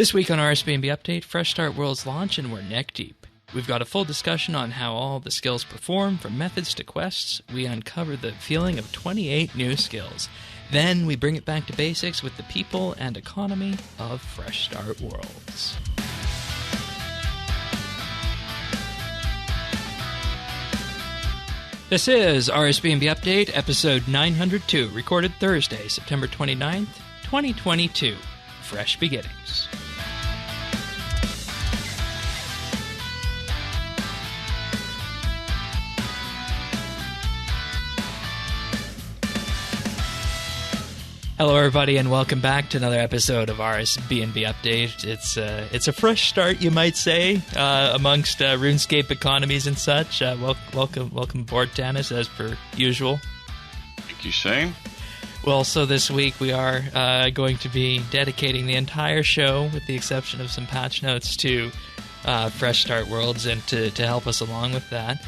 This week on RSBANDB Update, Fresh Start World's launch, and we're neck deep. We've got a full discussion on how all the skills perform, from methods to quests. We uncover the feeling of 28 new skills. Then we bring it back to basics with the people and economy of Fresh Start Worlds. This is RSBANDB Update, episode 902, recorded Thursday, September 29th, 2022. Fresh beginnings. Hello, everybody, and welcome back to another episode of RSBANDB Update. It's a fresh start, you might say, amongst RuneScape economies and such. Welcome aboard, Tanis, as per usual. Thank you, Shane. Well, so this week we are going to be dedicating the entire show, with the exception of some patch notes, to Fresh Start Worlds, and to help us along with that.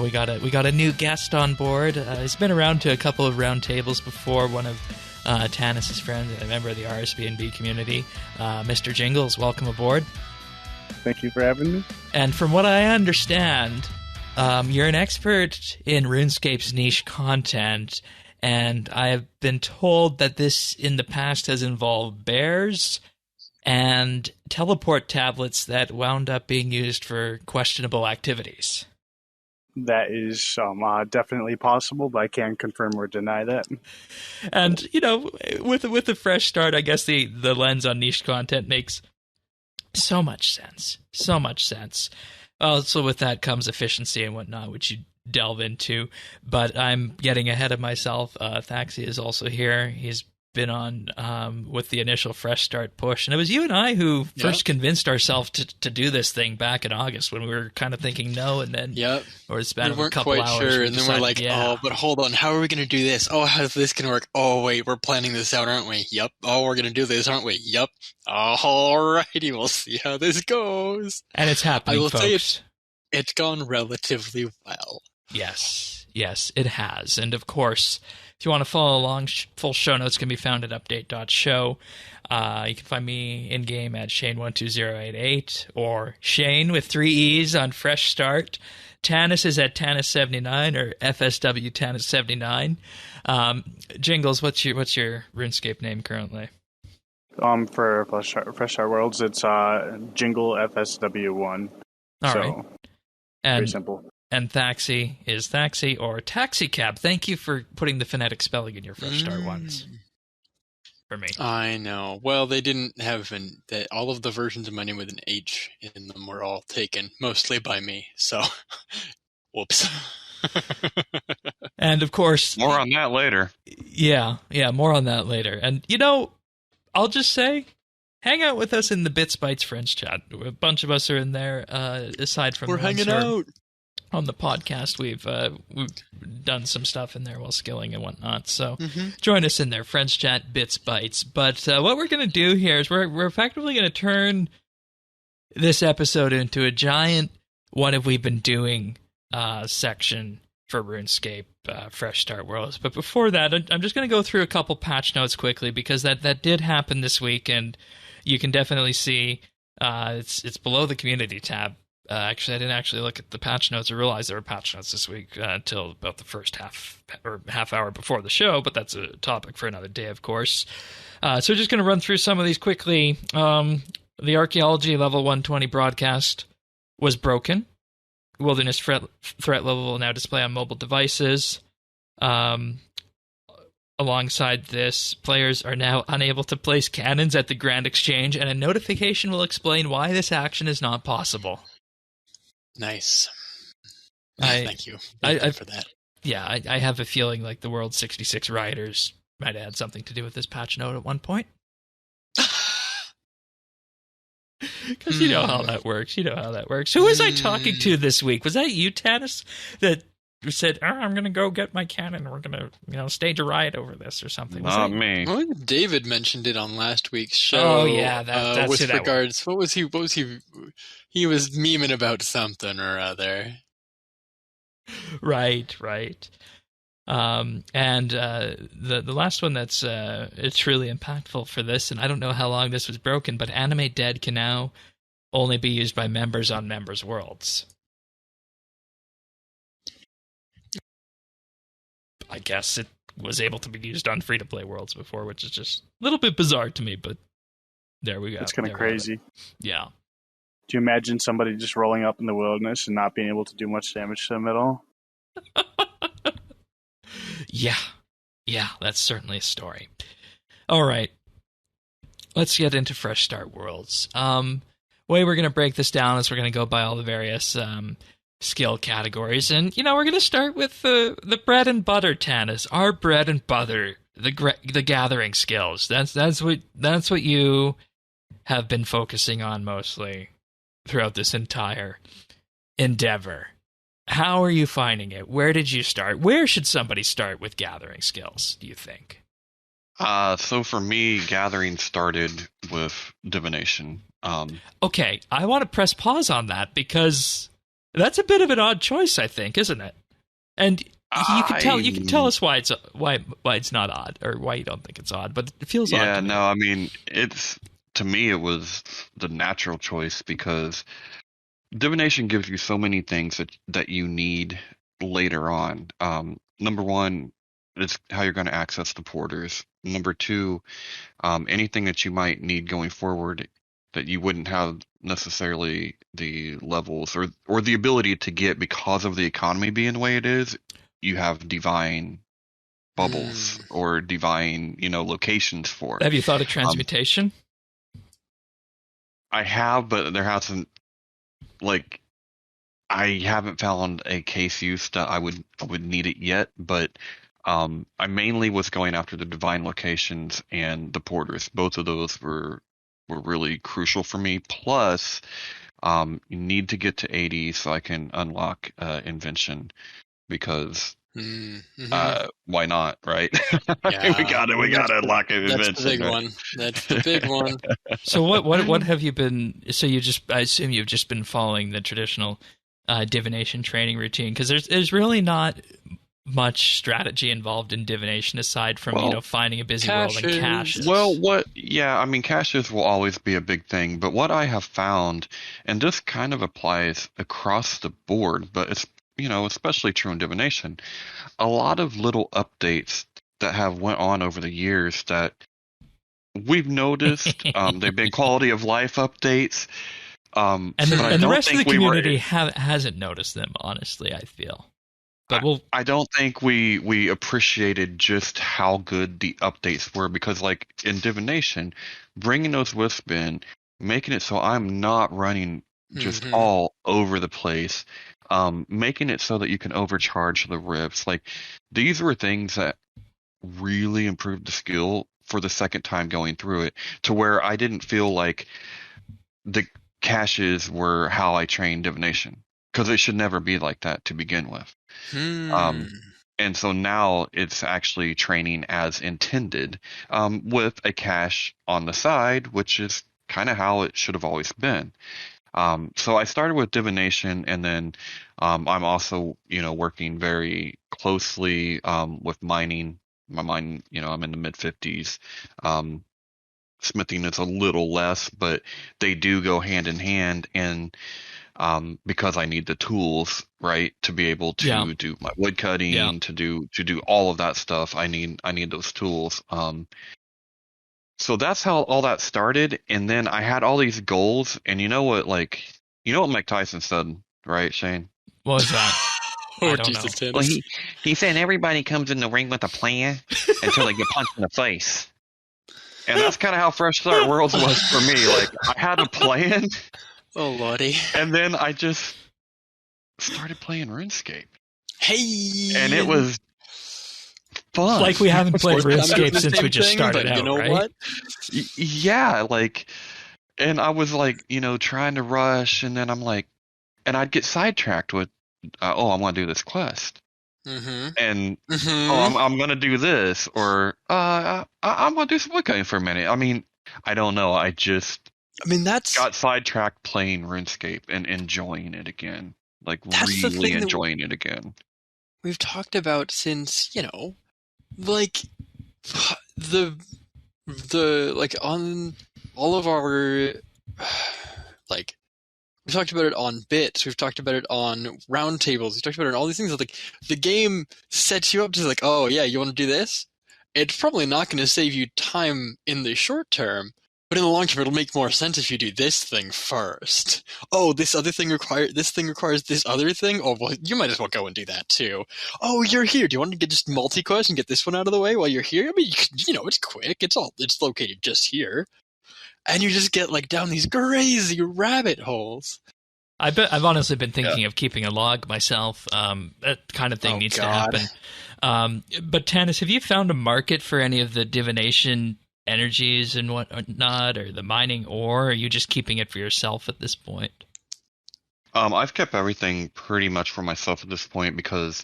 We got a new guest on board. He's been around to a couple of round tables before. One of Tanis' friends, a member of the RSBANDB community, Mr. Jingles. Welcome aboard. Thank you for having me. And from what I understand, you're an expert in RuneScape's niche content, and I have been told that this in the past has involved bears and teleport tablets that wound up being used for questionable activities. That is definitely possible, but I can't confirm or deny that. And, you know, with a fresh start, I guess the lens on niche content makes so much sense. So much sense. Also, with that comes efficiency and whatnot, which you delve into. But I'm getting ahead of myself. Thaxi is also here. He's been on with the initial fresh start push, and it was you and I who first convinced ourselves to do this thing back in August, when we were kind of thinking no, and then or it's been a couple hours, sure, and then we're like, oh, but hold on, how are we going to do this? Oh, how's this going to work? Oh, wait, we're planning this out, aren't we? Yep. Oh, we're going to do this, aren't we? Yep. Alrighty, we'll see how this goes. And it's happening, I will folks. say it's gone relatively well. Yes, it has. And of course, if you want to follow along, full show notes can be found at update.show. You can find me in-game at Shane12088, or Shane with 3 E's on Fresh Start. Tanis is at Tanis79, or FSW Tanis79. Jingles, what's your RuneScape name currently? For Fresh Start Worlds, it's Jingle FSW1. All right. And pretty simple. And Thaxi is Thaxi, or Taxicab. Thank you for putting the phonetic spelling in your Fresh Start ones. For me. I know. Well, they didn't have all of the versions of my name with an H in them were all taken, mostly by me. So, whoops. And of course, more on that later. Yeah, more on that later. And you know, I'll just say, hang out with us in the BitsBytes Friends chat. A bunch of us are in there. Aside from we're hanging out. On the podcast, we've done some stuff in there while skilling and whatnot. So join us in there, Friends Chat, BitsBytes. But what we're going to do here is we're effectively going to turn this episode into a giant "What Have We Been Doing" section for RuneScape Fresh Start Worlds. But before that, I'm just going to go through a couple patch notes quickly, because that did happen this week, and you can definitely see it's below the community tab. Actually, I didn't actually look at the patch notes or realize there were patch notes this week until about the first half hour before the show, but that's a topic for another day, of course. So we're just going to run through some of these quickly. The Archaeology Level 120 broadcast was broken. Wilderness threat level will now display on mobile devices. Alongside this, players are now unable to place cannons at the Grand Exchange, and a notification will explain why this action is not possible. Nice. Thank you. Thank you for that. Yeah, I have a feeling like the World 66 rioters might have had something to do with this patch note at one point. Because you know how that works. Who was I talking to this week? Was that you, Tanis, that said, I'm going to go get my cannon. We're going to, stage a riot over this or something? Not me. Well, David mentioned it on last week's show. Oh, yeah. That's with regards, what was he? He was memeing about something or other. Right. And the last one that's it's really impactful for this, and I don't know how long this was broken, but Animate Dead can now only be used by members on members' worlds. I guess it was able to be used on free-to-play worlds before, which is just a little bit bizarre to me, but there we go. It's kind of crazy. Yeah. Do you imagine somebody just rolling up in the wilderness and not being able to do much damage to them at all? Yeah, that's certainly a story. All right. Let's get into Fresh Start Worlds. Way we're going to break this down is we're going to go by all the various skill categories. And, we're going to start with the bread and butter, Tanis. Our bread and butter, the gathering skills. That's what you have been focusing on mostly throughout this entire endeavor. How are you finding it? Where did you start? Where should somebody start with gathering skills, do you think? So for me, gathering started with divination. Okay, I want to press pause on that because that's a bit of an odd choice, I think, isn't it? And you can tell us why it's not odd, or why you don't think it's odd, but it feels odd. Yeah, no, I mean, to me it was the natural choice because divination gives you so many things that you need later on. Number one, it's how you're going to access the porters. Number two, anything that you might need going forward that you wouldn't have necessarily the levels or the ability to get because of the economy being the way it is, you have divine bubbles or divine, locations for. Have you thought of transmutation? I have, but there hasn't. I haven't found a case use that I would need it yet, but I mainly was going after the divine locations and the porters. Both of those were really crucial for me. Plus, you need to get to 80 so I can unlock invention because why not, right? Yeah, we gotta unlock invention. That's the big one. That's the big one. So what have you been? So I assume you've just been following the traditional divination training routine, because there's really not much strategy involved in divination aside from finding a busy world and caches. Caches will always be a big thing, but what I have found, and this kind of applies across the board, but it's especially true in divination, a lot of little updates that have went on over the years that we've noticed. They've been quality of life updates. And the rest of the community hasn't noticed them, honestly, I feel. But I don't think we appreciated just how good the updates were, because like in divination, bringing those wisps in, making it so I'm not running just all over the place, making it so that you can overcharge the rifts. Like, these were things that really improved the skill for the second time going through it, to where I didn't feel like the caches were how I trained divination, because it should never be like that to begin with. And so now it's actually training as intended, with a cache on the side, which is kind of how it should have always been. So I started with divination, and then I'm also, working very closely with mining. My mine, I'm in the mid 50s. Smithing is a little less, but they do go hand in hand, and because I need the tools, right, to be able to do my wood cutting, to do all of that stuff, I need those tools. So that's how all that started, and then I had all these goals, and you know what Mike Tyson said, right, Shane? What was that? Oh, Jesus. Well, he said everybody comes in the ring with a plan until they get punched in the face. And that's kind of how Fresh Start Worlds was for me. Like, I had a plan. Oh, Lordy. And then I just started playing RuneScape. Hey! And it was fun. It's like we haven't played RuneScape since we just started out, you know right? What? Yeah, and I was trying to rush, and then I'm like, and I'd get sidetracked with, I'm going to do this quest. And I'm going to do this, or I'm going to do some woodcutting for a minute. I mean, I don't know. That's got sidetracked playing RuneScape and enjoying it again. Like, really enjoying it again. we've talked about since, like the like on all of our like we've talked about it on bits, we've talked about it on roundtables, we've talked about it on all these things. Like the game sets you up to like, oh yeah, you want to do this? It's probably not going to save you time in the short term, but in the long term, it'll make more sense if you do this thing first. Oh, this thing requires this other thing. Oh, well, you might as well go and do that too. Oh, you're here. Do you want to get just multi-quest and get this one out of the way while you're here? I mean, it's quick. It's located just here. And you just get like down these crazy rabbit holes. I've honestly been thinking of keeping a log myself. That kind of thing needs to happen. But Tanis, have you found a market for any of the divination energies and whatnot, or the mining ore? Or are you just keeping it for yourself at this point? I've kept everything pretty much for myself at this point because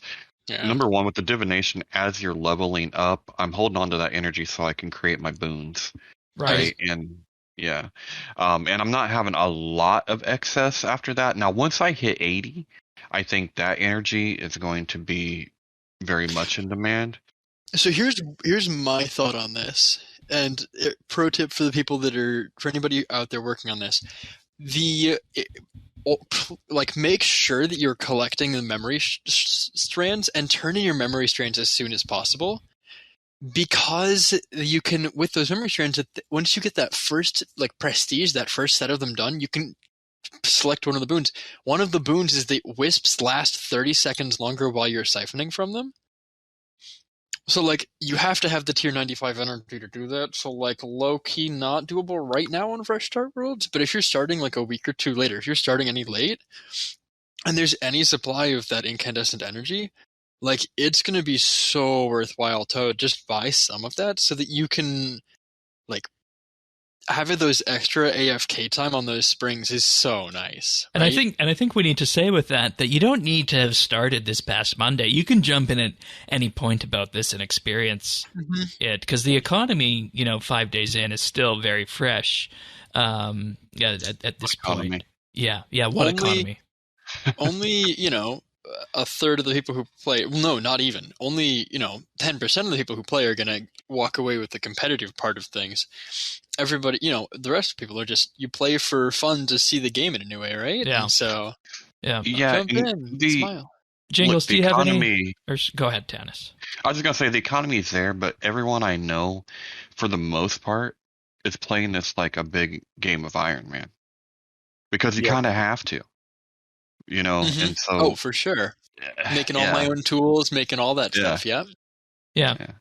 number one, with the divination, as you're leveling up, I'm holding on to that energy so I can create my boons. Right. And and I'm not having a lot of excess after that. Now, once I hit 80, I think that energy is going to be very much in demand. So here's my thought on this, and pro tip for anybody out there working on this: make sure that you're collecting the memory strands and turn in your memory strands as soon as possible. Because you can, with those memory strands, once you get that first prestige, that first set of them done, you can select one of the boons. One of the boons is that wisps last 30 seconds longer while you're siphoning from them. So you have to have the tier 95 energy to do that. So low key not doable right now on Fresh Start Worlds. But if you're starting a week or two later, if you're starting any late, and there's any supply of that incandescent energy, it's going to be so worthwhile to just buy some of that so that you can, having those extra AFK time on those springs is so nice. And right? I think we need to say with that you don't need to have started this past Monday. You can jump in at any point about this and experience it, because the economy, 5 days in, is still very fresh. At this point, what economy? Only a third of the people who play, no, not even, only 10% of the people who play are going to walk away with the competitive part of things. Everybody, the rest of people are just, you play for fun to see the game in a new way, right? Yeah. And so jump in, smile. Jingles, do you have any? Or go ahead, Tanis. I was just gonna say the economy is there, but everyone I know, for the most part, is playing this like a big game of Iron Man, because you kind of have to. And so for sure, making all my own tools, making all that stuff. Yeah.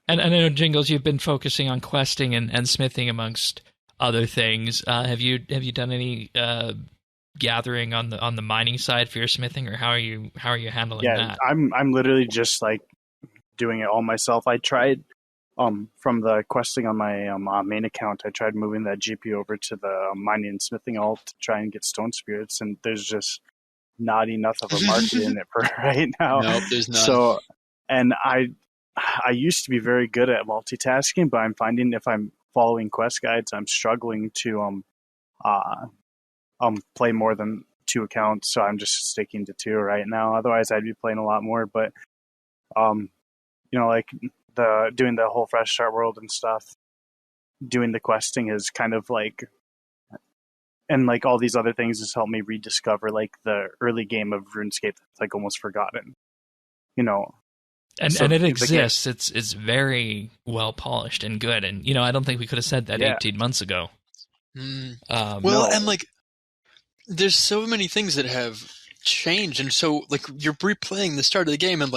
And I know, Jingles, you've been focusing on questing and smithing amongst other things. Have you done any gathering on the mining side for your smithing, or how are you handling that? I'm literally just doing it all myself. I tried from the questing on my main account, I tried moving that GP over to the mining and smithing alt to try and get stone spirits, and there's just not enough of a market in it for right now. Nope, there's not. So, and I used to be very good at multitasking, but I'm finding if I'm following quest guides, I'm struggling to play more than 2 accounts. So I'm just sticking to 2 right now. Otherwise, I'd be playing a lot more. But doing the whole Fresh Start World and stuff, doing the questing is kind of and all these other things has helped me rediscover the early game of RuneScape that's almost forgotten, And it exists. It's very well polished and good. And I don't think we could have said that 18 months ago. And there's so many things that have changed, and so you're replaying the start of the game, and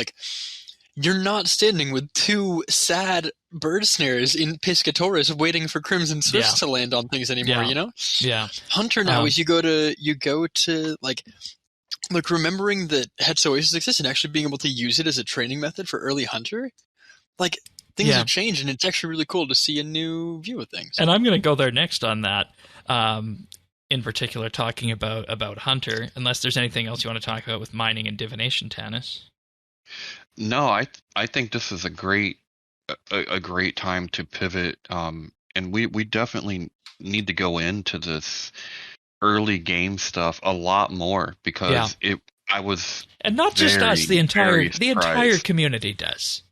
you're not standing with 2 sad bird snares in Piscatoris waiting for Crimson Swifts to land on things anymore. Yeah. Hunter now is you go to remembering that Hex Oasis exists and actually being able to use it as a training method for early Hunter. Things have changed, and it's actually really cool to see a new view of things. And I'm going to go there next on that. In particular, talking about Hunter, unless there's anything else you want to talk about with mining and divination, Tanis. No, I think this is a great time to pivot, and we definitely need to go into this early game stuff a lot more, because I was, and not just very, us. The entire surprised. community does.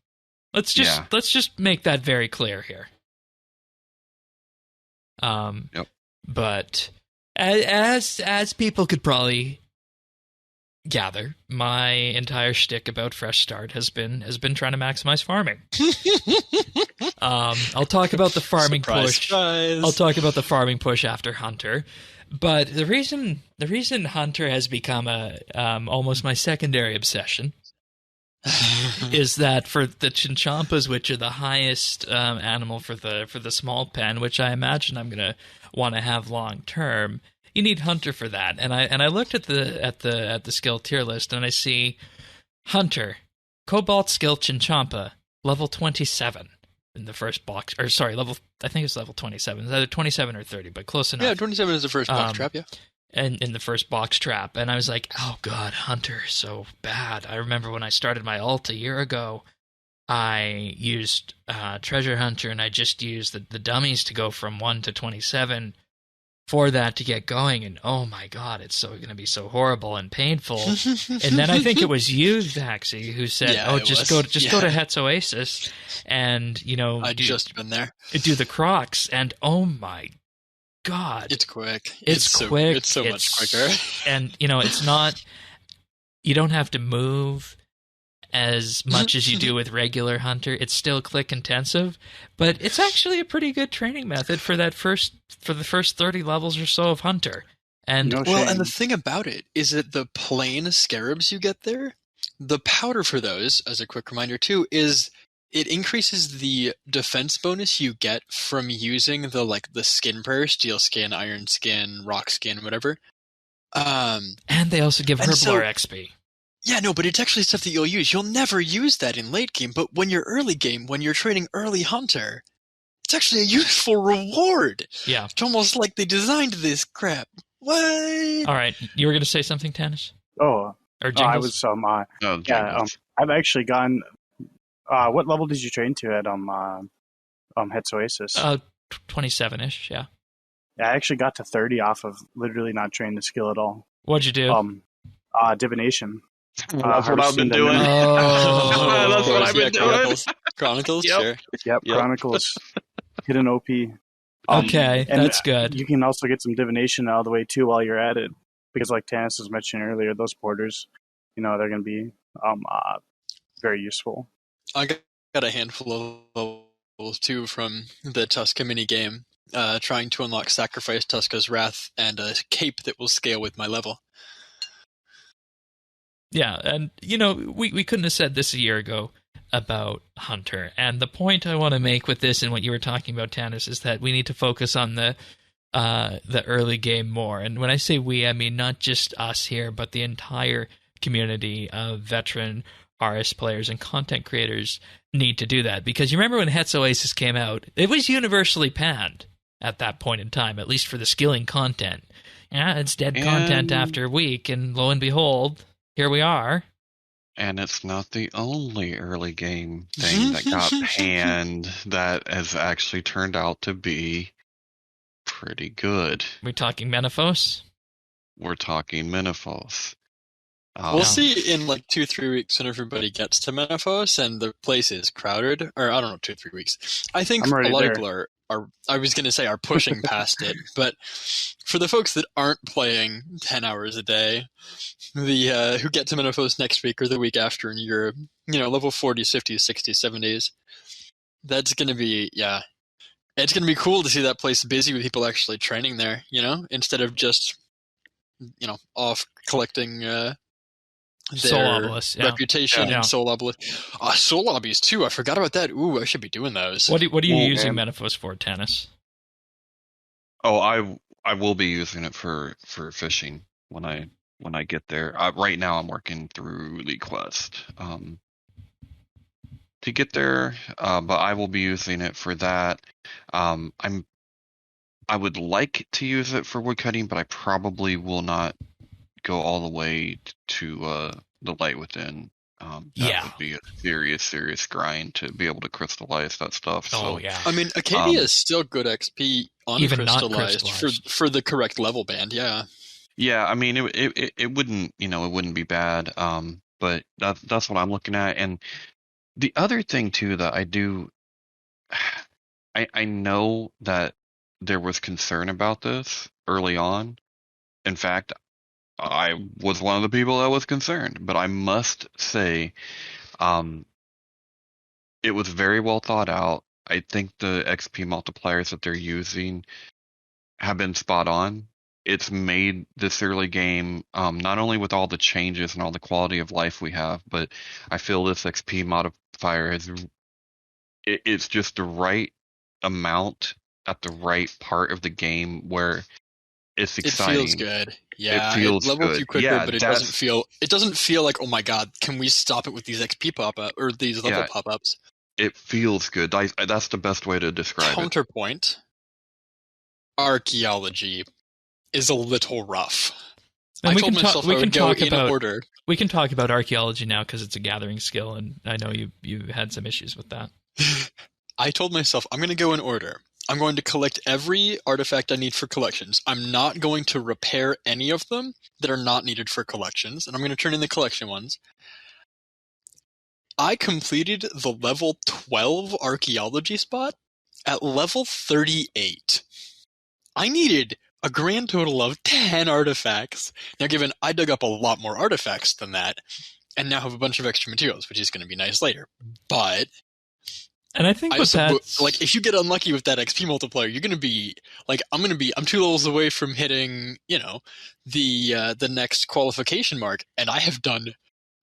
Let's just make that very clear here. Yep. But as people could probably gather, my entire shtick about Fresh Start has been trying to maximize farming. I'll talk about the farming push. Surprise. I'll talk about the farming push after Hunter. But the reason Hunter has become a almost my secondary obsession is that for the Chinchampas, which are the highest animal for the small pen, which I imagine I'm gonna want to have long term, you need Hunter for that. And I looked at the skill tier list, and I see Hunter, Cobalt skill Chinchampa, level 27 in the first box. Or sorry, I think it's level 27. It's either 27 or 30, but close enough. Yeah, 27 is the first box trap, yeah. And in the first box trap, and I was like, oh god, Hunter, so bad. I remember when I started my ult a year ago, I used Treasure Hunter, and I just used the dummies to go from 1 to 27 for that to get going, and oh my god, it's going to be so horrible and painful. And then I think it was you, Zaxi, who said, go to Het's Oasis, and I'd just been there. Do the Crocs, and oh my god, it's quick. It's quick. It's so much quicker. And it's not. You don't have to move as much as you do with regular Hunter. It's still click intensive, but it's actually a pretty good training method for the first 30 levels or so of Hunter. And and the thing about it is that the plain scarabs you get there, the powder for those, as a quick reminder too, is it increases the defense bonus you get from using the skin prayer, steel skin, iron skin, rock skin, whatever. And they also give Herblore XP. Yeah, no, but it's actually stuff that you'll use. You'll never use that in late game, but when you're early game, when you're training early Hunter, it's actually a useful reward. Yeah. It's almost like they designed this crap. What? All right, you were going to say something, Tannis? Oh, or I was I've actually gone. What level did you train to at Het's Oasis? 27-ish, yeah. Yeah, I actually got to 30 off of literally not training the skill at all. What'd you do? Divination. That's what I've been doing. Oh. That's what I've been doing. Chronicles, Yep. sure. Yep, Chronicles. Hidden OP. Okay, and that's good. You can also get some divination out of the way too while you're at it, because like Tannis was mentioning earlier, those porters, they're going to be very useful. I got a handful of levels too from the Tuska mini game, trying to unlock Sacrifice, Tuska's Wrath, and a cape that will scale with my level. Yeah, and we couldn't have said this a year ago about Hunter. And the point I want to make with this and what you were talking about, Tannis, is that we need to focus on the early game more. And when I say we, I mean not just us here, but the entire community of veteran RS players and content creators need to do that. Because you remember when Het's Oasis came out, it was universally panned at that point in time, at least for the skilling content. Yeah, it's dead content after a week, and lo and behold, here we are. And it's not the only early game thing that got panned that has actually turned out to be pretty good. We're talking Menaphos? We're talking Menaphos. We'll see in 2-3 weeks when everybody gets to Menaphos and the place is crowded. Or I don't know, 2-3 weeks. I think a lot of people are I was going to say are pushing past it, but for the folks that aren't playing 10 hours a day, the who get to Menaphos next week or the week after and you're, level 40s, 50s, 60s, 70s, that's going to be, it's going to be cool to see that place busy with people actually training there, instead of just, off collecting their reputation and soul obelisk. Soul obbies too. I forgot about that. Ooh, I should be doing those. What are you using Menaphos for, Tannis? Oh, I will be using it for fishing when I get there. Right now, I'm working through League Quest to get there, but I will be using it for that. I would like to use it for woodcutting, but I probably will not go all the way to the light within. That would be a serious grind to be able to crystallize that stuff. Oh, yeah. I mean, Acadia is still good XP even uncrystallized for the correct level band, yeah. Yeah, I mean, it wouldn't, it wouldn't be bad. But that's what I'm looking at. And the other thing too that I do, I know that there was concern about this early on. In fact, I was one of the people that was concerned, but I must say, um, it was very well thought out. I think the XP multipliers that they're using have been spot on. It's made this early game, not only with all the changes and all the quality of life we have, but I feel this XP modifier it's just the right amount at the right part of the game where it's exciting. It feels good. Yeah, it feels levels good. you quicker, Yeah, but it doesn't feel like, oh my god, can we stop it with these XP pop-up or these level pop-ups? It feels good. That's the best way to describe Counterpoint, archaeology is a little rough. And I told myself I would go in order. We can talk about archaeology now because it's a gathering skill, and I know you had some issues with that. I told myself I'm going to go in order. I'm going to collect every artifact I need for collections. I'm not going to repair any of them that are not needed for collections, and I'm going to turn in the collection ones. I completed the level 12 archaeology spot at level 38. I needed a grand total of 10 artifacts. Now, given I dug up a lot more artifacts than that, and now have a bunch of extra materials, which is going to be nice later. But... And I think like, if you get unlucky with that XP multiplier, you're going to be like, I'm 2 levels away from hitting, the next qualification mark, and I have done,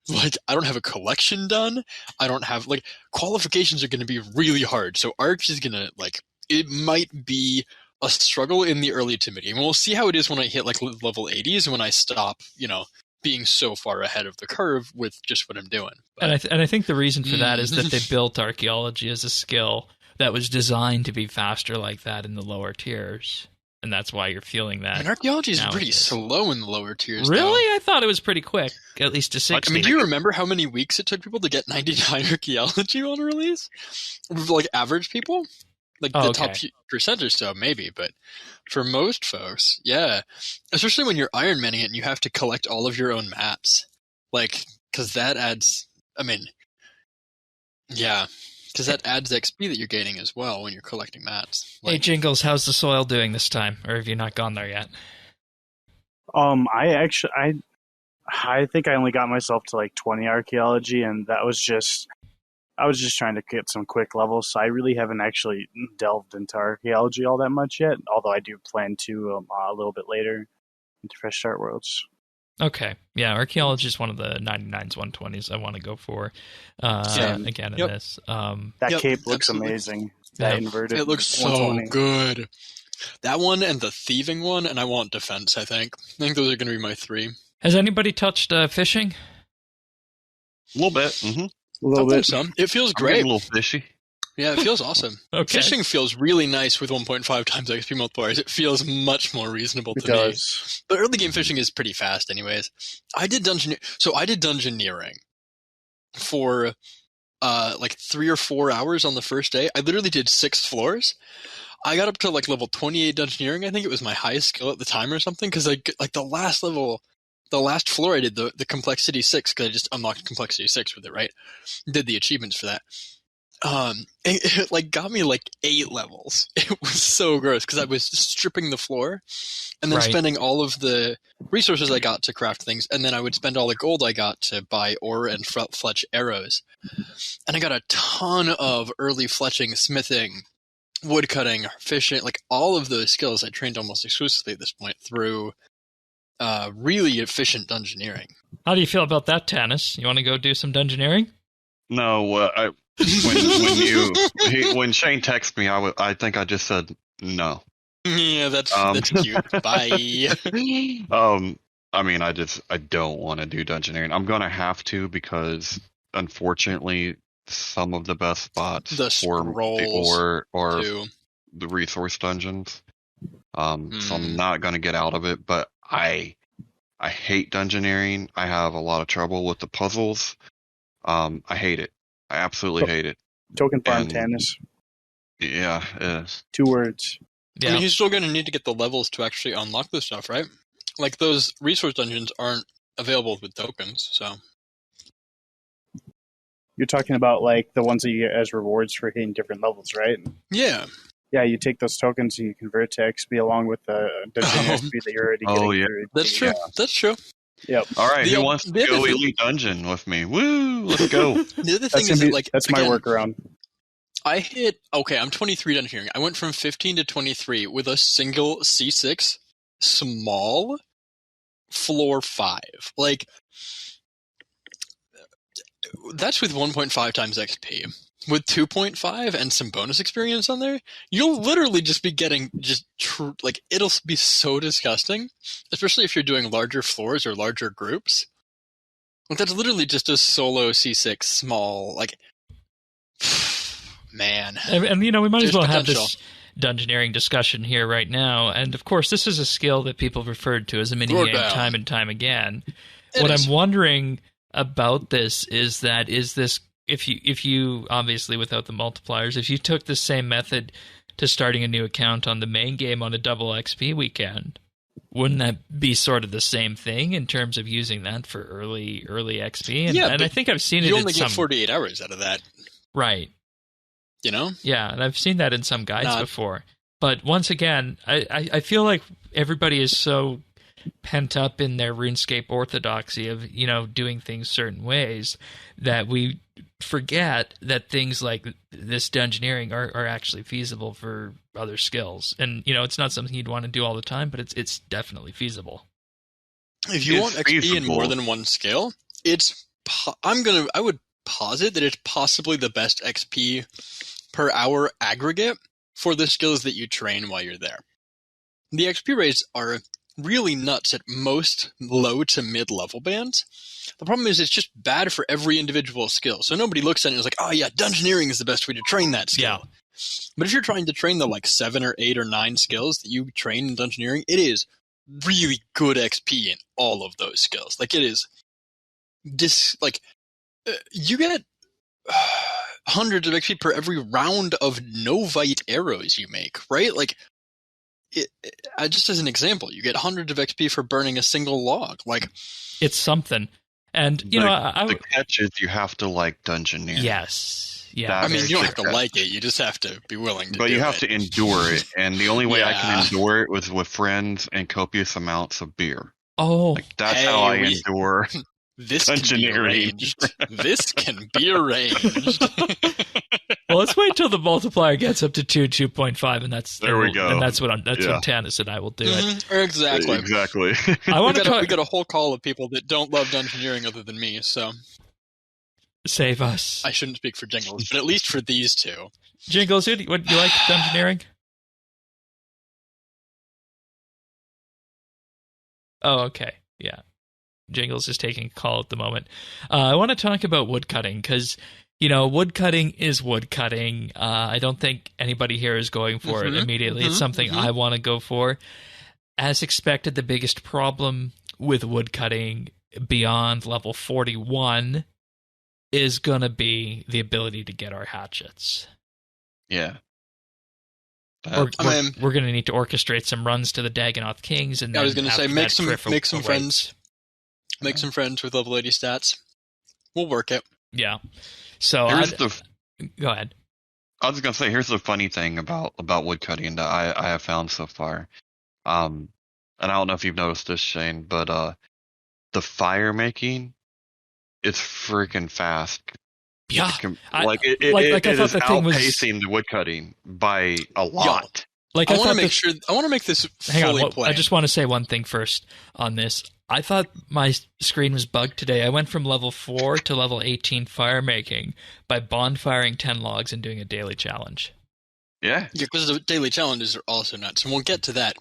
like, I don't have a collection done. I don't have, like, qualifications are going to be really hard. So Arch is going to, like, it might be a struggle in the early to mid game. We'll see how it is when I hit, like, level 80s, when I stop, being so far ahead of the curve with just what I'm doing. But, and I think the reason for that is that they built archaeology as a skill that was designed to be faster like that in the lower tiers. And that's why you're feeling that. And archaeology is pretty slow in the lower tiers. Really? Though. I thought it was pretty quick, at least to 60. I mean, do you remember how many weeks it took people to get 99 archaeology on release? Like average people? Like the top percent or so, maybe, but for most folks, yeah. Especially when you're Iron Manning it and you have to collect all of your own maps. Like, because that adds, because that adds XP that you're gaining as well when you're collecting maps. Like, hey, Jingles, how's the soil doing this time? Or have you not gone there yet? I think I only got myself to like 20 archaeology, and that was just... I was just trying to get some quick levels, so I really haven't actually delved into archaeology all that much yet, although I do plan to a little bit later into Fresh Start Worlds. Okay. Yeah, archaeology is one of the 99s, 120s I want to go for again in this. That cape looks amazing. That inverted. It looks so good. That one and the thieving one, and I want defense, I think. I think those are going to be my 3. Has anybody touched fishing? A little bit. Mm-hmm. A little bit. Some. It feels great. A little fishy. Yeah, it feels awesome. Okay. Fishing feels really nice with 1.5 times XP multipliers. It feels much more reasonable to me. But early game fishing is pretty fast anyways. I did dungeoneering for like 3 or 4 hours on the first day. I literally did 6 floors. I got up to like level 28 dungeoneering. I think it was my highest skill at the time or something, because like the last level... The last floor I did the complexity 6, because I just unlocked complexity 6 with it, right? Did the achievements for that. It like got me like 8 levels. It was so gross because I was stripping the floor and then spending all of the resources I got to craft things, and then I would spend all the gold I got to buy ore and fletch arrows. And I got a ton of early fletching, smithing, woodcutting, fishing, like all of those skills I trained almost exclusively at this point through really efficient dungeoneering. How do you feel about that, Tanis? You want to go do some dungeoneering? No, when Shane texted me, I think I just said no. Yeah, that's cute. Bye. I mean, I don't want to do dungeoneering. I'm gonna have to, because unfortunately, some of the best spots for the ore or the resource dungeons. So I'm not gonna get out of it, but I hate dungeoneering. I have a lot of trouble with the puzzles. I hate it. I absolutely hate it. Token farm Tanis. Yeah, it is. 2 words. Yeah. I mean, you're still going to need to get the levels to actually unlock this stuff, right? like those resource dungeons aren't available with tokens, so. You're talking about like the ones that you get as rewards for hitting different levels, right? Yeah. Yeah, you take those tokens and you convert to XP along with the dungeon XP that you're already getting. Yeah. Through. That's true. That's true. Yep. All right, who wants to go Elite Dungeon with me? Woo! Let's go. The other thing is that, like, that's my workaround. I'm 23 dungeoneering. I went from 15 to 23 with a single C6 small floor 5. Like, that's with 1.5 times XP. With 2.5 and some bonus experience on there, you'll literally just be getting it'll be so disgusting, especially if you're doing larger floors or larger groups. Like, that's literally just a solo C6 small, like, man. And we might as well have this dungeoneering discussion here right now. And of course, this is a skill that people have referred to as a minigame time and time again. What I'm wondering about this is this if you obviously without the multipliers, if you took the same method to starting a new account on the main game on a double XP weekend, wouldn't that be sort of the same thing in terms of using that for early XP? And I think I've seen it. You only get 48 hours out of that, right? Yeah, and I've seen that in some guides before. But once again, I feel like everybody is so pent up in their RuneScape orthodoxy of doing things certain ways that we forget that things like this dungeoneering are actually feasible for other skills. And it's not something you'd want to do all the time, but it's definitely feasible. If you want XP in more than one skill, I would posit that it's possibly the best XP per hour aggregate for the skills that you train while you're there. The XP rates are really nuts at most low to mid-level bands. The problem is it's just bad for every individual skill. So nobody looks at it and is like, oh yeah, dungeoneering is the best way to train that skill. Yeah. But if you're trying to train the 7 or 8 or 9 skills that you train in dungeoneering, it is really good XP in all of those skills. Like, it is you get hundreds of XP per every round of Novite arrows you make, right? Like, just as an example, you get hundreds of XP for burning a single log. Like, it's something. And the catch is you have to like dungeoneering. Yes, yeah. I mean, you don't have to like it; you just have to be willing to. But you have to endure it, and the only way I can endure it was with friends and copious amounts of beer. Oh, that's how I endure. This can be arranged. This can be arranged. Well, let's wait till the multiplier gets up to 2.5, and there we go. And that's what Tanis and I will do it. Exactly. We got a whole call of people that don't love dungeoneering other than me, so save us. I shouldn't speak for Jingles, but at least for these two. Jingles, what do you like dungeoneering? Oh, okay, yeah. Jingles is taking a call at the moment. I want to talk about woodcutting because, woodcutting is woodcutting. I don't think anybody here is going for it immediately. It's something I want to go for. As expected, the biggest problem with woodcutting beyond level 41 is going to be the ability to get our hatchets. Yeah. We're going to need to orchestrate some runs to the Dagonoth Kings. And I was going to say, make some friends. Right. Make some friends with level 80 stats. We'll work it. Yeah. So go ahead. I was going to say, here's the funny thing about woodcutting that I have found so far. And I don't know if you've noticed this, Shane, but the fire making is freaking fast. Yeah. It is outpacing the woodcutting by a lot. I want to make this fully plain. I just want to say one thing first on this. I thought my screen was bugged today. I went from level 4 to level 18 fire making by bonfiring 10 logs and doing a daily challenge. Yeah, because the daily challenges are also nuts, and we'll get to that.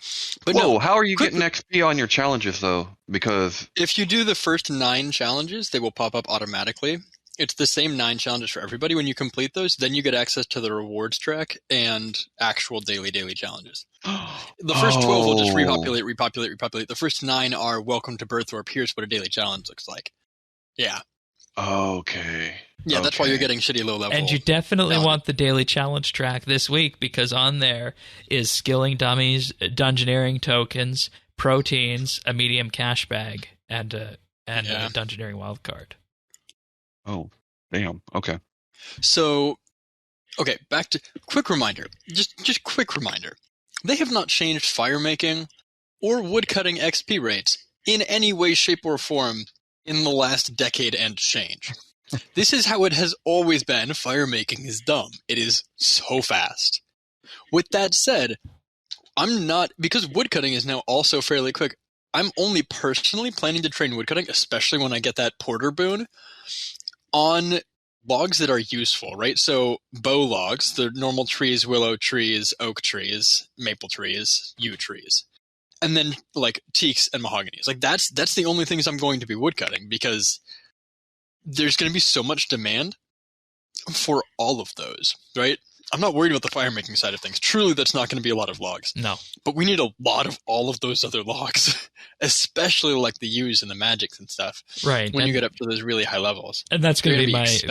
But how are you getting XP on your challenges, though? Because if you do the first 9 challenges, they will pop up automatically. It's the same 9 challenges for everybody. When you complete those, then you get access to the rewards track and actual daily challenges. The first 12 will just repopulate. The first 9 are welcome to Birthorpe. Here's what a daily challenge looks like. Yeah. Okay. Yeah, that's why you're getting shitty low level. And you definitely want the daily challenge track this week because on there is skilling dummies, dungeoneering tokens, proteins, a medium cash bag, and a dungeoneering wildcard. Oh, damn. Okay. So, okay, back to quick reminder. Just quick reminder. They have not changed fire making or woodcutting XP rates in any way, shape, or form in the last decade and change. This is how it has always been. Fire making is dumb. It is so fast. With that said, I'm not, because woodcutting is now also fairly quick, I'm only personally planning to train woodcutting, especially when I get that porter boon, on logs that are useful, right? So bow logs, the normal trees, willow trees, oak trees, maple trees, yew trees. And then like teaks and mahoganies. Like that's the only things I'm going to be woodcutting, because there's going to be so much demand for all of those, right? I'm not worried about the fire making side of things. Truly, that's not going to be a lot of logs. No. But we need a lot of all of those other logs, especially like the yews and the magics and stuff. Right. When you get up to those really high levels. And that's going to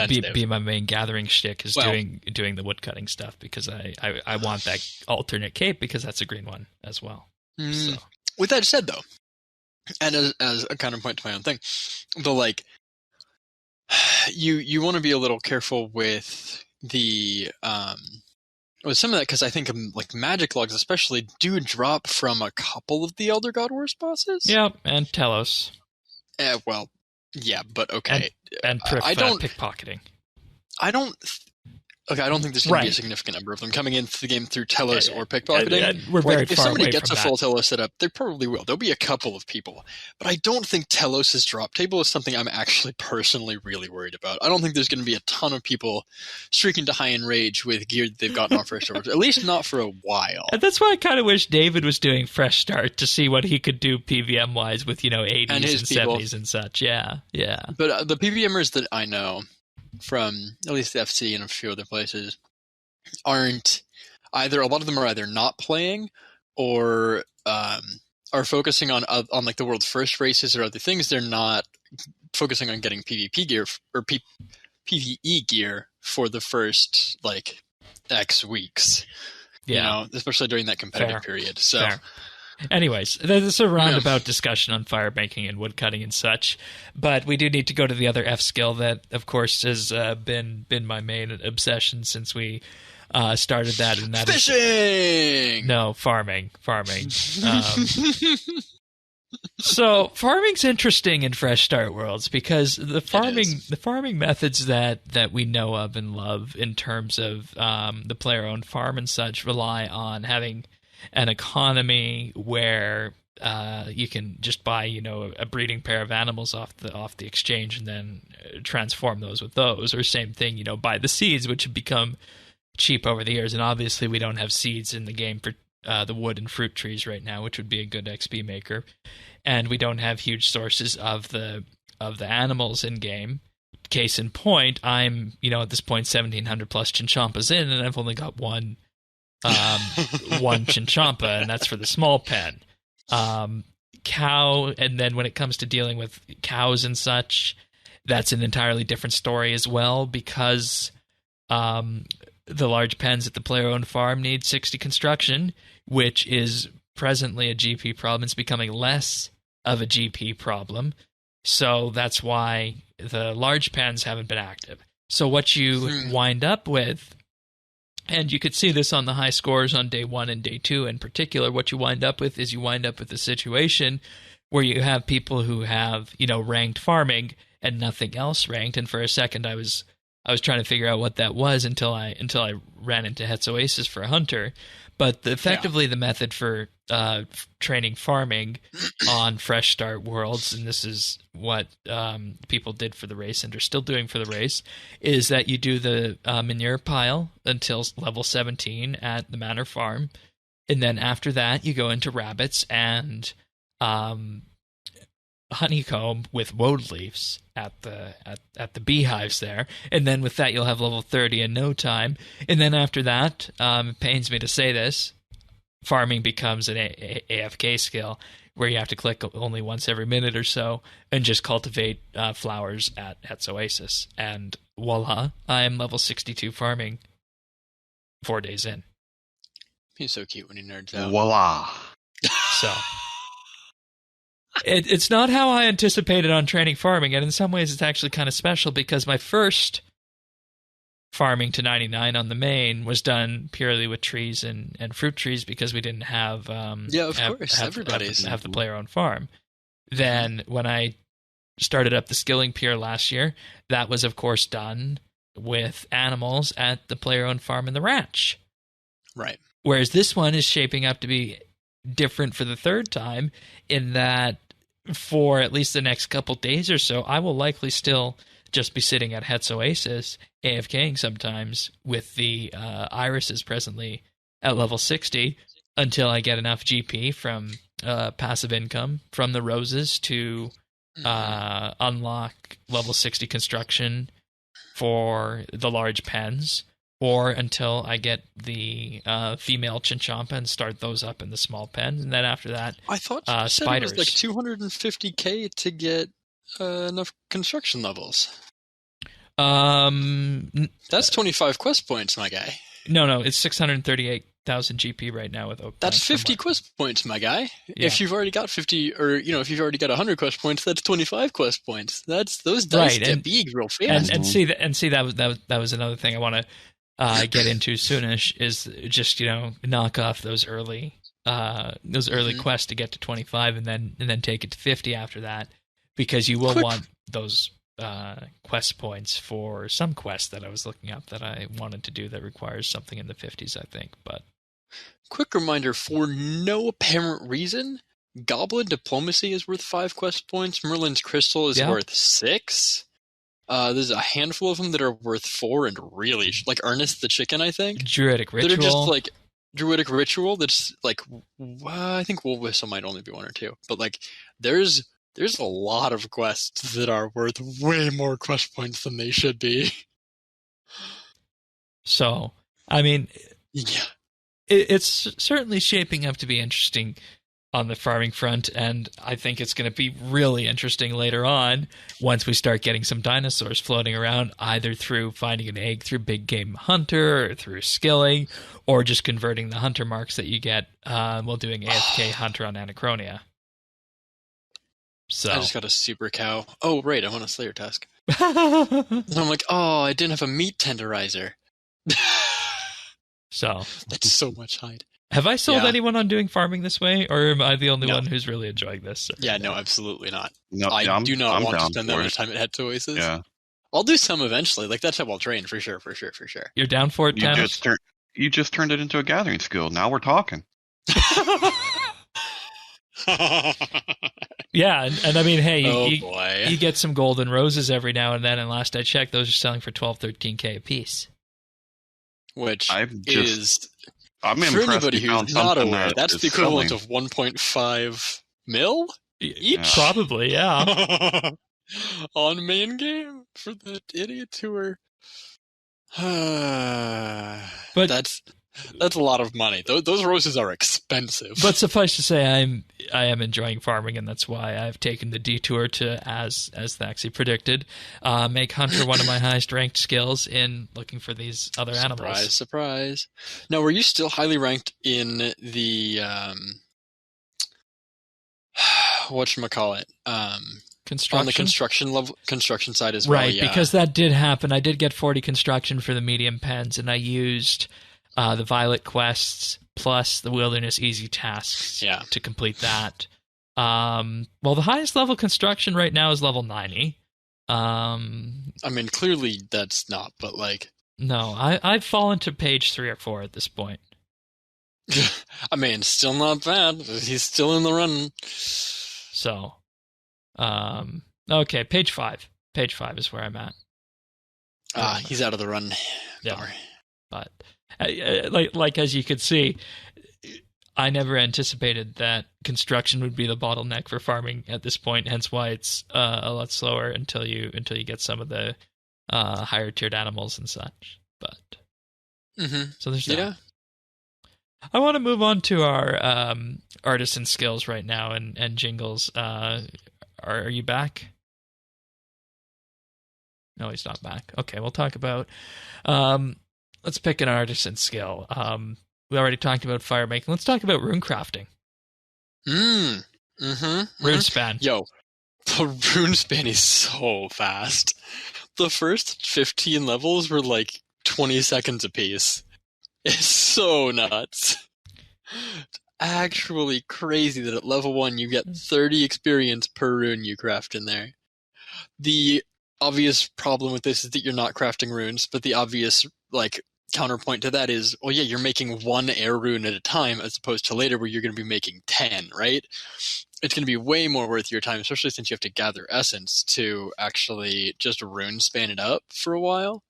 be be my main gathering shtick is doing the woodcutting stuff, because I want that alternate cape, because that's a green one as well. So. With that said, though, and as a counterpoint to my own thing, the like, you want to be a little careful with the with some of that, because I think like magic logs especially do drop from a couple of the Elder God Wars bosses. Yeah, and Telos. Well, yeah, but okay. And pickpocketing. I don't think there's going to be a significant number of them coming into the game through Telos or pickpocketing. We're very if far somebody away gets from a that. full Telos setup, they probably will. There'll be a couple of people. But I don't think Telos' drop table is something I'm actually personally really worried about. I don't think there's going to be a ton of people streaking to high in rage with gear that they've gotten off Fresh Start, at least not for a while. And that's why I kind of wish David was doing Fresh Start to see what he could do PVM-wise with, 80s and 70s and such. Yeah. But the PVMers that I know from at least the FC and a few other places aren't either. A lot of them are either not playing or are focusing on like the world's first races or other things. They're not focusing on getting PvP gear or PvE gear for the first like X weeks. Yeah, especially during that competitive period. So. Fair. Anyways, there's a roundabout discussion on fire making and woodcutting and such, but we do need to go to the other F skill that, of course, has been my main obsession since we started that, and that fishing. No, farming. So farming's interesting in Fresh Start Worlds, because the farming methods that we know of and love in terms of the player-owned farm and such rely on having an economy where you can just buy, a breeding pair of animals off the exchange and then transform those with those, or same thing, buy the seeds, which have become cheap over the years. And obviously we don't have seeds in the game for the wood and fruit trees right now, which would be a good XP maker. And we don't have huge sources of the animals in game. Case in point, I'm, at this point 1,700 plus Chinchampas in, and I've only got one Chinchampa, and that's for the small pen. Cow, and then when it comes to dealing with cows and such, that's an entirely different story as well, because the large pens at the player-owned farm need 60 construction, which is presently a GP problem. It's becoming less of a GP problem, so that's why the large pens haven't been active. So what you wind up with, and you could see this on the high scores on day 1 and day 2 in particular, what you wind up with is a situation where you have people who have, ranked farming and nothing else ranked. And for a second, I was trying to figure out what that was until I ran into Het's Oasis for a hunter. But effectively, the method for training farming on Fresh Start Worlds, and this is what people did for the race and are still doing for the race, is that you do the manure pile until level 17 at the Manor Farm, and then after that you go into rabbits and honeycomb with woad leaves at the beehives there, and then with that you'll have level 30 in no time. And then after that, it pains me to say this, farming becomes an AFK skill where you have to click only once every minute or so and just cultivate flowers at Het's Oasis, and voila, I am level 62 farming 4 days in. He's so cute when he nerds out. Voila. So It's not how I anticipated on training farming, and in some ways it's actually kind of special because my first farming to 99 on the main was done purely with trees and fruit trees because we didn't have course, everybody's have to play our own farm. Then when I started up the skilling pier last year, that was of course done with animals at the player-owned farm in the ranch. Right. Whereas this one is shaping up to be different for the third time in that for at least the next couple days or so, I will likely still just be sitting at Het's Oasis, AFKing sometimes with the irises presently at level 60 until I get enough GP from passive income from the roses to unlock level 60 construction for the large pens, or until I get the female Chinchompa and start those up in the small pen. And then after that, I thought spiders. It was like 250k to get enough construction levels. That's 25 quest points, my guy. No, it's 638,000 GP right now with Oak. That's 50 quest points, my guy. Yeah. If you've already got 50, or if you've already got 100 quest points, that's 25 quest points. Those dice get big real fast. And see that was another thing I want to get into soonish is just knock off those early quests to get to 25 and then take it to 50 after that, because you will want those quest points for some quests that I was looking up that I wanted to do that requires something in the 50s, I think. But quick reminder, for no apparent reason, Goblin Diplomacy is worth 5 quest points. Merlin's Crystal is worth 6. There's a handful of them that are worth 4, and really, like Ernest the Chicken, I think. Druidic Ritual. That are just like Druidic Ritual. That's like, I think Will Whistle might only be 1 or 2, but like there's a lot of quests that are worth way more quest points than they should be. So, I mean, yeah, it's certainly shaping up to be interesting on the farming front, and I think it's going to be really interesting later on once we start getting some dinosaurs floating around, either through finding an egg through Big Game Hunter or through skilling, or just converting the hunter marks that you get while doing AFK Hunter on Anachronia. So I just got a super cow. Oh, right, I want a Slayer task. And I'm like, oh, I didn't have a meat tenderizer. So that's so much hide. Have I sold anyone on doing farming this way, or am I the only one who's really enjoying this? Yeah, no, absolutely not. No, I do not want to spend that much time at Het's Oasis. Yeah. I'll do some eventually. Like, that's how I'll train, for sure. You're down for it, Thanos? You just turned it into a gathering skill. Now we're talking. Yeah, and I mean, hey, you you get some golden roses every now and then, and last I checked, those are selling for 12, 13K a piece. Which I'm for anybody who's not aware, that's the equivalent of 1.5 mil each? Probably, yeah. On main game for the idiots who are... But that's a lot of money. Those roses are expensive. But suffice to say, I am enjoying farming, and that's why I've taken the detour to, as Thaxi predicted, make Hunter one of my highest ranked skills in looking for these other animals. Surprise. Now, were you still highly ranked in the whatchamacallit? Construction? On the construction side as well, right, because that did happen. I did get 40 construction for the medium pens, and I used the Violet quests plus the Wilderness Easy tasks to complete that. Well, the highest level construction right now is level 90. I mean, clearly that's not, but like... No, I've fallen to page 3 or 4 at this point. I mean, still not bad. He's still in the run. So, okay, page 5. Page 5 is where I'm at. He's out of the run. Yeah, but... Like as you could see, I never anticipated that construction would be the bottleneck for farming at this point. Hence why it's a lot slower until you get some of the higher tiered animals and such. But so there's that. Yeah. I want to move on to our artisan skills right now and Jingles. Are you back? No, he's not back. Okay, we'll talk about. Let's pick an artisan skill. We already talked about fire making. Let's talk about rune crafting. RuneSpan. Yo, the RuneSpan is so fast. The first 15 levels were like 20 seconds apiece. It's so nuts. It's actually crazy that at level 1 you get 30 experience per rune you craft in there. The obvious problem with this is that you're not crafting runes, but the obvious counterpoint to that is, well, yeah, you're making one air rune at a time as opposed to later where you're going to be making 10, right? It's going to be way more worth your time, especially since you have to gather essence to actually just rune span it up for a while.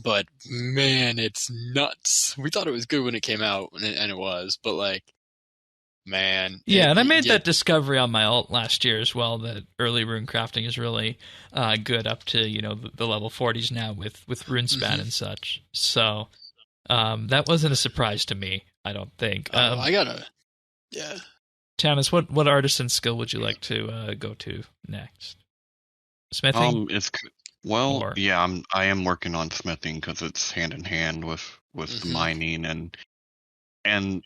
But man, it's nuts. We thought it was good when it came out, and it was, but man. Yeah, and I made that discovery on my alt last year as well, that early rune crafting is really good up to, the level 40s now with RuneSpan and such. So that wasn't a surprise to me, I don't think. Yeah. Tanis, what artisan skill would you like to go to next? Smithing? I am working on smithing because it's hand in hand with the mining and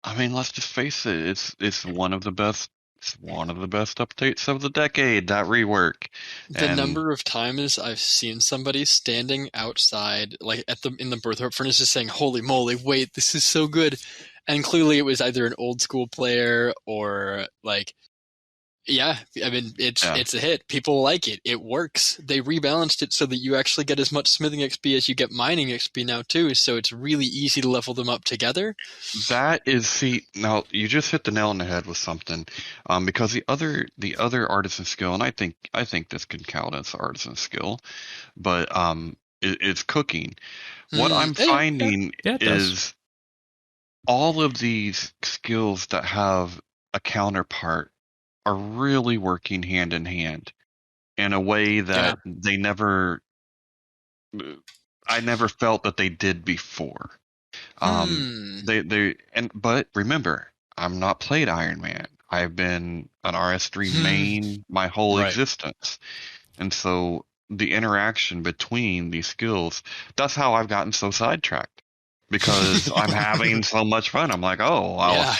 I mean, let's just face it, it's one of the best updates of the decade, that rework. The number of times I've seen somebody standing outside, in the birth furnace, just saying, "Holy moly! Wait, this is so good!" And clearly, it was either an old school player or yeah, I mean, it's a hit. People like it. It works. They rebalanced it so that you actually get as much smithing XP as you get mining XP now too. So it's really easy to level them up together. Now you just hit the nail on the head with something, because the other artisan skill, and I think this can count as artisan skill, but it's cooking. What I'm finding is all of these skills that have a counterpart are really working hand in hand in a way that I never felt that they did before. But remember, I'm not played Iron Man. I've been an RS3 main my whole existence. And so the interaction between these skills, that's how I've gotten so sidetracked, because I'm having so much fun. I'm like, yeah.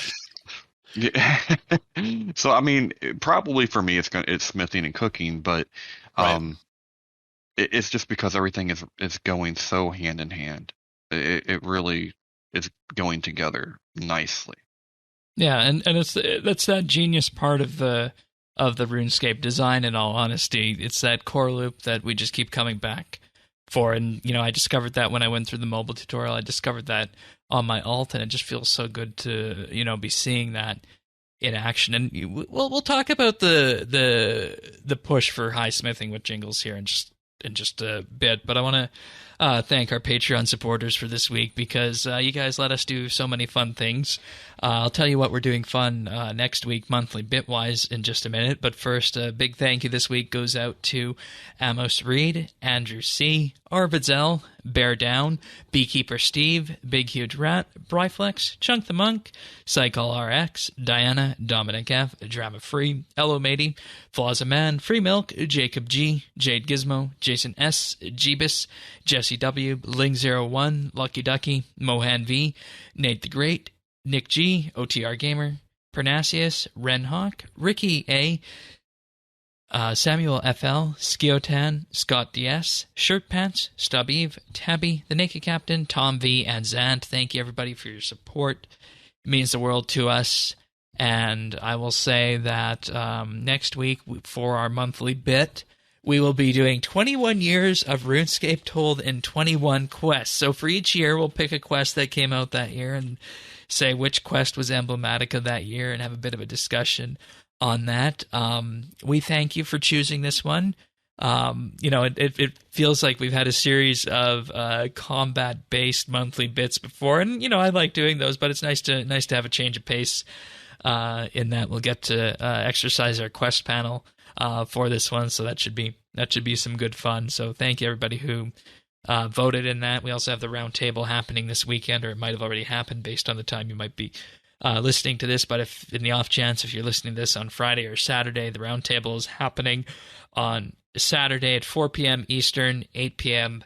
So I mean, probably for me, it's smithing and cooking, but it's just because everything is going so hand in hand. It really is going together nicely. Yeah, and that's that genius part of the RuneScape design. In all honesty, it's that core loop that we just keep coming back for. And I discovered that when I went through the mobile tutorial. I discovered that on my alt, and it just feels so good to be seeing that in action. And we'll talk about the push for high smithing with Jingles here in just a bit. But I want to thank our Patreon supporters for this week, because you guys let us do so many fun things. I'll tell you what we're doing fun next week, monthly Bitwise, in just a minute. But first, a big thank you this week goes out to Amos Reed, Andrew C., Arvidzel, Bear Down, Beekeeper Steve, Big Huge Rat, Bryflex, Chunk the Monk, Cycle RX, Diana, Dominic F., Drama Free, Ello Matey, Flaws Man, Free Milk, Jacob G., Jade Gizmo, Jason S., Jeebus, Jesse W., Ling01, Lucky Ducky, Mohan V., Nate the Great, Nick G., OTR Gamer, Pernasius, Renhawk, Ricky A., Samuel FL, Skiotan, Scott DS, Shirt Pants, Stub Eve, Tabby, The Naked Captain, Tom V, and Zant. Thank you, everybody, for your support. It means the world to us. And I will say that next week, for our monthly bit, we will be doing 21 years of RuneScape told in 21 quests. So for each year, we'll pick a quest that came out that year and say which quest was emblematic of that year and have a bit of a discussion on that. We thank you for choosing this one. It feels like we've had a series of combat-based monthly bits before, and I like doing those, but it's nice to have a change of pace in that we'll get to exercise our quest panel for this one, so that should be some good fun. So thank you, everybody who voted in that. We also have the round table happening this weekend, or it might have already happened based on the time you might be listening to this. But if in the off chance, if you're listening to this on Friday or Saturday, the round table is happening on Saturday at 4 p.m. Eastern, 8 p.m.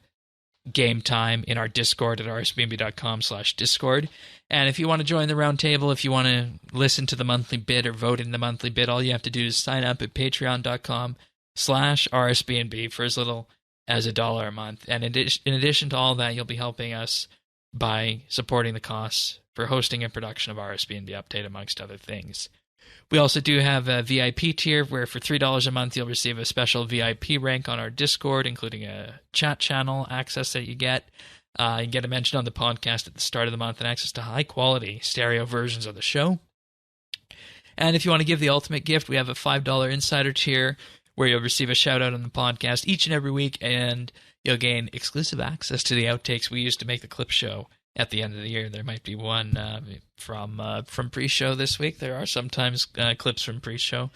game time in our Discord at rsbnb.com/discord. And if you want to join the round table, if you want to listen to the monthly bid or vote in the monthly bid, all you have to do is sign up at patreon.com/rsbnb for as little as $1 a month. And in addition to all that, you'll be helping us by supporting the costs for hosting and production of RSBNB Update, amongst other things. We also do have a VIP tier where for $3 a month, you'll receive a special VIP rank on our Discord, including a chat channel access that you get. You get a mention on the podcast at the start of the month and access to high-quality stereo versions of the show. And if you want to give the ultimate gift, we have a $5 insider tier where you'll receive a shout-out on the podcast each and every week, and you'll gain exclusive access to the outtakes we use to make the clip show at the end of the year. There might be one from pre-show this week. There are sometimes clips from pre-show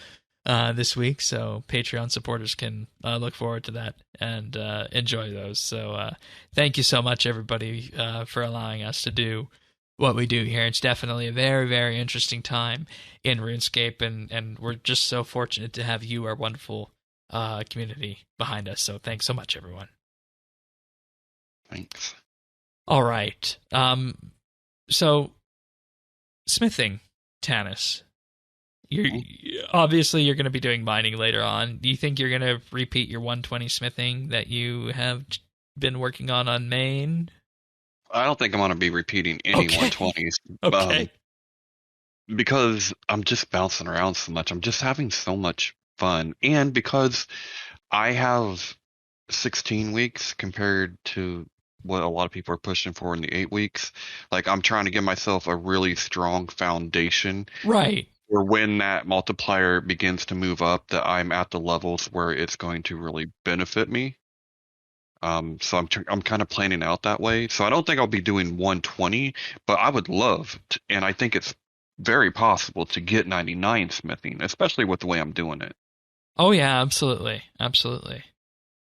this week, so Patreon supporters can look forward to that and enjoy those. So thank you so much, everybody, for allowing us to do what we do here. It's definitely a very, very interesting time in RuneScape, and we're just so fortunate to have you, our wonderful community, behind us. So thanks so much, everyone. Thanks. All right. So, smithing, Tanis. Obviously, you're going to be doing mining later on. Do you think you're going to repeat your 120 smithing that you have been working on main? I don't think I'm going to be repeating any Okay. 120s. Okay. Because I'm just bouncing around so much. I'm just having so much fun. And because I have 16 weeks compared to what a lot of people are pushing for in the 8 weeks. Like, I'm trying to give myself a really strong foundation. Right. Or when that multiplier begins to move up, that I'm at the levels where it's going to really benefit me. So I'm kind of planning out that way. So I don't think I'll be doing 120, but I would love to, and I think it's very possible to get 99 smithing, especially with the way I'm doing it. Oh yeah, absolutely. Absolutely.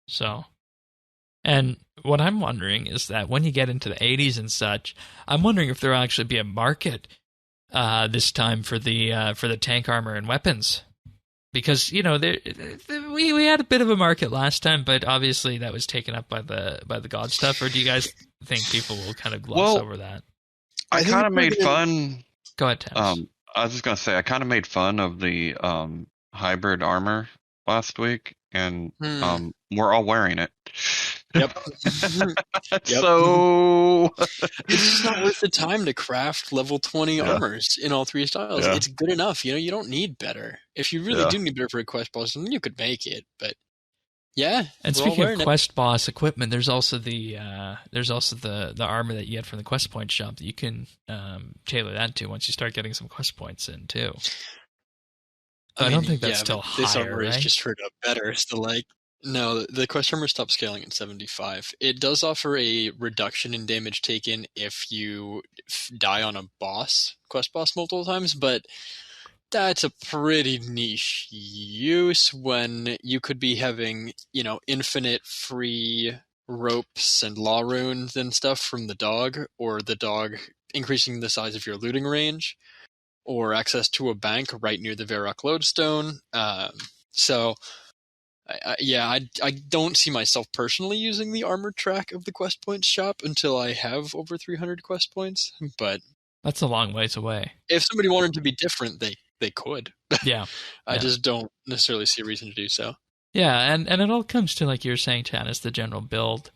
So, and what I'm wondering is that when you get into the 80s and such, I'm wondering if there'll actually be a market this time for the tank armor and weapons, because we had a bit of a market last time, but obviously that was taken up by the god stuff. Or do you guys think people will kind of gloss over that? I kind of made fun. Go ahead, Taz. I was just gonna say I kind of made fun of the hybrid armor last week, and we're all wearing it. Yep. So it's just not worth the time to craft level 20 armors in all 3 styles. It's good enough. You don't need better. If you really do need better for a quest boss, then you could make it. But yeah. And speaking of quest boss equipment, there's also the armor that you get from the quest point shop that you can tailor that to once you start getting some quest points in too. I don't think that's still higher, this armor right? is just heard up better. So no, the quest armor stopped scaling at 75. It does offer a reduction in damage taken if you die on a quest boss multiple times, but that's a pretty niche use when you could be having, infinite free ropes and law runes and stuff from the dog, or the dog increasing the size of your looting range, or access to a bank right near the Varrock lodestone. So I don't see myself personally using the armor track of the quest points shop until I have over 300 quest points, but that's a long ways away. If somebody wanted to be different, they could. Yeah. I just don't necessarily see a reason to do so. Yeah, and it all comes to, like you were saying, Tanis, the general build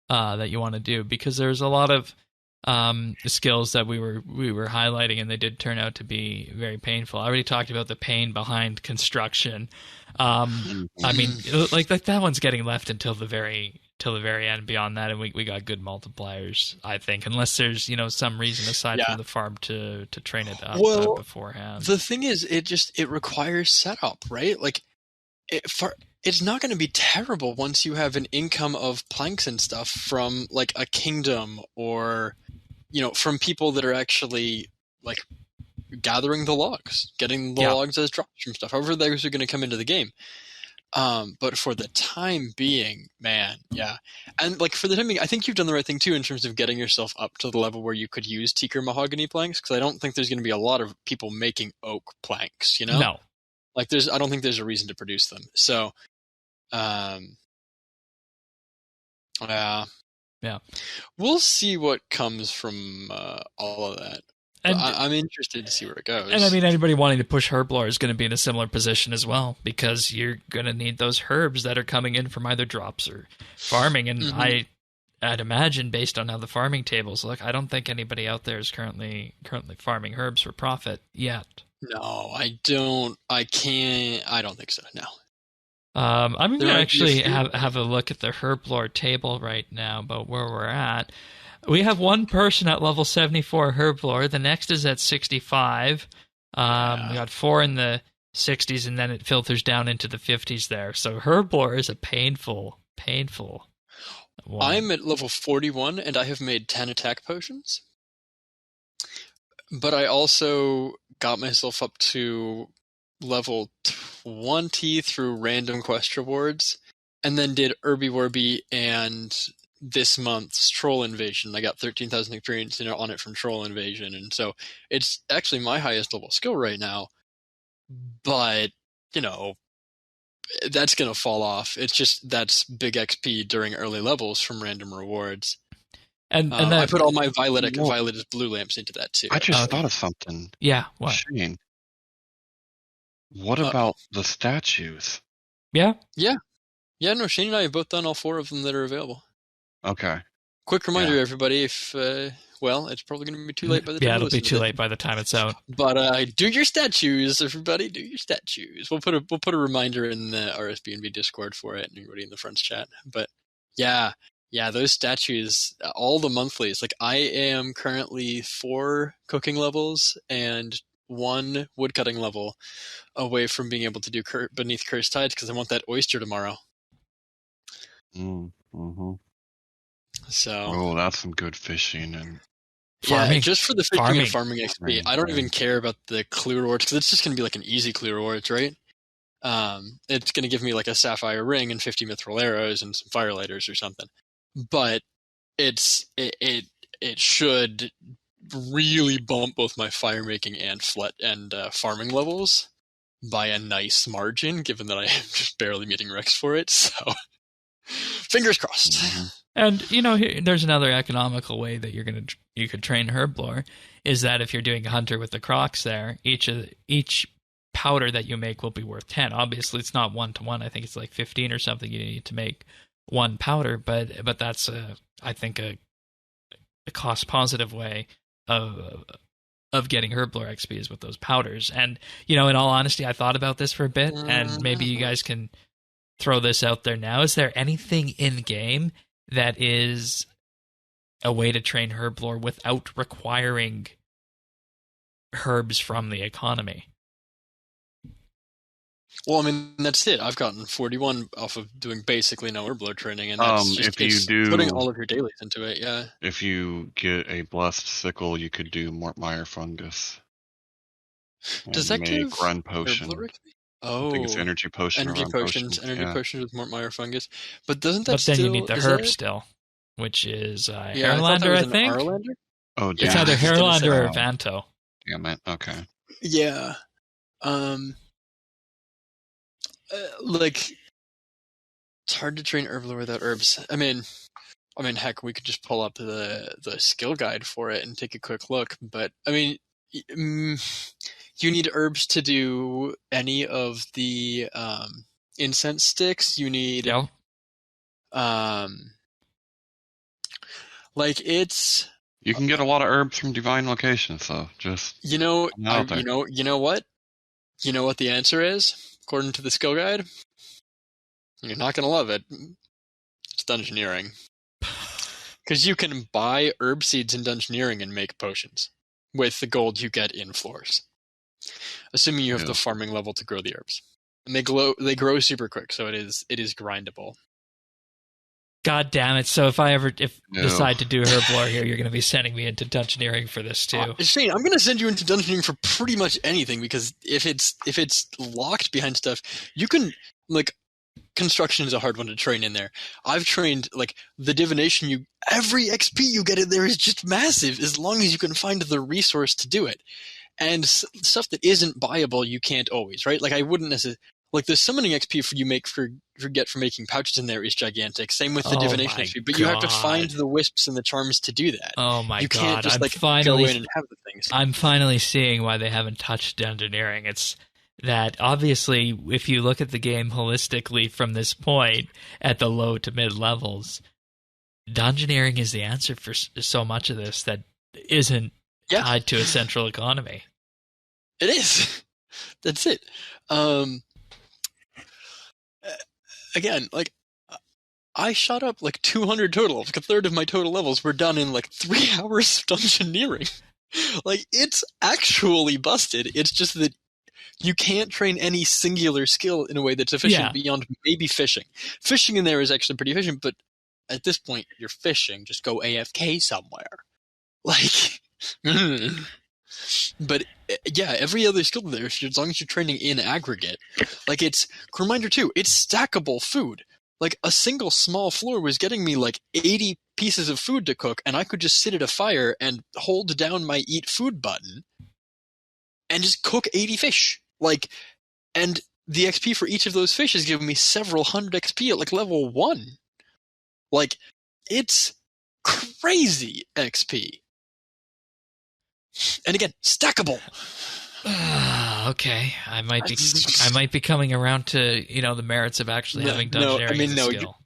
that you want to do, because there's a lot of skills that we were highlighting, and they did turn out to be very painful. I already talked about the pain behind construction. I mean, like that one's getting left until the very end. Beyond that, and we got good multipliers, I think, unless there's some reason aside from the farm to train it up beforehand. The thing is, it requires setup, right? Like it's not going to be terrible once you have an income of planks and stuff from like a kingdom, or from people that are actually like gathering the logs, getting the logs as drops from stuff, however those are going to come into the game. But for the time being, man, and like for the time being, I think you've done the right thing too in terms of getting yourself up to the level where you could use teak or mahogany planks, because I don't think there's going to be a lot of people making oak planks. No, like I don't think there's a reason to produce them. So, Yeah. We'll see what comes from all of that. And I'm interested to see where it goes. And I mean, anybody wanting to push herb lore is going to be in a similar position as well, because you're going to need those herbs that are coming in from either drops or farming. And I'd imagine, based on how the farming tables look, I don't think anybody out there is currently farming herbs for profit yet. No, I don't. I can't. I don't think so. No. I'm going to actually have a look at the herb lore table right now about where we're at. We have one person at level 74 herb lore. The next is at 65. We got 4 in the 60s, and then it filters down into the 50s there. So herb lore is a painful one. I'm at level 41, and I have made 10 attack potions. But I also got myself up to level 20 through random quest rewards, and then did Herby Werby and this month's Troll Invasion. I got 13,000 experience on it from Troll Invasion, and so it's actually my highest level skill right now. But, that's going to fall off. It's just that's big XP during early levels from random rewards. And I put all my violet as blue lamps into that too. I just thought of something. Yeah, what? Shane, what about the statues? Yeah? Yeah, no, Shane and I have both done all 4 of them that are available. Okay. Quick reminder, everybody, if, it's probably going to be too late by the time it'll be too late by the time it's out. But do your statues, everybody, do your statues. We'll put a reminder in the RSBANDB Discord for it, and everybody in the Friends chat. But yeah, those statues, all the monthlies. Like, I am currently 4 cooking levels and 1 woodcutting level away from being able to do Beneath Cursed Tides, because I want that oyster tomorrow. Mm-hmm. So, that's some good fishing and farming. Just for the fishing and farming XP. I don't even care about the clue rewards, because it's just going to be like an easy clue rewards, right? It's going to give me like a sapphire ring and 50 mithril arrows and some firelighters or something. But it should really bump both my fire making and farming levels by a nice margin, given that I am just barely meeting Rex for it. So, fingers crossed. Mm-hmm. And there's another economical way that you could train herb lore, is that if you're doing a hunter with the crocs there, each powder that you make will be worth 10. Obviously, it's not 1-to-1. I think it's like 15 or something you need to make 1 powder, but that's I think a cost positive way of getting herb lore XP is with those powders. And in all honesty, I thought about this for a bit, and maybe you guys can throw this out there now. Is there anything in game that is a way to train herb lore without requiring herbs from the economy? Well, I mean, that's it. I've gotten 41 off of doing basically no herb lore training, and that's just putting all of your dailies into it, yeah. If you get a blessed sickle, you could do Mortmire fungus. Does that give run potion? Oh, I think it's energy potion. Energy potions with Mortmire fungus. But doesn't that then you need the herb still, which is Hairlander, I think. Arlander? Oh, it's either Hairlander or Vanto. Damn it. Okay. Yeah. It's hard to train herb lore without herbs. I mean, heck, we could just pull up the skill guide for it and take a quick look. But I mean, you need herbs to do any of the incense sticks. You need it's. You can get a lot of herbs from divine locations, though. Just you know what? You know what the answer is? According to the skill guide, you're not going to love it. It's dungeoneering. Because you can buy herb seeds in dungeoneering and make potions with the gold you get in floors. Assuming you have the farming level to grow the herbs. And they grow super quick, so it is grindable. God damn it. So if I decide to do herb lore here, you're going to be sending me into dungeoneering for this too. Shane, I'm going to send you into dungeoneering for pretty much anything, because if it's locked behind stuff, you can, construction is a hard one to train in there. I've trained, the divination, every XP you get in there is just massive, as long as you can find the resource to do it. And stuff that isn't buyable, you can't always, right? I wouldn't necessarily, Like the summoning XP you get for making pouches in there is gigantic. Same with the divination XP, but you have to find the wisps and the charms to do that. Oh my god! You can't just go in and have the things. I'm finally seeing why they haven't touched dungeoneering. It's that obviously, if you look at the game holistically from this point at the low to mid levels, dungeoneering is the answer for so much of this that isn't tied to a central economy. It is. That's it. Again, like, I shot up like 200 total. Like a third of my total levels were done in like 3 hours of dungeoneering. Like, it's actually busted. It's just that you can't train any singular skill in a way that's efficient beyond maybe fishing. Fishing in there is actually pretty efficient, but at this point, you're fishing. Just go AFK somewhere. Like, but yeah, every other skill there, as long as you're training in aggregate, like it's, reminder too, it's stackable food. Like a single small floor was getting me like 80 pieces of food to cook, and I could just sit at a fire and hold down my eat food button and just cook 80 fish. Like, and the XP for each of those fish is giving me several hundred XP at like level 1. Like, it's crazy XP. And again, stackable. Okay, I might be coming around to the merits of actually having dungeoneering as a skill.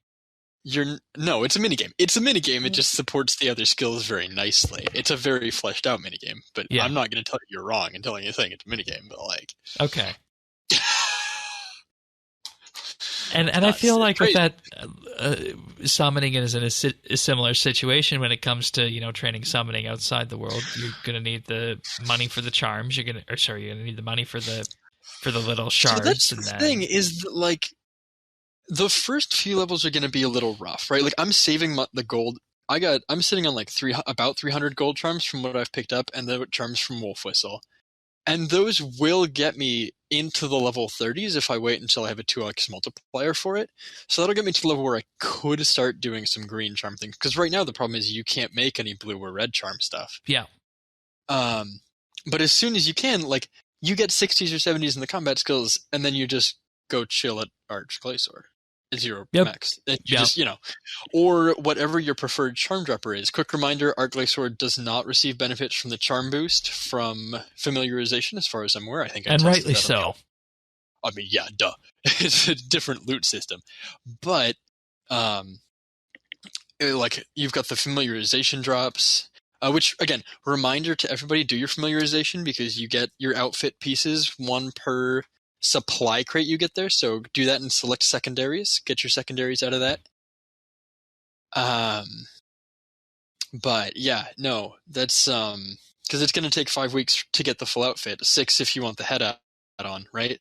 It's a minigame. It's a minigame. It just supports the other skills very nicely. It's a very fleshed out minigame. But I'm not going to tell you you're wrong and telling you it's a minigame. But like, okay. And I feel like with that, summoning is in a similar situation when it comes to training summoning outside the world. You're gonna need the money for the charms. You're gonna need the money for the little shards. So that's the thing is that, like, the first few levels are gonna be a little rough, right? Like, I'm saving the gold. I'm sitting on like about 300 gold charms from what I've picked up, and the charms from Wolf Whistle. And those will get me into the level 30s if I wait until I have a 2x multiplier for it. So that'll get me to the level where I could start doing some green charm things. Because right now the problem is you can't make any blue or red charm stuff. Yeah. But as soon as you can, like, you get 60s or 70s in the combat skills, and then you just go chill at Arch Glacier. 0 max. And you just, or whatever your preferred charm dropper is. Quick reminder, Arc Glacier does not receive benefits from the charm boost from familiarization, as far as I'm aware. I think, and rightly so. I mean, yeah, duh. It's a different loot system. But, like, you've got the familiarization drops, which, again, reminder to everybody, do your familiarization, because you get your outfit pieces, 1 per supply crate you get there, so do that and select secondaries. Get your secondaries out of that. But yeah, no, that's because it's going to take 5 weeks to get the full outfit, 6 if you want the head add-on, right?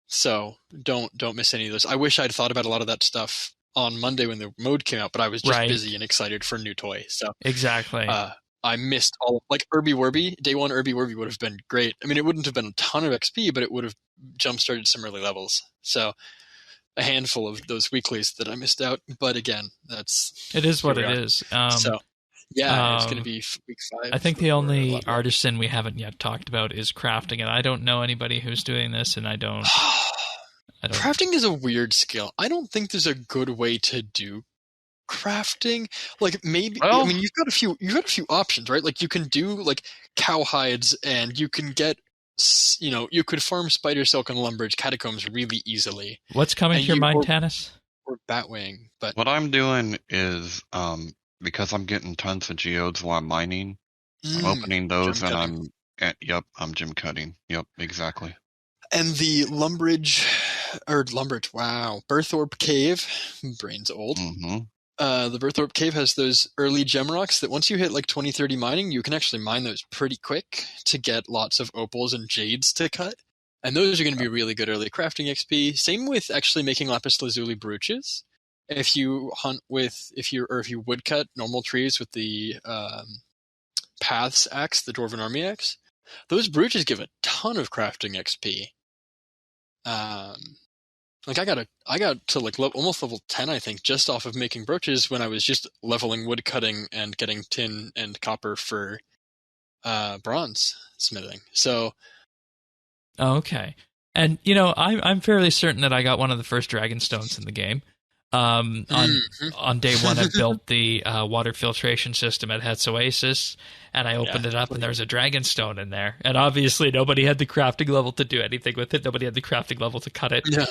So don't miss any of those. I wish I'd thought about a lot of that stuff on Monday when the mode came out, but I was just busy and excited for a new toy. So exactly. I missed all, like, Irby Werby. Day 1 Irby Werby would have been great. I mean, it wouldn't have been a ton of XP, but it would have jump-started some early levels. So a handful of those weeklies that I missed out. But again, it is what it is. So yeah, it's going to be week 5. I think the only artisan we haven't yet talked about is crafting, and I don't know anybody who's doing this, and I don't. Crafting is a weird skill. I don't think there's a good way to do crafting. Like, maybe, I mean, you've got a few options, right? Like, you can do like cow hides, and you can get, you could farm spider silk and lumberage catacombs really easily. What's coming to your mind, Tanis? Or Batwing. But what I'm doing is, because I'm getting tons of geodes while I'm mining, I'm opening those, and I'm gem cutting. Yep, exactly. And the Birthorpe Cave, brain's old. Mm-hmm. The Birthorpe Cave has those early gem rocks that once you hit like 20-30 mining, you can actually mine those pretty quick to get lots of opals and jades to cut. And those are going to be really good early crafting XP. Same with actually making lapis lazuli brooches. If you woodcut normal trees with the Paths axe, the Dwarven Army axe, those brooches give a ton of crafting XP. Like, I got to like almost level 10, I think, just off of making brooches when I was just leveling wood cutting and getting tin and copper for bronze smithing. So Oh, okay. And I'm fairly certain that I got one of the first dragon stones in the game. On day one, I built the water filtration system at Het's Oasis, and I opened it up, and there was a dragon stone in there. And obviously, nobody had the crafting level to do anything with it. Nobody had the crafting level to cut it. Yeah.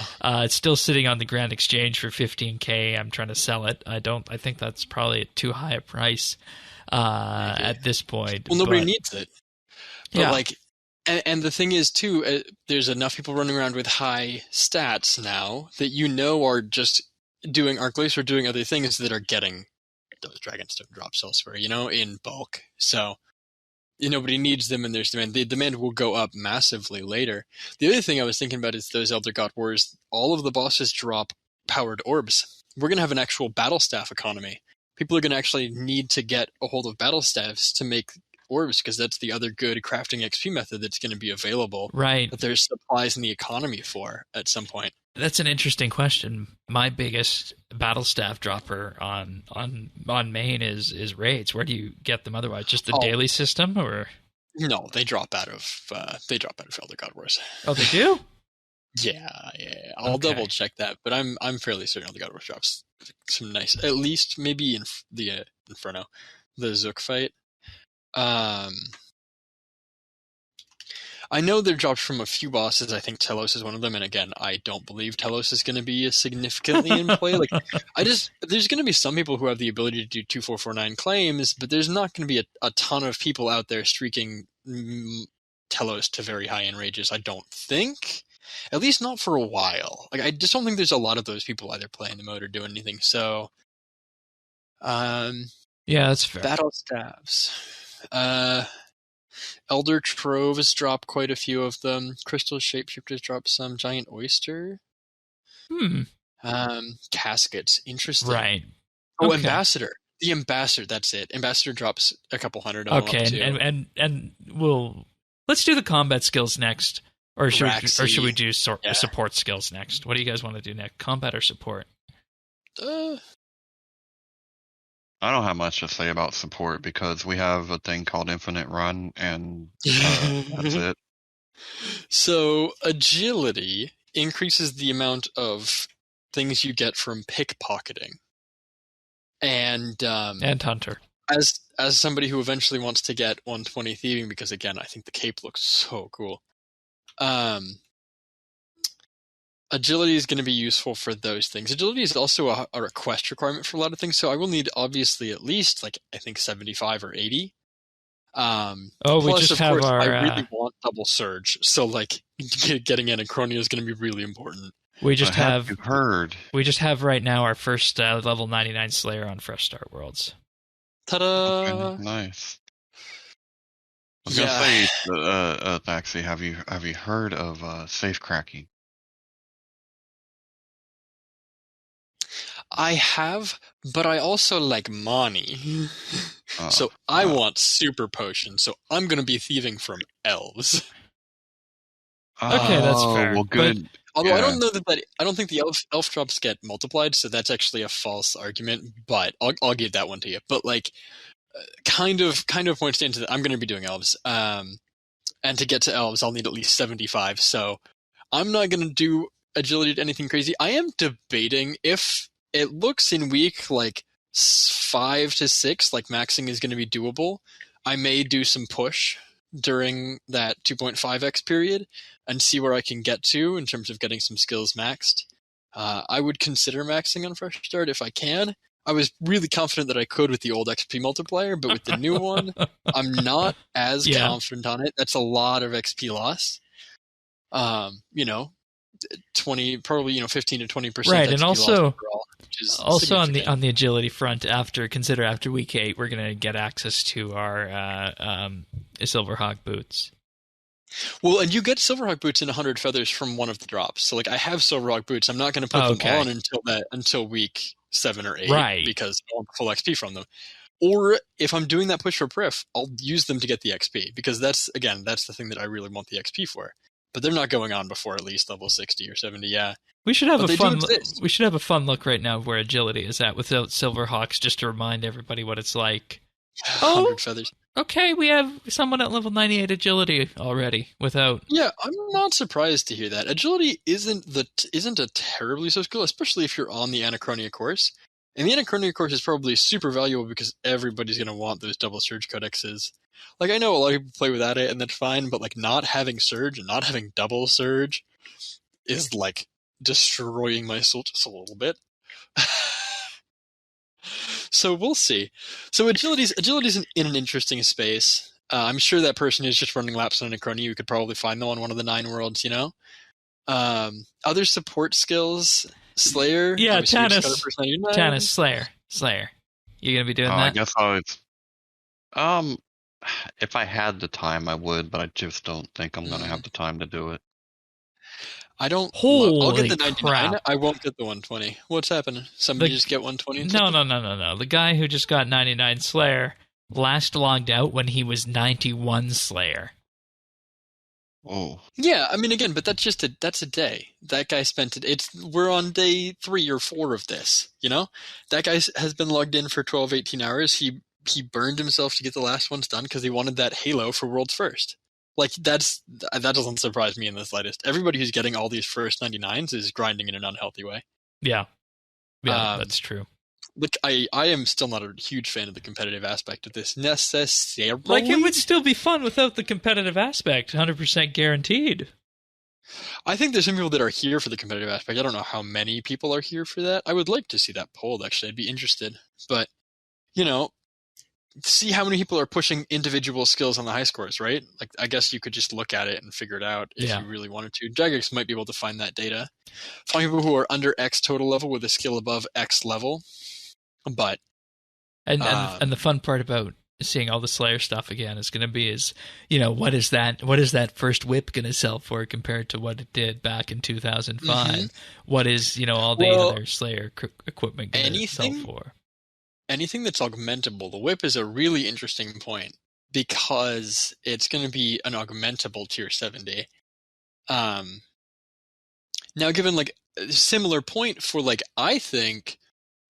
It's still sitting on the Grand Exchange for 15K. I'm trying to sell it. I think that's probably too high a price at this point. Well, nobody needs it. But and the thing is too, there's enough people running around with high stats now that are just doing Arc Glacier or doing other things that are getting those Dragonstone drops elsewhere, in bulk. So nobody needs them, and there's demand. The demand will go up massively later. The other thing I was thinking about is those Elder God Wars. All of the bosses drop powered orbs. We're going to have an actual battle staff economy. People are going to actually need to get a hold of battle staffs to make orbs, because that's the other good crafting XP method that's going to be available. Right. That there's supplies in the economy for at some point. That's an interesting question. My biggest battle staff dropper on main is raids. Where do you get them otherwise? Just the daily system, or no? They drop out of Elder God Wars. Oh, they do. Yeah. I'll double check that, but I'm fairly certain Elder God Wars drops some nice. At least maybe in the Inferno, the Zook fight. I know they're dropped from a few bosses. I think Telos is one of them, and again, I don't believe Telos is going to be significantly in play. There's going to be some people who have the ability to do 2449 claims, but there's not going to be a ton of people out there streaking Telos to very high end rages. I don't think, at least not for a while. I just don't think there's a lot of those people either playing the mode or doing anything. So, yeah, that's fair. Battle staffs. Elder Troves drop quite a few of them. Crystal Shapeshifters drop some. Giant Oyster. Caskets. Interesting. Right. Oh, okay. Ambassador. The Ambassador, that's it. Ambassador drops a couple hundred of them. Okay, and let's do the combat skills next. Or should we do support skills next? What do you guys want to do next? Combat or support? I don't have much to say about support because we have a thing called Infinite Run, and that's it. So, agility increases the amount of things you get from pickpocketing. And Hunter. As somebody who eventually wants to get 120 thieving, because again, I think the cape looks so cool. Agility is going to be useful for those things. Agility is also a request requirement for a lot of things, so I will need obviously at least I think 75 or 80. We plus, just of have course, our. I really want double surge, so getting Anachronia is going to be really important. We just have heard. We just have right now our first level 99 Slayer on Fresh Start Worlds. Ta-da! Okay, nice. I was gonna say, Thaxi, have you heard of safe cracking? I have, but I also like money. So I want super potions, so I'm going to be thieving from elves. Okay, that's fair. Well, good. Although I don't know I don't think the elf drops get multiplied, so that's actually a false argument, but I'll give that one to you. But kind of points into that I'm going to be doing elves. And to get to elves, I'll need at least 75, so I'm not going to do agility to anything crazy. I am debating if it looks in week 5 to 6 maxing is going to be doable. I may do some push during that 2.5x period and see where I can get to in terms of getting some skills maxed. I would consider maxing on Fresh Start if I can. I was really confident that I could with the old XP multiplier, but with the new one, I'm not as confident on it. That's a lot of XP loss. 20, probably 15 to 20%. Right, and also on the the agility front, after week 8, we're going to get access to our Silverhawk boots. Well, and you get Silverhawk boots in 100 feathers from one of the drops. So I have Silverhawk boots. I'm not going to put them on until week 7 or 8, right? Because I want full XP from them. Or if I'm doing that push for Prif, I'll use them to get the XP, because that's the thing that I really want the XP for. But they're not going on before at least level 60 or 70, yeah. We should have a fun look right now of where agility is at without Silverhawks, just to remind everybody what it's like. 100 feathers. Okay, we have someone at level 98 agility already without. Yeah, I'm not surprised to hear that. Agility isn't a terribly slow skill, especially if you're on the Anachronia course. And the Anachronia course is probably super valuable because everybody's going to want those double surge codexes. Like, I know a lot of people play without it, and that's fine, but like not having surge and not having double surge is like destroying my soul just a little bit. So we'll see. So agility's in an interesting space. I'm sure that person is just running laps on Anachronia. You could probably find them on one of the 9 worlds, you know? Other support skills, Slayer. Yeah, Tannis, Slayer. You going to be doing that? I guess if I had the time, I would, but I just don't think I'm going to have the time to do it. I don't. Holy I'll get the 99. crap. I won't get the 120. What's happening? Somebody just get 120? No. The guy who just got 99 Slayer last logged out when he was 91 Slayer. Oh. Yeah, I mean, again, but that's a day. That guy spent it. We're on day 3 or 4 of this. You know, that guy has been logged in for 12, 18 hours. He burned himself to get the last ones done because he wanted that Halo for World's First. Like, that doesn't surprise me in the slightest. Everybody who's getting all these first 99s is grinding in an unhealthy way. Yeah, that's true. Look, I am still not a huge fan of the competitive aspect of this necessarily. Like, it would still be fun without the competitive aspect, 100% guaranteed. I think there's some people that are here for the competitive aspect. I don't know how many people are here for that. I would like to see that polled, actually. I'd be interested. But, you know, see how many people are pushing individual skills on the high scores, right? Like, I guess you could just look at it and figure it out if you really wanted to. Jagex might be able to find that data. Find people who are under X total level with a skill above X level. But and the fun part about seeing all the Slayer stuff again is going to be what is that first whip going to sell for compared to what it did back in 2005? Mm-hmm. What is all the other Slayer equipment going to sell for? Anything that's augmentable. The whip is a really interesting point because it's going to be an augmentable tier 70. Now, given like a similar point for like, I think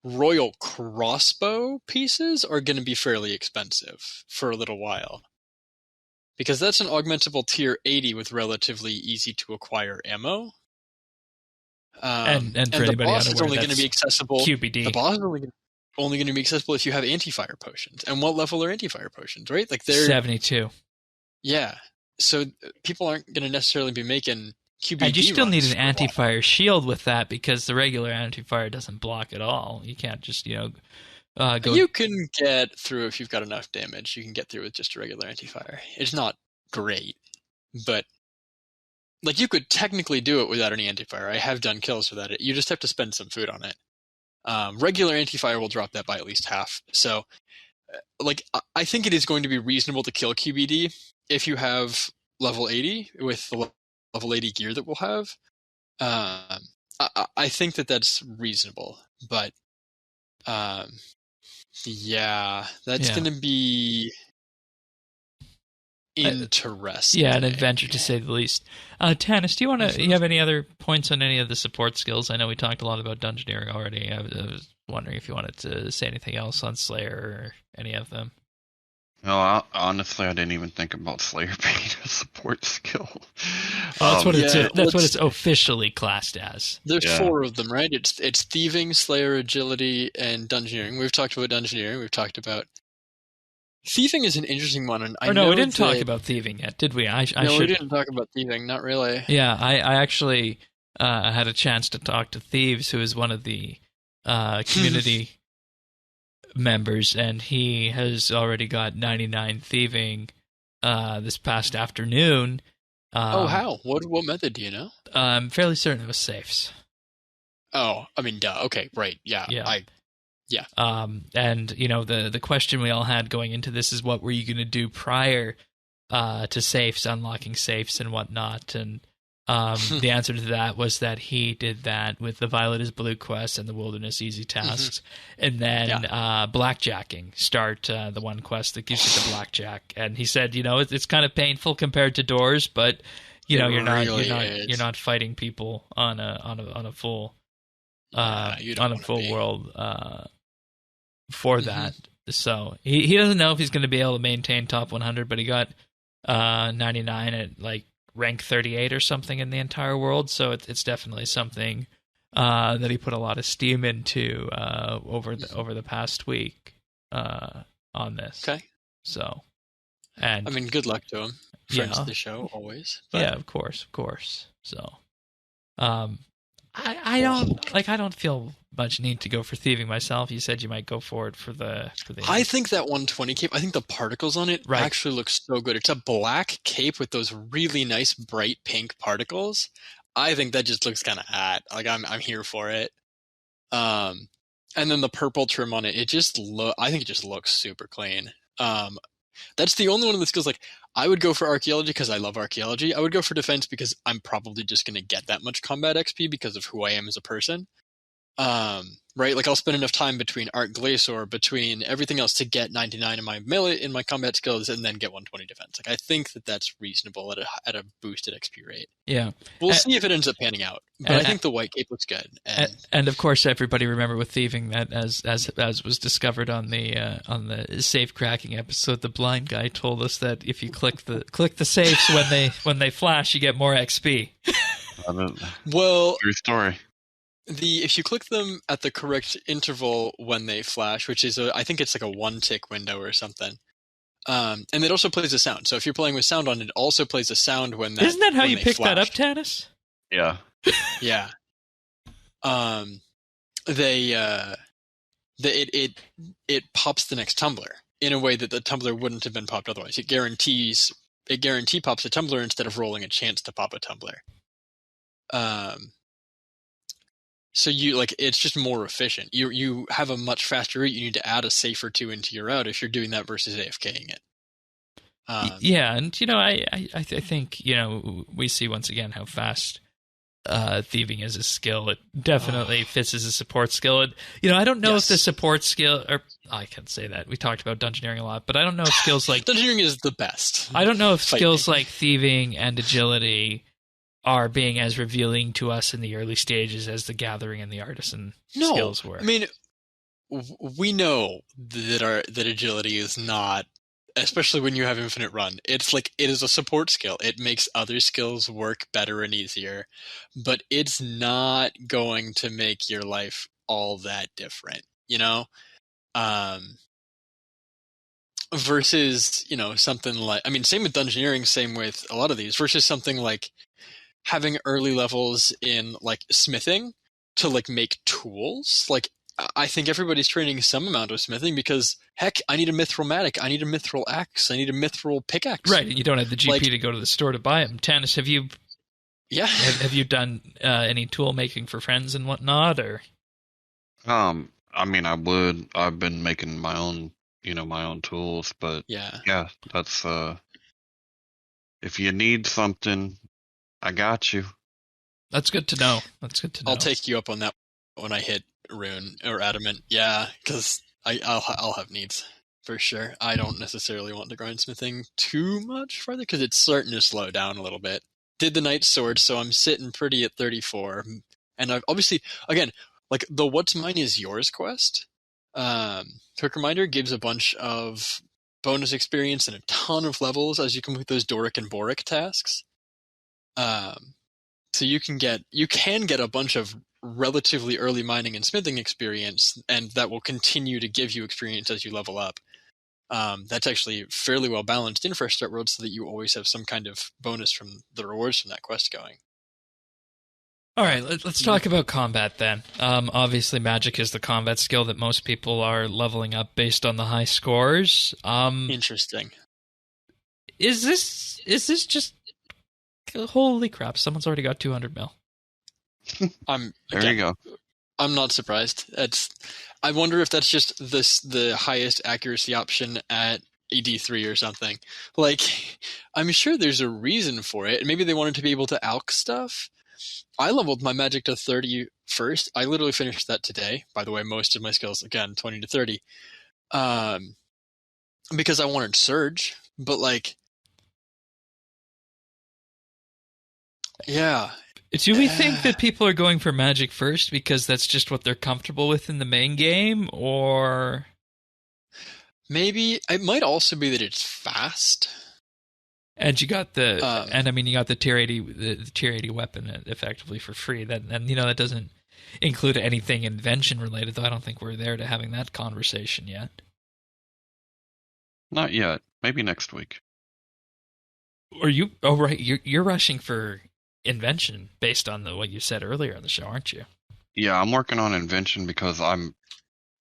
Royal crossbow pieces are going to be fairly expensive for a little while because that's an augmentable tier 80 with relatively easy to acquire ammo. And for anybody the boss unaware, is only going to be accessible. QBD. The boss is only going to be accessible if you have anti-fire potions. And what level are anti-fire potions, right? Like they're 72. Yeah. So people aren't going to necessarily be making QBD. And you still need an anti-fire shield with that because the regular anti-fire doesn't block at all. You can't just, go... You can get through if you've got enough damage. You can get through with just a regular anti-fire. It's not great, but like you could technically do it without any anti-fire. I have done kills without it. You just have to spend some food on it. Regular anti-fire will drop that by at least half. So, like, I think it is going to be reasonable to kill QBD if you have level 80 with the level 80 gear that we'll have. I think that's reasonable, but that's going to be interesting. An adventure to say the least. Tannis, do you you have any other points on any of the support skills? I know we talked a lot about dungeoneering already. I was wondering if you wanted to say anything else on Slayer or any of them. No, honestly, I didn't even think about Slayer being a support skill. Well, what it's officially classed as. There's 4 of them, right? It's thieving, Slayer, agility, and dungeoneering. We've talked about dungeoneering. We've talked about thieving is an interesting one, and we didn't talk about thieving yet, did we? We didn't talk about thieving. Not really. Yeah, I actually had a chance to talk to Thieves, who is one of the community members, and he has already got 99 thieving this past afternoon. How? What method do you know? I'm fairly certain it was safes. Oh, I mean, duh. Okay, right. Yeah. Yeah. And the question we all had going into this is, what were you going to do prior to safes, unlocking safes and whatnot? And the answer to that was that he did that with the Violet is Blue quest and the Wilderness Easy tasks, and then blackjacking. Start the one quest that gives you the blackjack. And he said, it's kind of painful compared to doors, but you're not fighting people on a full world for that. So he doesn't know if he's going to be able to maintain top 100, but he got 99 at like rank 38 or something in the entire world. So it's definitely something that he put a lot of steam into over the past week on this. Okay. So, and I mean, good luck to him. Friends of the show, always. But... Yeah, of course. So, I don't feel much need to go for thieving myself. You said you might go for it for the. I think that 120 cape. I think the particles on it actually look so good. It's a black cape with those really nice bright pink particles. I think that just looks kind of hot. Like I'm here for it. And then the purple trim on it. I think it just looks super clean. That's the only one of the skills. Like I would go for archaeology because I love archaeology. I would go for defense because I'm probably just going to get that much combat XP because of who I am as a person. Right? Like I'll spend enough time between Art Glacier, between everything else to get 99 in my melee, in my combat skills, and then get 120 defense. Like I think that's reasonable at a boosted XP rate. Yeah, we'll see if it ends up panning out. But I think the white cape looks good. And of course, everybody remember with thieving that as was discovered on the safe cracking episode, the blind guy told us that if you click the safes when they flash, you get more XP. Well, true story. If you click them at the correct interval when they flash, which is I think it's like a 1-tick window or something, and it also plays a sound. So if you're playing with sound on, it also plays a sound when that. Isn't that how you pick flash. that up, Tanis? Yeah. Yeah. It pops the next tumbler in a way that the tumbler wouldn't have been popped otherwise. It guarantee pops a tumbler instead of rolling a chance to pop a tumbler. So it's just more efficient. You have a much faster route. You need to add a safe or two into your route if you're doing that versus AFKing it. Yeah, and I think we see once again how fast thieving is a skill. It definitely fits as a support skill. I don't know if the support skill, or I can't say that. We talked about dungeoneering a lot, but I don't know if skills like dungeoneering is the best. I don't know if skills like thieving and agility are being as revealing to us in the early stages as the gathering and the artisan skills were. I mean, we know that agility is not, especially when you have infinite run. It's like it is a support skill. It makes other skills work better and easier, but it's not going to make your life all that different, versus, something like, same with dungeoneering, same with a lot of these, versus something like having early levels in like smithing to like make tools. Like I think everybody's training some amount of smithing because heck, I need a mithril mattock, I need a mithril axe, I need a mithril pickaxe. Right, and you don't have the GP to go to the store to buy them. Tanis, have you? Yeah. have you done any tool making for friends and whatnot, or? I would. I've been making my own, my own tools, but yeah, that's if you need something, I got you. That's good to know. I'll take you up on that when I hit rune or adamant. Yeah, because I'll have needs for sure. I don't necessarily want to grind smithing too much further because it's starting to slow down a little bit. Did the Knight's Sword, so I'm sitting pretty at 34. And I've obviously, again, like the What's Mine is Yours quest, quick reminder, gives a bunch of bonus experience and a ton of levels as you complete those Doric and Boric tasks. So you can get a bunch of relatively early mining and smithing experience, and that will continue to give you experience as you level up. That's actually fairly well balanced in Fresh Start World so that you always have some kind of bonus from the rewards from that quest going. All right, let's talk about combat then. Obviously, magic is the combat skill that most people are leveling up based on the high scores. Interesting. Is this just... Holy crap, someone's already got 200 mil. There you go. I'm not surprised. I wonder if that's just the highest accuracy option at ED3 or something. Like, I'm sure there's a reason for it. Maybe they wanted to be able to alch stuff. I leveled my magic to 30 first. I literally finished that today. By the way, most of my skills, again, 20 to 30. Because I wanted Surge. But, like... Yeah. Do we think that people are going for magic first because that's just what they're comfortable with in the main game, or? Maybe it might also be that it's fast. And you got you got the tier 80, the tier 80 weapon effectively for free. That doesn't include anything invention related, though I don't think we're there to having that conversation yet. Not yet. Maybe next week. Or you? Oh, right. You're rushing for invention based on what you said earlier on the show, aren't you? Yeah, I'm working on invention because I'm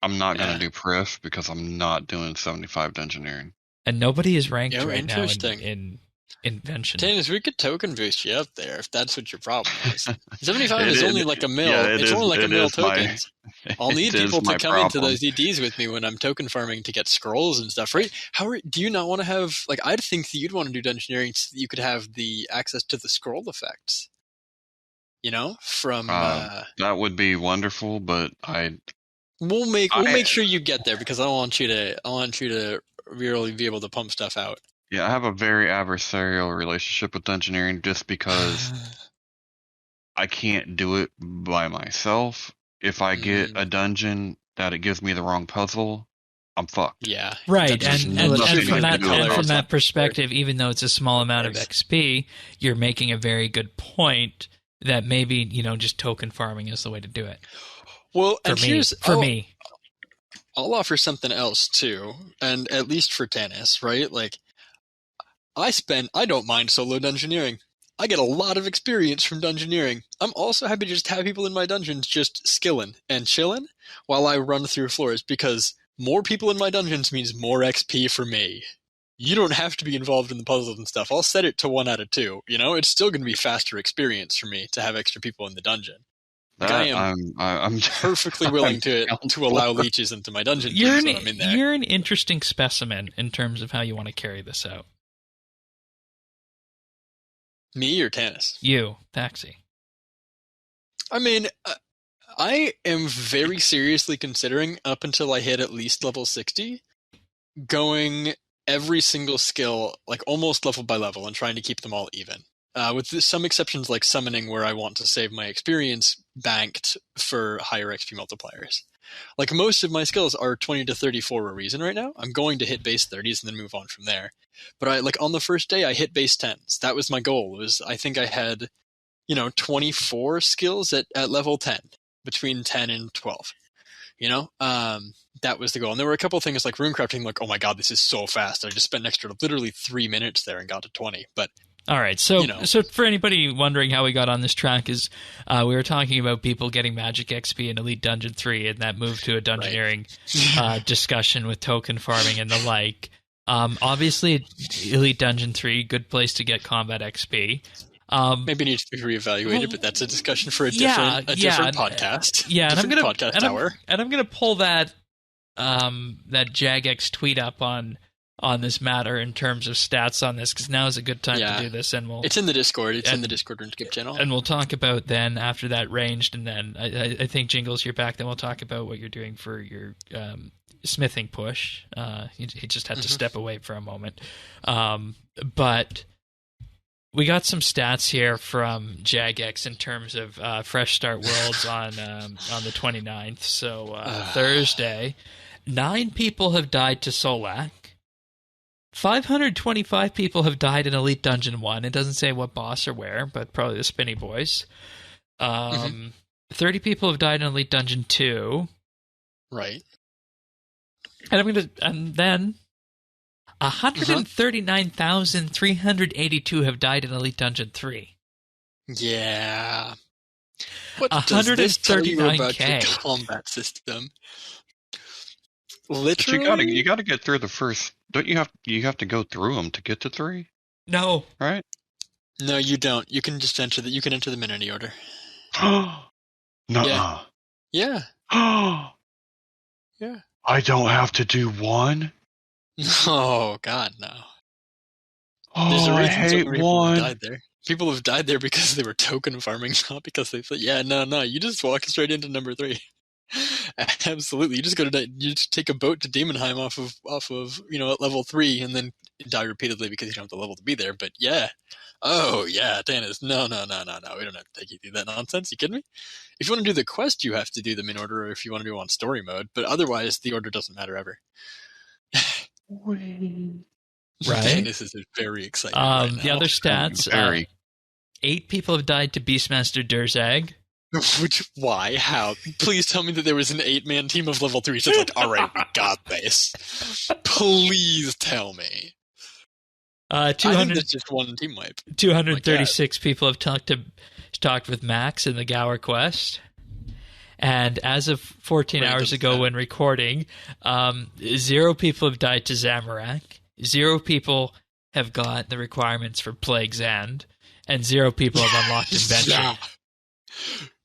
not going to do Priff because I'm not doing 75 engineering. And nobody is ranked right now in invention. Dennis, we could token boost you up there if that's what your problem is. 75 is only like a mil. Yeah, it's only like a mil tokens. I'll need people to come into problem. those EDs with me when I'm token farming to get scrolls and stuff, right? Do you not want to have, like, I'd think that you'd want to do dungeoneering so that you could have the access to the scroll effects. From... that would be wonderful, but We'll make sure you get there because I want you to really be able to pump stuff out. Yeah, I have a very adversarial relationship with dungeoneering just because I can't do it by myself. If I get a dungeon that it gives me the wrong puzzle, I'm fucked. Yeah. Right, and from that perspective, even though it's a small amount of XP, you're making a very good point that maybe, just token farming is the way to do it. Well, for me. I'll offer something else too, and at least for Tanis, right? Like, I don't mind solo dungeoneering. I get a lot of experience from dungeoneering. I'm also happy to just have people in my dungeons just skilling and chilling while I run through floors, because more people in my dungeons means more XP for me. You don't have to be involved in the puzzles and stuff. I'll set it to 1 out of 2. It's still going to be faster experience for me to have extra people in the dungeon. I'm perfectly willing to allow leeches into my dungeon. You're an interesting specimen in terms of how you want to carry this out. Me or Tanis? You, Taxi. I mean, I am very seriously considering, up until I hit at least level 60, going every single skill, like almost level by level, and trying to keep them all even. With some exceptions like summoning, where I want to save my experience banked for higher XP multipliers. Like, most of my skills are 20 to 30 for a reason right now. I'm going to hit base 30s and then move on from there. But on the first day, I hit base 10s. That was my goal. I think I had, 24 skills at level 10, between 10 and 12. That was the goal. And there were a couple of things like runecrafting, like, oh my god, this is so fast. I just spent an extra literally 3 minutes there and got to 20. But all right, so for anybody wondering how we got on this track is we were talking about people getting magic XP in Elite Dungeon 3, and that moved to a dungeoneering discussion with token farming and the like. Obviously, Elite Dungeon 3, good place to get combat XP. Maybe needs to be reevaluated, but that's a discussion for a different podcast. Yeah, and I'm going to pull that Jagex tweet up on this matter in terms of stats on this, because now is a good time to do this, and it's in the Discord. In the Discord RuneScape channel, and we'll talk about then after that ranged, and then I think Jingles, you're back. Then we'll talk about what you're doing for your smithing push. He just had to step away for a moment, but we got some stats here from Jagex in terms of Fresh Start Worlds on the 29th, so Thursday. 9 people have died to Solak. 525 people have died in Elite Dungeon 1. It doesn't say what boss or where, but probably the Spinny Boys. 30 people have died in Elite Dungeon 2. Right. And then 139,382 have died in Elite Dungeon 3. Yeah. What does this tell you about your combat system? Literally, but you got to get through the first. Don't you have to go through them to get to 3? No, right? No, you don't. You can just enter the Minity order. Nuh-uh. Yeah. Yeah. I don't have to do 1. Oh God, no. Oh, there's a reason I hate people have died there. People have died there because they were token farming, not because they thought, no, you just walk straight into number 3. Absolutely, you just take a boat to Demonheim off of at level 3 and then die repeatedly because you don't have the level to be there. But Tanis, no, we don't have to take you through that nonsense. You kidding me? If you want to do the quest, you have to do them in order, or if you want to do it on story mode. But otherwise, the order doesn't matter ever. Right? Dennis is very excited right now. The other stats, Very. 8 people have died to Beastmaster Durzag. Why? How? Please tell me that there was an 8-man team of level 3s that's like, all right, we got this. Please tell me. I think that's just one team wipe. 236 people have talked with Max in the Gower quest. And as of 14 hours ago when recording, 0 people have died to Zamorak, 0 people have got the requirements for Plague's End, and 0 people have unlocked Invention. Yeah.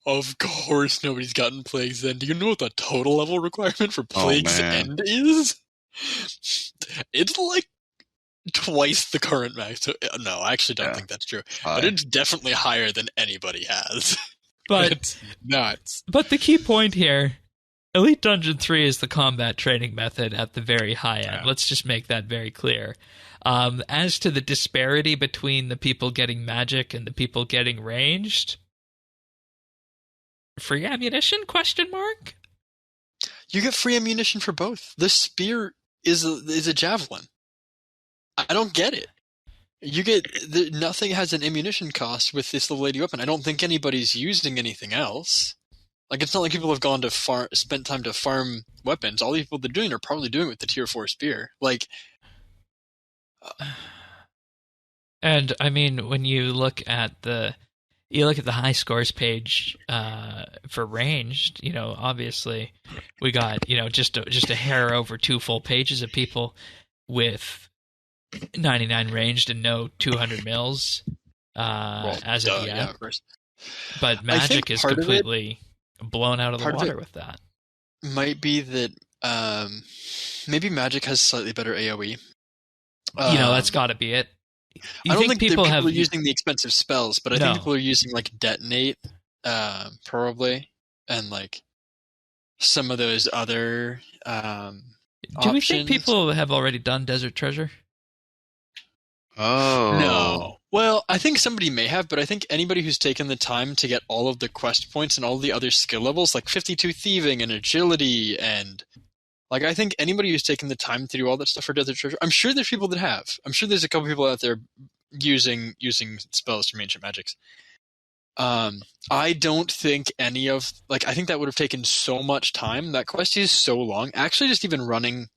Of course nobody's gotten Plague's End. Do you know what the total level requirement for Plague's End is? It's like twice the current max. No, I actually don't think that's true. But it's definitely higher than anybody has. But it's nuts. But the key point here, Elite Dungeon 3 is the combat training method at the very high end. Yeah. Let's just make that very clear. As to the disparity between the people getting magic and the people getting ranged, free ammunition? ? You get free ammunition for both. The spear is a javelin. I don't get it. You get nothing has an ammunition cost with this little lady weapon. I don't think anybody's using anything else. Like, it's not like people have gone to spent time to farm weapons. All the people they're doing are probably doing it with the tier 4 spear. Like, and I mean, when you look at the high scores page for ranged, obviously we got just a hair over 2 full pages of people with 99 ranged and no 200 mils as of yet. Yeah, of course. But Magic is completely blown out of the water with that. Might be that maybe Magic has slightly better AoE. That's got to be it. I don't think people are using the expensive spells, but I think people are using like Detonate, probably, and like some of those other Do we think people have already done Desert Treasure? Oh. No. Well, I think somebody may have, but I think anybody who's taken the time to get all of the quest points and all the other skill levels, like 52 Thieving and Agility, and like I think anybody who's taken the time to do all that stuff for Desert Treasure, I'm sure there's people that have. I'm sure there's a couple people out there using spells from Ancient Magics. I don't think any of I think that would have taken so much time. That quest is so long. Actually, just even running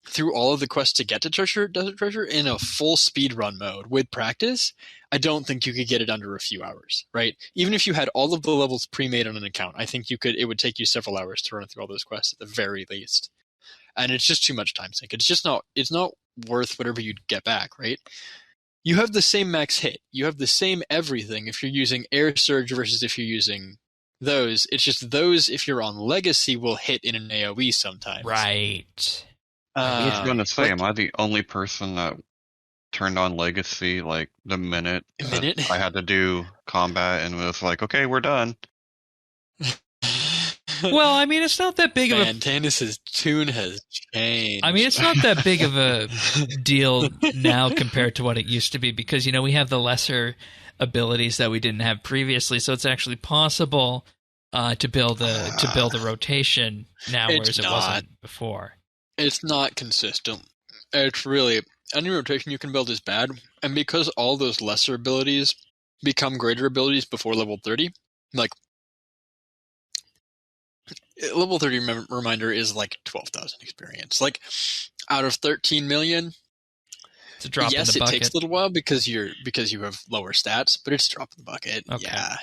through all of the quests to get to Desert Treasure in a full speed run mode with practice, I don't think you could get it under a few hours, right? Even if you had all of the levels pre-made on an account, I think it would take you several hours to run through all those quests at the very least. And it's just too much time sink. It's not worth whatever you'd get back, right? You have the same max hit. You have the same everything if you're using Air Surge versus if you're using those. It's just those, if you're on Legacy, will hit in an AoE sometimes. Right. I was going to say, am I the only person that turned on Legacy the minute I had to do combat and was like, okay, we're done? Well, I mean, it's not that big of a... Tannis's tune has changed. I mean, it's not that big of a deal now compared to what it used to be because, we have the lesser abilities that we didn't have previously, so it's actually possible to build a rotation now, whereas it wasn't before. It's not consistent. It's really... Any rotation you can build is bad, and because all those lesser abilities become greater abilities before level 30, level 30 reminder is 12,000 experience. Out of 13 million, it's a drop in the bucket. Yes, it takes a little while because you have lower stats, but it's a drop in the bucket. Okay. Yeah.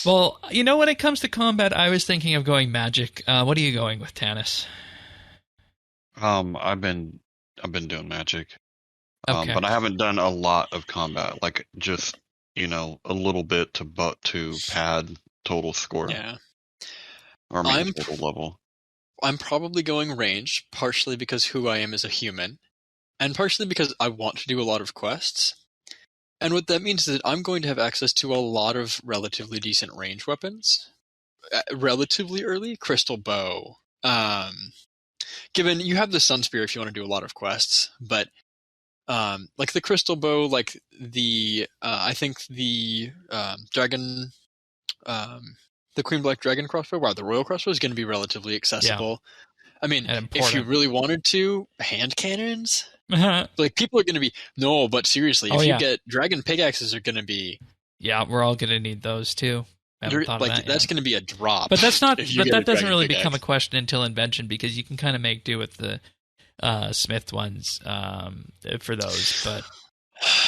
Well, when it comes to combat, I was thinking of going Magic. What are you going with, Tannis? I've been doing Magic. Okay. But I haven't done a lot of combat, just a little bit to pad total score. Yeah. Or maybe total level. I'm probably going range, partially because who I am as a human, and partially because I want to do a lot of quests. And what that means is that I'm going to have access to a lot of relatively decent range weapons relatively early. Crystal Bow. Given you have the Sun Spear if you want to do a lot of quests, but the Crystal Bow, I think the Dragon, the Queen Black Dragon crossbow, the Royal crossbow is going to be relatively accessible. I mean, And if you important. really wanted to, hand cannons. Yeah, Like people are going to be no, but seriously, Oh, if you yeah. get dragon pickaxes are going to be we're all gonna need those too. I haven't thought of like that that's yet. going to be a drop. But that's not. if you But get a that doesn't dragon really pickaxe. become a question until invention, because you can kind of make do with the Smith ones for those. But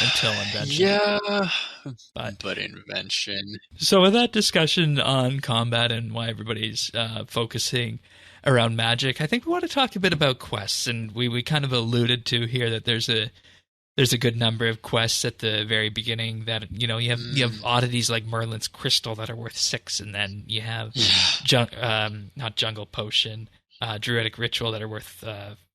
until invention, Yeah, But- but invention. So with that discussion on combat and why everybody's focusing around magic, I think we want to talk a bit about quests, and we kind of alluded to here that there's a good number of quests at the very beginning that you have oddities like Merlin's Crystal that are worth 6, and then you have not Jungle Potion, Druidic Ritual that are worth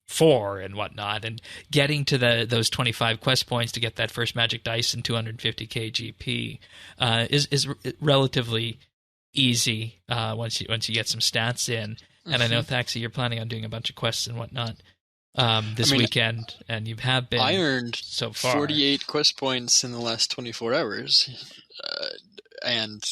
4 and whatnot, and getting to those 25 quest points to get that first magic dice and 250k GP is relatively easy once you get some stats in. And I know, Thaxi, you're planning on doing a bunch of quests and whatnot this weekend, and you have been. I earned so far 48 quest points in the last 24 hours, and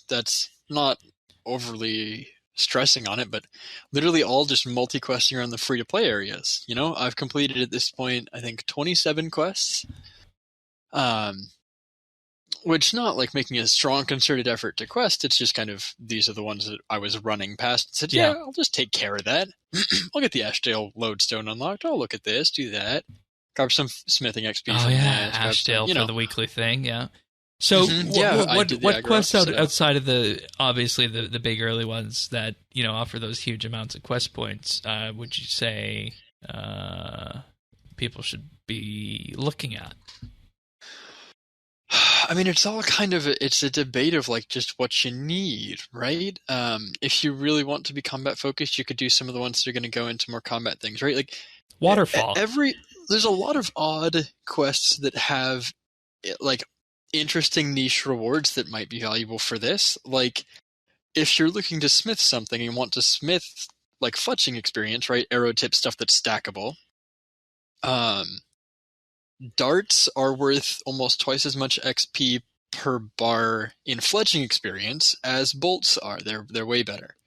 that's not overly stressing on it, but literally all just multi-questing around the free-to-play areas. I've completed at this point, I think, 27 quests, which not like making a strong concerted effort to quest. It's just kind of these are the ones that I was running past and said, yeah, I'll just take care of that. I'll get the Ashdale lodestone unlocked. I'll look at this, do that. Grab some smithing XP from this. Ashdale for the weekly thing, yeah. So Mhm. what quests outside of obviously the big early ones that offer those huge amounts of quest points would you say people should be looking at? I mean, it's all kind of it's a debate of like just what you need, right? If you really want to be combat focused, you could do some of the ones that are going to go into more combat things, right? Like Waterfall. There's a lot of odd quests that have like interesting niche rewards that might be valuable for this. Like if you're looking to smith something and you want to smith like fletching experience, right? Arrow tip stuff that's stackable. Darts are worth almost twice as much XP per bar in fletching experience as bolts are. They're way better.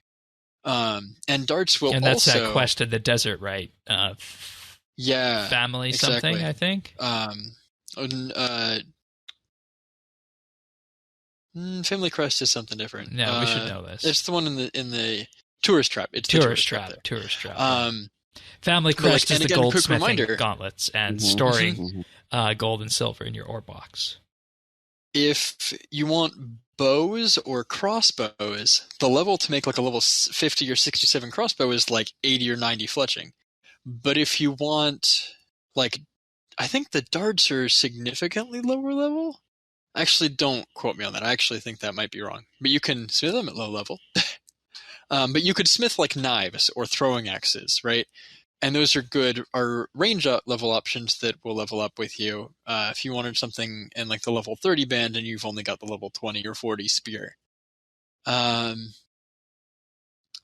And darts will and that's also that quest in the desert, right? Family exactly. something, I think. Family Crest is something different. No, we should know this. It's the one in the Tourist Trap. It's Tourist Trap. Family Crest is the goldsmithing gauntlets and storing gold and silver in your ore box. If you want bows or crossbows, the level to make like a level 50 or 67 crossbow is like 80 or 90 fletching. But if you want, like, I think the darts are significantly lower level. Actually, don't quote me on that. I actually think that might be wrong. But you can smith them at low level. But you could smith like knives or throwing axes, right? And those are range level options that will level up with you. If you wanted something in like the level 30 band and you've only got the level 20 or 40 spear.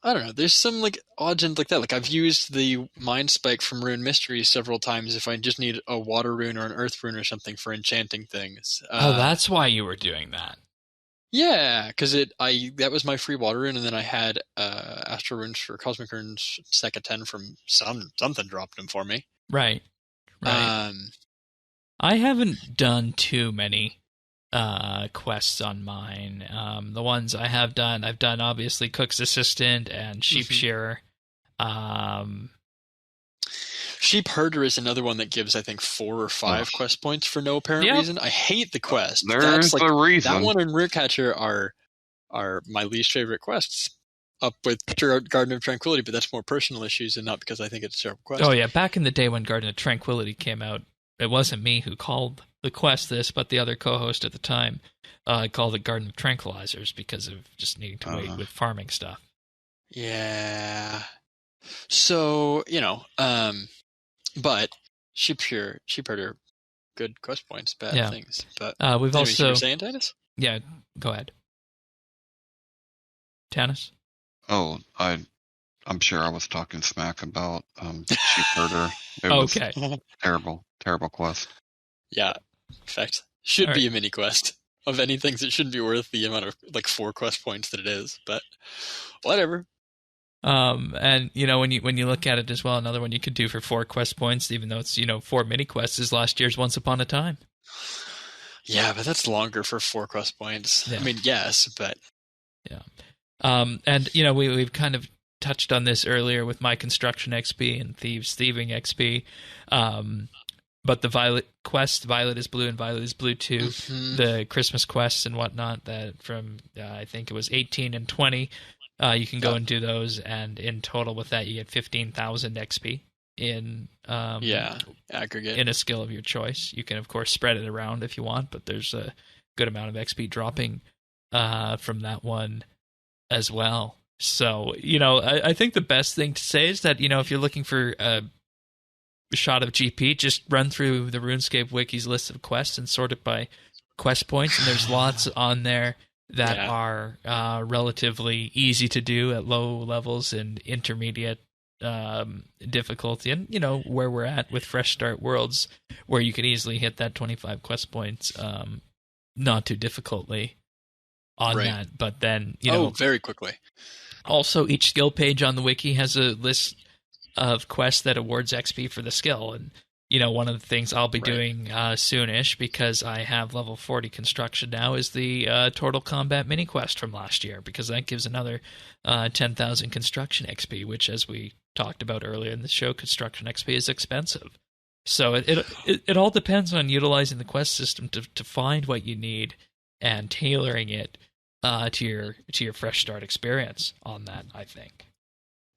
I don't know. There's some like odds and like that. Like I've used the Mind Spike from Rune Mysteries several times if I just need a water rune or an earth rune or something for enchanting things. That's why you were doing that. Yeah, because that was my free water rune, and then I had Astral Runes for Cosmic Runes Second 10 from something dropped them for me. Right. I haven't done too many quests on mine. The ones I have done, I've done obviously Cook's Assistant and Sheep Shearer. Sheep Herder is another one that gives, I think, 4 or 5 quest points for no apparent reason. I hate the quest. There's the reason. That one and Rearcatcher are my least favorite quests. Up with Garden of Tranquility, but that's more personal issues and not because I think it's a terrible quest. Oh yeah, back in the day when Garden of Tranquility came out, it wasn't me who called the quest this, but the other co-host at the time called it Garden of Tranquilizers because of just needing to wait with farming stuff. Yeah. So, but Sheep Herder, good quest points, bad things. But we've also... You were saying, Tannis? Yeah, go ahead. Tannis? Oh, I'm sure I was talking smack about Sheep Herder. It was terrible quest. Yeah, in fact, should be a mini quest of any things. It shouldn't be worth the amount of like 4 quest points that it is, but whatever. And when you look at it as well, another one you could do for 4 quest points, even though it's 4 mini quests, is last year's Once Upon a Time. Yeah, but that's longer for 4 quest points. Yeah. I mean, yes, but yeah. And we've kind of touched on this earlier with My Construction XP and Thieves Thieving XP. But the Violet quest, Violet is Blue and Violet is Blue 2, the Christmas quests and whatnot, that from I think it was 18 and 20. You can go and do those, and in total with that, you get 15,000 XP in aggregate in a skill of your choice. You can, of course, spread it around if you want, but there's a good amount of XP dropping from that one as well. So, I think the best thing to say is that, if you're looking for a shot of GP, just run through the RuneScape Wiki's list of quests and sort it by quest points, and there's lots on there that are relatively easy to do at low levels and intermediate difficulty, and where we're at with Fresh Start Worlds, where you can easily hit that 25 quest points not too difficultly on that. But then very quickly. Also, each skill page on the wiki has a list of quests that awards XP for the skill, and one of the things I'll be doing soonish, because I have level 40 construction now, is the Total Combat mini quest from last year, because that gives another 10,000 construction XP, which, as we talked about earlier in the show, construction XP is expensive. So it all depends on utilizing the quest system to find what you need and tailoring it to your fresh start experience on that, I think.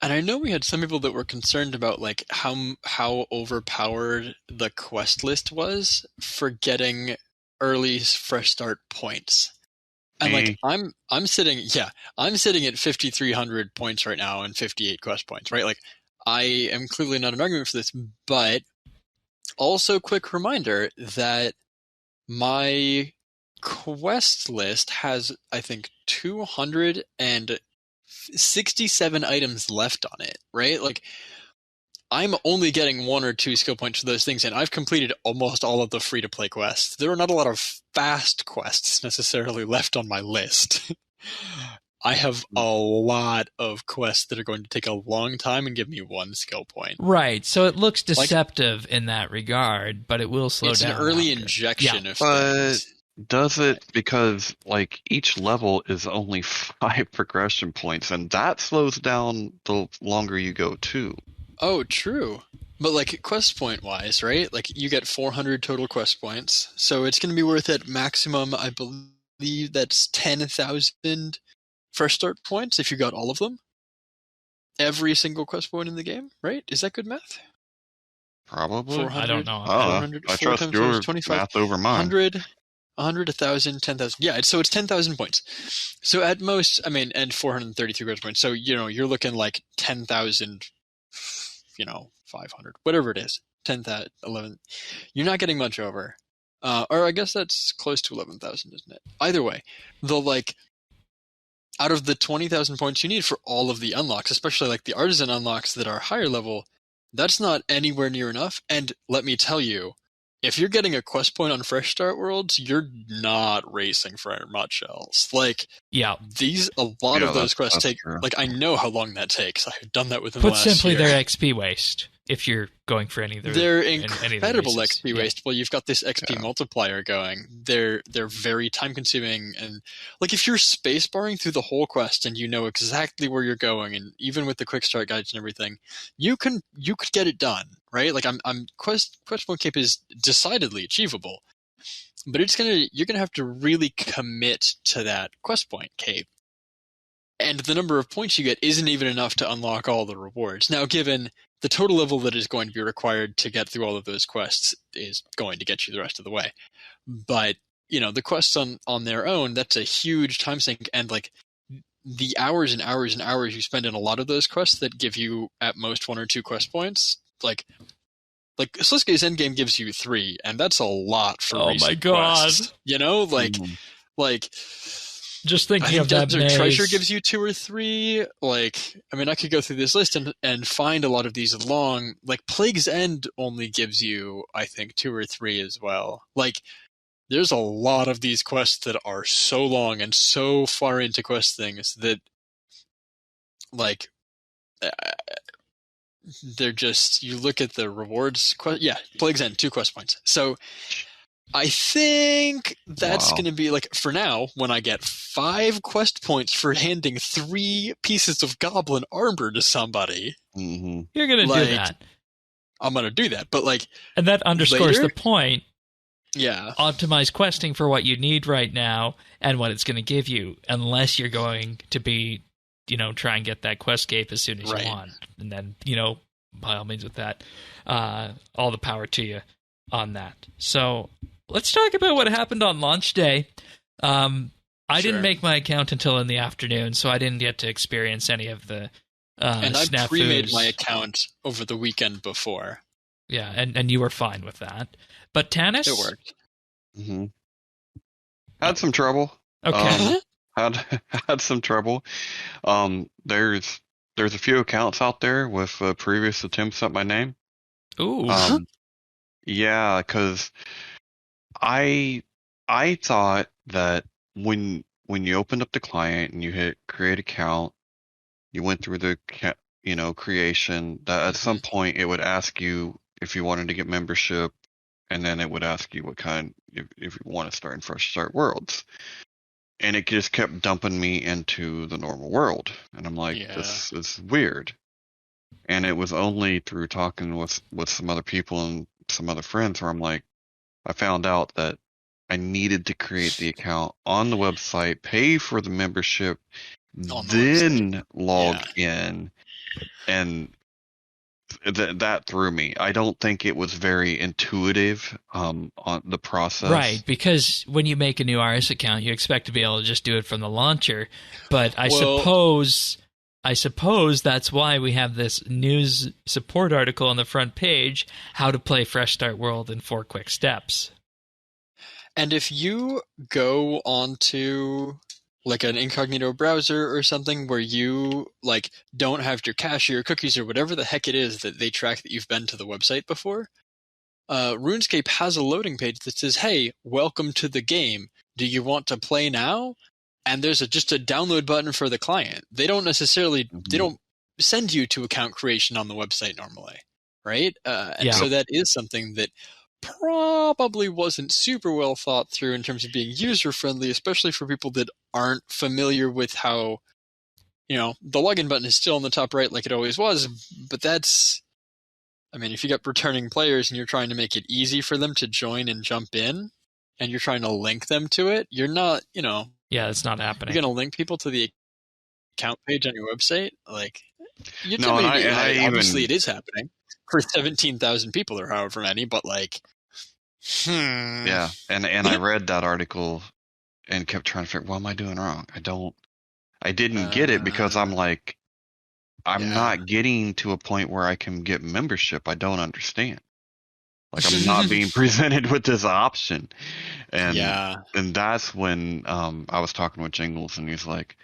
And I know we had some people that were concerned about like how overpowered the quest list was for getting early fresh start points. And like I'm sitting at 5,300 points right now and 58 quest points, right? Like, I am clearly not an argument for this, but also quick reminder that my quest list has, I think, 267 items left on it, right? Like, I'm only getting 1 or 2 skill points for those things, and I've completed almost all of the free-to-play quests. There are not a lot of fast quests necessarily left on my list. I have a lot of quests that are going to take a long time and give me 1 skill point. Right, so it looks deceptive in that regard, but it will slow down. It's an early injection of things. Does it, because like each level is only 5 progression points, and that slows down the longer you go too. Oh, true. But like quest point wise, right? Like, you get 400 total quest points, so it's going to be worth it maximum, I believe that's 10,000 fresh start points if you got all of them. Every single quest point in the game, right? Is that good math? Probably. I don't know. I trust your math over mine. 100, 1,000, 10,000. Yeah, so it's 10,000 points. So at most, and 433 quest points. So, you're looking like 10,000, 500, whatever it is. 10,000, 11. You're not getting much over. Or I guess that's close to 11,000, isn't it? Either way, out of the 20,000 points you need for all of the unlocks, especially like the artisan unlocks that are higher level, that's not anywhere near enough. And let me tell you, if you're getting a quest point on Fresh Start Worlds, you're not racing for much else. Like, a lot of those quests take, true. Like, I know how long that takes. I've done that within the last year. Put simply, they're XP waste if you're going for any of their. They're incredible XP waste. Well, you've got this XP multiplier going. They're very time consuming, and like, if you're space barring through the whole quest and you know exactly where you're going, and even with the quick start guides and everything, you could get it done, right? Like, quest point cape is decidedly achievable, but you're gonna have to really commit to that quest point cape. And the number of points you get isn't even enough to unlock all the rewards. Now, given the total level that is going to be required to get through all of those quests is going to get you the rest of the way. But, the quests on their own, that's a huge time sink. And like, the hours and hours and hours you spend in a lot of those quests that give you at most 1 or 2 quest points, like Slisuke's endgame gives you 3, and that's a lot for oh my god quests. Like just thinking of that Desert Treasure gives you 2 or 3. Like, I could go through this list and find a lot of these long. Like, Plague's End only gives you, I think, 2 or 3 as well. Like, there's a lot of these quests that are so long and so far into quest things that, like, they're just, you look at the rewards. Plague's End, 2 quest points. So I think that's going to be like, for now, when I get 5 quest points for handing 3 pieces of goblin armor to somebody, you're going to do that. I'm going to do that. But like, and that underscores later, the point. Yeah. Optimize questing for what you need right now and what it's going to give you, unless you're going to be, try and get that quest cape as soon as you want. And then, by all means with that, all the power to you on that. So let's talk about what happened on launch day. I didn't make my account until in the afternoon, so I didn't get to experience any of the and I snafus. pre-made my account over the weekend before. Yeah, and you were fine with that. But Tanis? It worked. Had some trouble. Okay. Had some trouble. There's a few accounts out there with previous attempts at my name. Ooh. Yeah, because I thought that when you opened up the client and you hit create account, you went through the creation, that at some point it would ask you if you wanted to get membership, and then it would ask you what kind, if you want to start in Fresh Start Worlds. And it just kept dumping me into the normal world. And I'm like, this is weird. And it was only through talking with some other people and some other friends where I'm like, I found out that I needed to create the account on the website, pay for the membership, then log in. And that threw me. I don't think it was very intuitive on the process. Right, because when you make a new RS account, you expect to be able to just do it from the launcher. But I suppose that's why we have this news support article on the front page, how to play Fresh Start World in 4 quick steps. And if you go onto like an incognito browser or something where you like don't have your cache or your cookies or whatever the heck it is that they track that you've been to the website before, RuneScape has a loading page that says, hey, welcome to the game. Do you want to play now? And there's just a download button for the client. They don't necessarily, they don't send you to account creation on the website normally, right? And so that is something that probably wasn't super well thought through in terms of being user-friendly, especially for people that aren't familiar with how, the login button is still on the top right like it always was, but that's, I mean, if you got returning players and you're trying to make it easy for them to join and jump in, and you're trying to link them to it, you're not, Yeah, it's not happening. You're going to link people to the account page on your website? Like, obviously it is happening for 17,000 people or however many, but like, Yeah, and I read that article and kept trying to figure, what am I doing wrong? I didn't get it because I'm like, I'm not getting to a point where I can get membership. I don't understand. Like, I'm not being presented with this option. And that's when I was talking with Jingles, and he's like,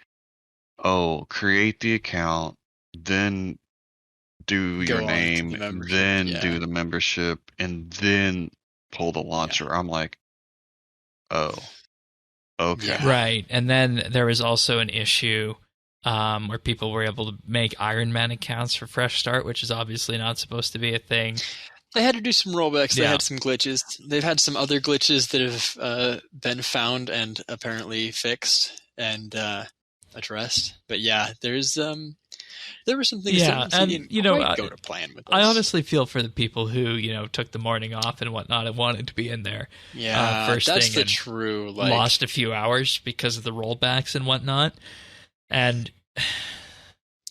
oh, create the account, then do your name, then do the membership, and then pull the launcher. Yeah. I'm like, oh, okay. Yeah. Right. And then there was also an issue where people were able to make Iron Man accounts for Fresh Start, which is obviously not supposed to be a thing. They had to do some rollbacks. They had some glitches. They've had some other glitches that have been found and apparently fixed and addressed. But yeah, there's there were some things that didn't quite go to plan with this. I honestly feel for the people who took the morning off and whatnot and wanted to be in there. Yeah, first that's thing the true. Lost a few hours because of the rollbacks and whatnot, and.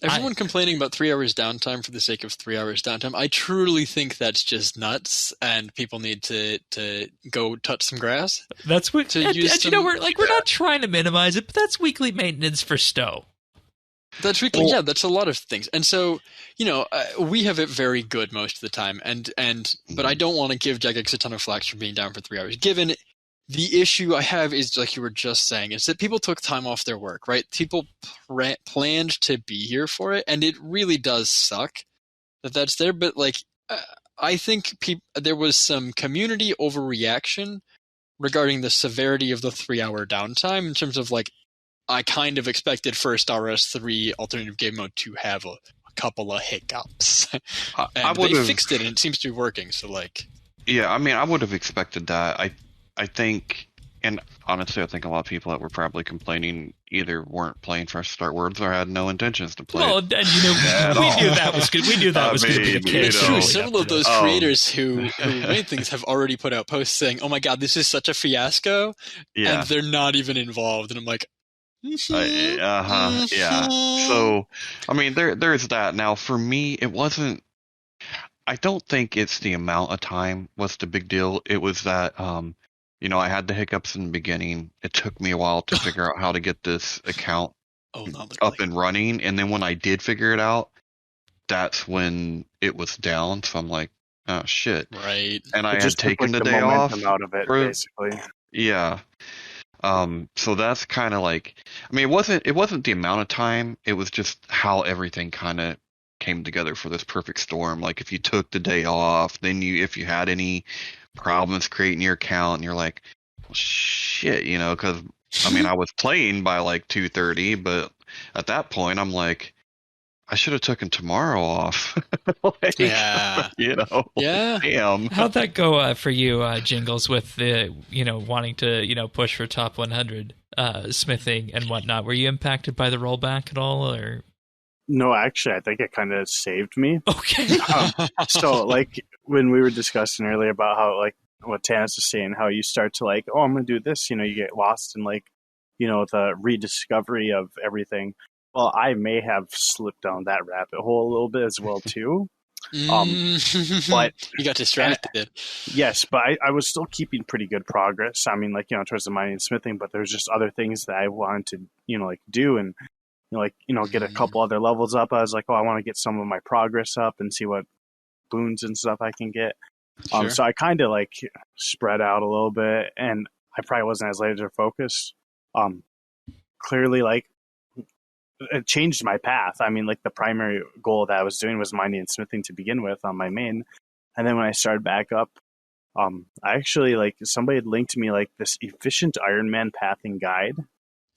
Everyone complaining about 3 hours downtime for the sake of 3 hours downtime, I truly think that's just nuts, and people need to go touch some grass. That's what. We're not trying to minimize it, but that's weekly maintenance for Stowe. That's weekly. Yeah, that's a lot of things, and so we have it very good most of the time, but I don't want to give Jagex a ton of flack for being down for 3 hours, given. The issue I have is, like you were just saying, is that people took time off their work, right? People planned to be here for it, and it really does suck that that's there. But, like, I think there was some community overreaction regarding the severity of the 3-hour downtime in terms of, like, I kind of expected first RS3 alternative game mode to have a couple of hiccups. I And they would've- fixed it, and it seems to be working. So, like, Yeah, I mean, I would have expected that. I think, and honestly, I think a lot of people that were probably complaining either weren't playing Fresh Start Words or had no intentions to play. Well, and we knew that was good. We knew that was going to be the mean, case. you true. know, Several of those creators who made things have already put out posts saying, "Oh my god, this is such a fiasco," Yeah. and they're not even involved. And I'm like, Yeah. So, I mean, there's that. Now, for me, it wasn't. I don't think it's the amount of time was the big deal. It was that, I had the hiccups in the beginning. It took me a while to figure out how to get this account up and running, and then when I did figure it out, that's when it was down. So I'm like, oh shit! right. And I had just took, taken like, the day off. momentum out of it, for- basically. Yeah. So that's kind of like, I mean, it wasn't the amount of time. It was just how everything kind of came together for this perfect storm. Like if you took the day off, then if you had any problems creating your account, and you're like, well, shit, because I mean, I was playing by like 2:30, but at that point, I'm like, I should have taken tomorrow off. Like, Yeah. Yeah. Damn. How'd that go for you, Jingles, with the wanting to push for top 100 smithing and whatnot? Were you impacted by the rollback at all, or? No, actually, I think it kind of saved me. Okay. So, like, when we were discussing earlier about how, like, what Tanis was saying, how you start to, like, oh, I'm going to do this, you get lost in, like, the rediscovery of everything. Well, I may have slipped down that rabbit hole a little bit as well, too. But you got distracted. yes, but I was still keeping pretty good progress. I mean, like, towards the mining and smithing, but there's just other things that I wanted to, like, do and, get a couple other levels up. I was like, oh, I want to get some of my progress up and see what boons and stuff I can get. Sure. So I kind of, like, spread out a little bit, and I probably wasn't as laser focused. Clearly, like, it changed my path. I mean, like, the primary goal that I was doing was mining and smithing to begin with on my main. And then when I started back up, I actually, like, somebody had linked me, like, this efficient Iron Man pathing guide.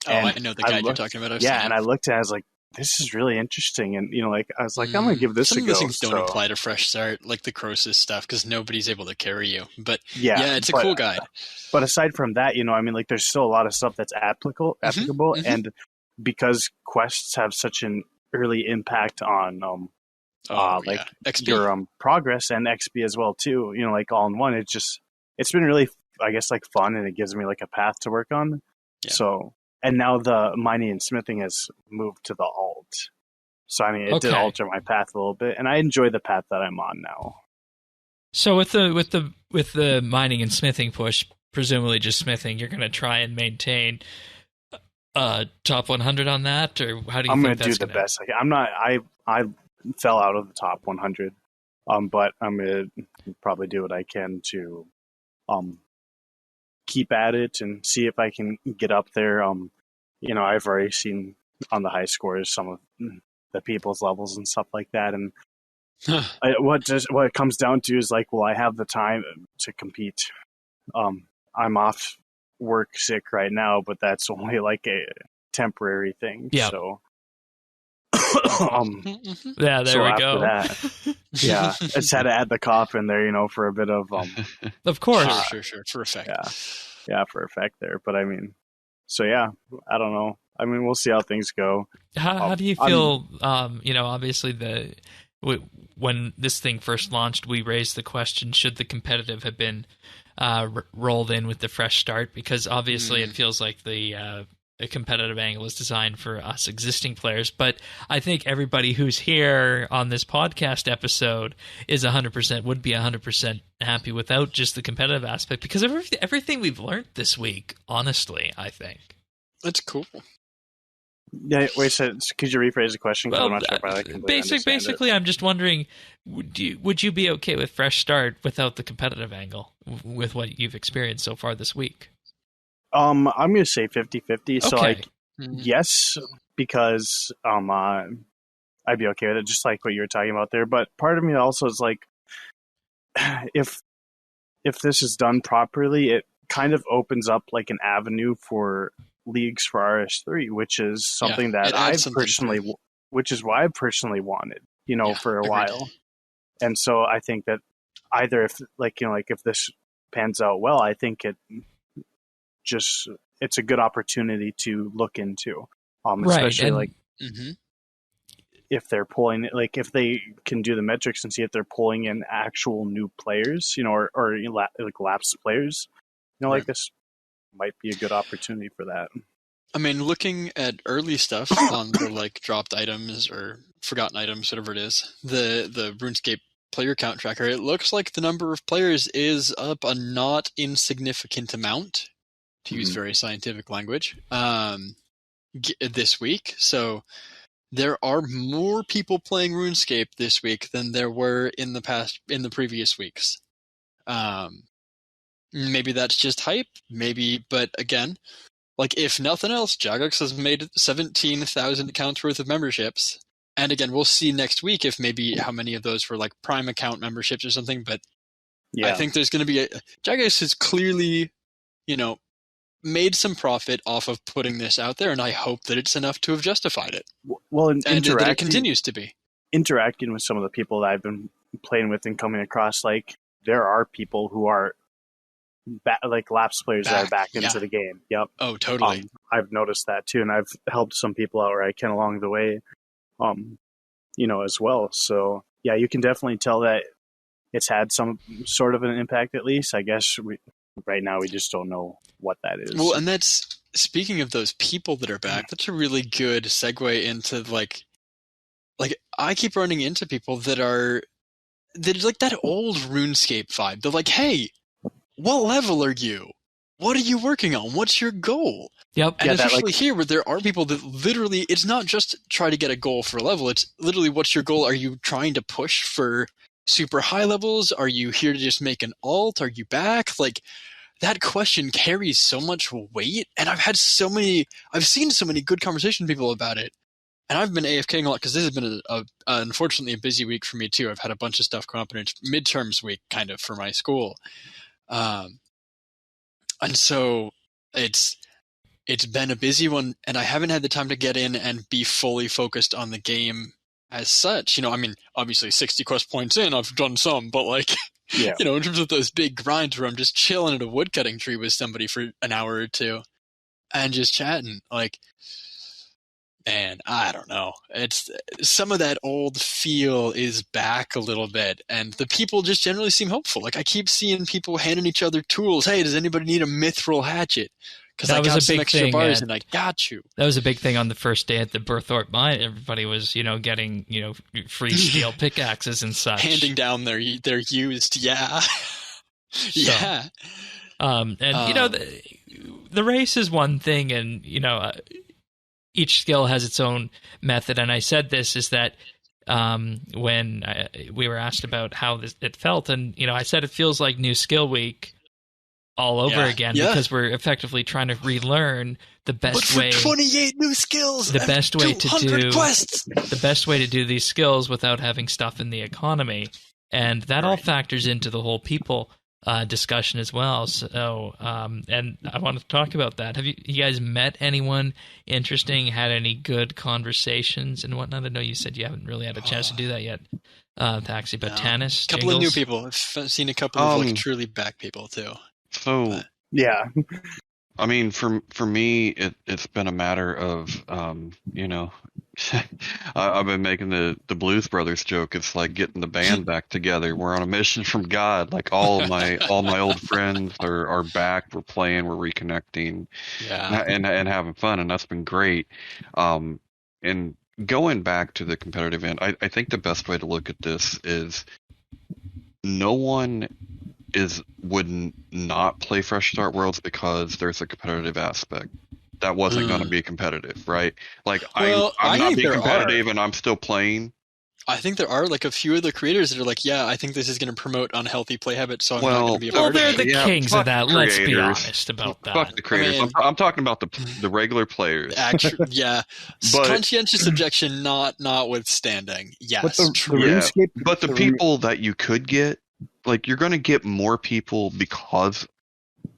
Oh, I know the guide you're talking about. And I looked at it, I was like, this is really interesting. And, I was like, I'm going to give this a go. Some of those things don't apply to Fresh Start, like the Croesus stuff, because nobody's able to carry you. But yeah, it's a cool guide. But aside from that, I mean, like, there's still a lot of stuff that's applicable. And because quests have such an early impact on XP. your progress and XP as well too, like all in one, it's been really, I guess, like, fun, and it gives me, like, a path to work on. So, and now the mining and smithing has moved to the alt, so I mean, it did alter my path a little bit, and I enjoy the path that I'm on now. So with the mining and smithing push, presumably just smithing, you're going to try and maintain top 100 on that, or how do you? I'm going to do the best. I'm not. I fell out of the top 100, but I'm going to probably do what I can to, keep at it and see if I can get up there. I've already seen on the high scores some of the people's levels and stuff like that, and what it comes down to is, like, well, I have the time to compete. I'm off work sick right now, but that's only like a temporary thing. Yeah. So, yeah, there we go. That, yeah, I just had to add the cough in there, for a bit of of course, sure, for effect. Yeah, for effect there. But I mean, so yeah, I don't know. I mean, we'll see how things go. How do you feel? Obviously when this thing first launched, we raised the question: should the competitive have been rolled in with the Fresh Start? Because obviously it feels like the competitive angle is designed for us existing players, but I think everybody who's here on this podcast episode is 100% would be 100% happy without just the competitive aspect, because of everything we've learned this week. Honestly, I think that's cool. Yeah, wait. So could you rephrase the question? Well, I'm not sure if I completely basically, I'm just wondering: would you be okay with Fresh Start without the competitive angle, with what you've experienced so far this week? I'm going to say 50-50. So, Okay. Yes, because I'd be okay with it, just like what you were talking about there. But part of me also is like, if this is done properly, it kind of opens up like an avenue for leagues for RS3, which is something that which is why I've personally wanted. for a agreed. while. And so I think that either if this pans out well, I think it's a good opportunity to look into, Right, especially and if they're pulling, if they can do the metrics and see if they're pulling in actual new players, or lapsed players, Right. this might be a good opportunity for that. I mean, looking at early stuff on the dropped items or forgotten items, whatever it is, the RuneScape player count tracker, it looks like the number of players is up a not insignificant amount, to use very scientific language, this week. So there are more people playing RuneScape this week than there were in the previous weeks. Maybe that's just hype, maybe, but again, if nothing else, Jagex has made 17,000 accounts worth of memberships. And again, we'll see next week if maybe how many of those were Prime account memberships or something. But yeah. I think there's going to be Jagex has clearly, made some profit off of putting this out there, and I hope that it's enough to have justified it. Well, and that it continues to be. Interacting with some of the people that I've been playing with and coming across, there are people who are lapsed players that are back into the game. Yep. Oh, totally. I've noticed that too, and I've helped some people out where I can along the way, as well. So yeah, you can definitely tell that it's had some sort of an impact, at least. I guess right now we just don't know what that is. Well, and that's, speaking of those people that are back, that's a really good segue into I keep running into people that are that old RuneScape vibe. They're like, hey, what level are you? What are you working on? What's your goal? Yep. And especially here, where there are people that literally, it's not just try to get a goal for a level. It's literally, what's your goal? Are you trying to push for super high levels? Are you here to just make an alt? Are you back? That question carries so much weight. And I've seen so many good conversation people about it. And I've been AFKing a lot because this has been unfortunately a busy week for me too. I've had a bunch of stuff come up, and it's midterms week kind of for my school. And so it's been a busy one, and I haven't had the time to get in and be fully focused on the game as such. Obviously 60 quest points in, I've done some, but in terms of those big grinds where I'm just chilling at a woodcutting tree with somebody for an hour or two and just chatting, man, I don't know. It's some of that old feel is back a little bit, and the people just generally seem hopeful. I keep seeing people handing each other tools. Hey, does anybody need a mithril hatchet? Because I got some extra bars and I got you. That was a big thing on the first day at the Berthorpe mine. Everybody was, getting, free steel pickaxes and such. Handing down their used, yeah. Yeah. The race is one thing, and, each skill has its own method. And I said this is that when we were asked about how it felt, and, I said it feels like New Skill Week all over again, because we're effectively trying to relearn the best way. 28 new skills. The best way to do quests. The best way to do these skills without having stuff in the economy, and that all factors into the whole people discussion as well. So, and I want to talk about that. Have you guys met anyone interesting? Had any good conversations and whatnot? I know you said you haven't really had a chance to do that yet, Taxi, but Tanis, a couple of new people. I've seen a couple of truly back people too. So yeah, I mean, for me, it's been a matter of I've been making the Blues Brothers joke. It's like getting the band back together. We're on a mission from God. All my old friends are back. We're playing. We're reconnecting, and having fun, and that's been great. And going back to the competitive end, I think the best way to look at this is no one would not play Fresh Start Worlds because there's a competitive aspect. That wasn't going to be competitive, right? I'm not being competitive and I'm still playing. I think there are a few of the creators that are I think this is going to promote unhealthy play habits, so I'm not going to be a part of it. Well, they're the kings of that. Let's be honest about that. Fuck the creators. I'm talking about the regular players. Actually, yeah. Conscientious objection notwithstanding. Yes. But the people that you could get, you're going to get more people because,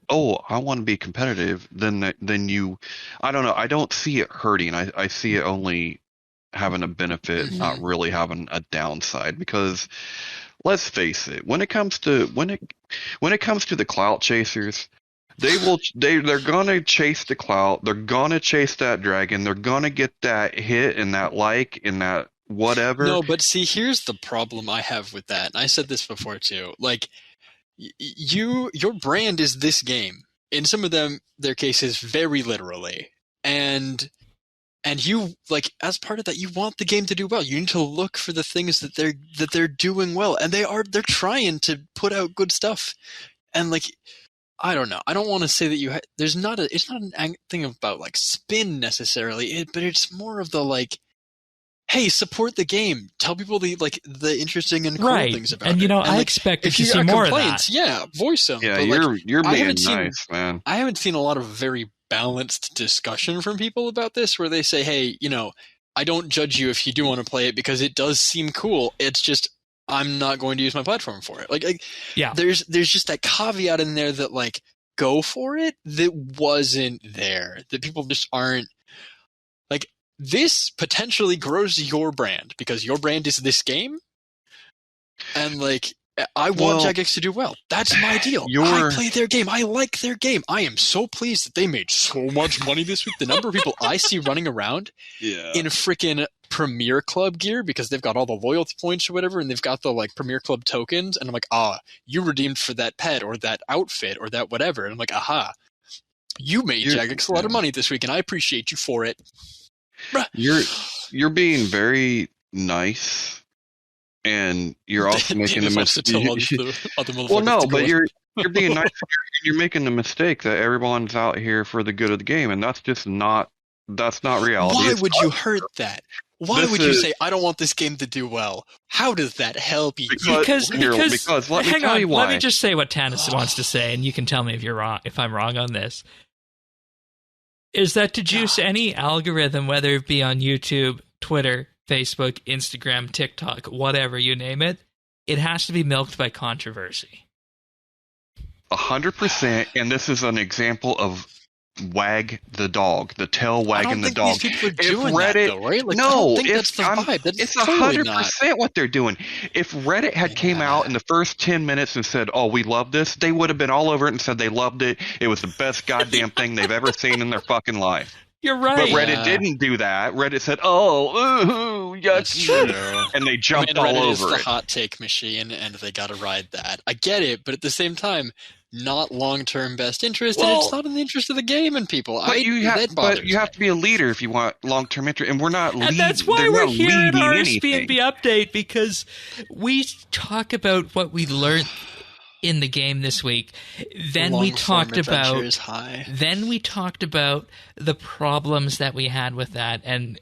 I want to be competitive than you. I don't know. I don't see it hurting. I see it only having a benefit, not really having a downside. Because let's face it, when it comes to the clout chasers, they're gonna chase the clout, they're gonna chase that dragon, they're gonna get that hit and that like and that whatever. No, but see, here's the problem I have with that. And I said this before too. Like, your brand is this game. In some of their cases, very literally. And you, like, as part of that, you want the game to do well. You need to look for the things that they're doing well, and they're trying to put out good stuff. And like, I don't know. I don't want to say that it's not an thing about like spin necessarily, but it's more of the like, hey, support the game. Tell people the interesting and cool things about it. And I like, expected to see more of that. Yeah, voice them. Yeah, but, you're being nice, man. I haven't seen a lot of very balanced discussion from people about this, where they say, hey, I don't judge you if you do want to play it because it does seem cool. It's just I'm not going to use my platform for it. Like there's just that caveat in there that like go for it that wasn't there. That people just aren't like. This potentially grows your brand because your brand is this game, and like I want Jagex to do well. That's my deal. I play their game. I like their game. I am so pleased that they made so much money this week. The number of people I see running around in freaking Premier Club gear because they've got all the loyalty points or whatever, and they've got the like Premier Club tokens, and I'm like, you redeemed for that pet or that outfit or that whatever, and I'm like, aha, you made Jagex a lot of money this week, and I appreciate you for it. You're being very nice, and you're also making a mistake. Well, no, but you're being nice. You're making the mistake that everyone's out here for the good of the game, and that's not reality. Why would you hurt that? Why would you say I don't want this game to do well? How does that help you? Because let me tell you why. Let me just say what Tanis wants to say, and you can tell me if you're wrong. If I'm wrong on this. Is that to juice any algorithm, whether it be on YouTube, Twitter, Facebook, Instagram, TikTok, whatever, you name it, it has to be milked by controversy. 100%, and this is an example of wag the dog, the tail wagging the dog. These people are doing that, though, right? Like, no, that's the vibe. It's 100% what they're doing. If Reddit had came out in the first 10 minutes and said, "Oh, we love this," they would have been all over it and said they loved it. It was the best goddamn thing they've ever seen in their fucking life. You're right. But Reddit didn't do that. Reddit said, "Oh, that's true," and they jumped all Reddit over is the it. hot take machine, and they got to ride that. I get it, but at the same time, not long-term best interest, and it's not in the interest of the game and people. But you have to be a leader if you want long-term interest, and we're not leading. And that's why we're here at RSBANDB Update, because we talk about what we learned in the game this week. Then we talked about the problems that we had with that and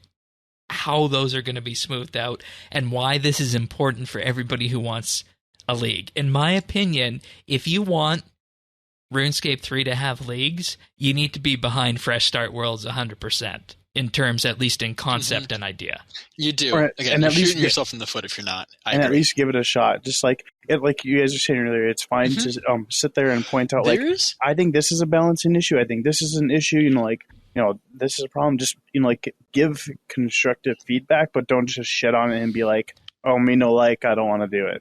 how those are going to be smoothed out and why this is important for everybody who wants a league. In my opinion, if you want RuneScape 3 to have leagues, you need to be behind Fresh Start Worlds 100%, in terms, at least in concept and idea. You do. Again, you're shooting yourself in the foot if you're not. At least give it a shot. Just like you guys were saying earlier, it's fine to sit there and point out, I think this is a balancing issue. I think this is an issue. This is a problem. Just give constructive feedback, but don't just shit on it and be like, "Oh, me no like, I don't want to do it."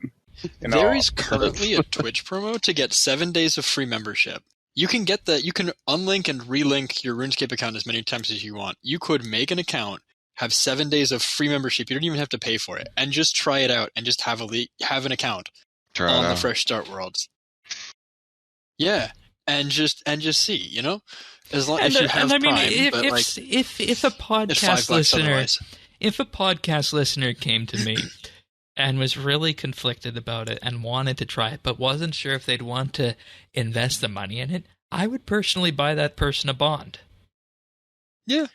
There is currently a Twitch promo to get 7 days of free membership. You can get that. You can unlink and relink your RuneScape account as many times as you want. You could make an account, have 7 days of free membership. You don't even have to pay for it, and just try it out and just have an account on the Fresh Start Worlds. Yeah, and just see, as long as you have Prime. If a podcast listener came to me and was really conflicted about it and wanted to try it, but wasn't sure if they'd want to invest the money in it, I would personally buy that person a bond. Yeah.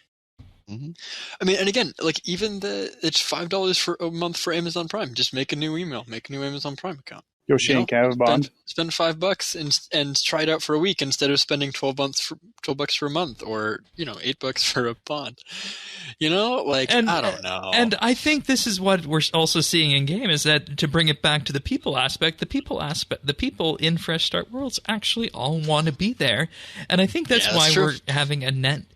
Mm-hmm. I mean, and again, even it's $5 for a month for Amazon Prime. Just make a new email, make a new Amazon Prime account. Shane, can I have a bond? Spend $5 and try it out for a week instead of spending $12 for a month, or $8 for a bond. I don't know. And I think this is what we're also seeing in game, is that, to bring it back to the people aspect, the people in Fresh Start Worlds actually all want to be there, and I think that's why we're having a net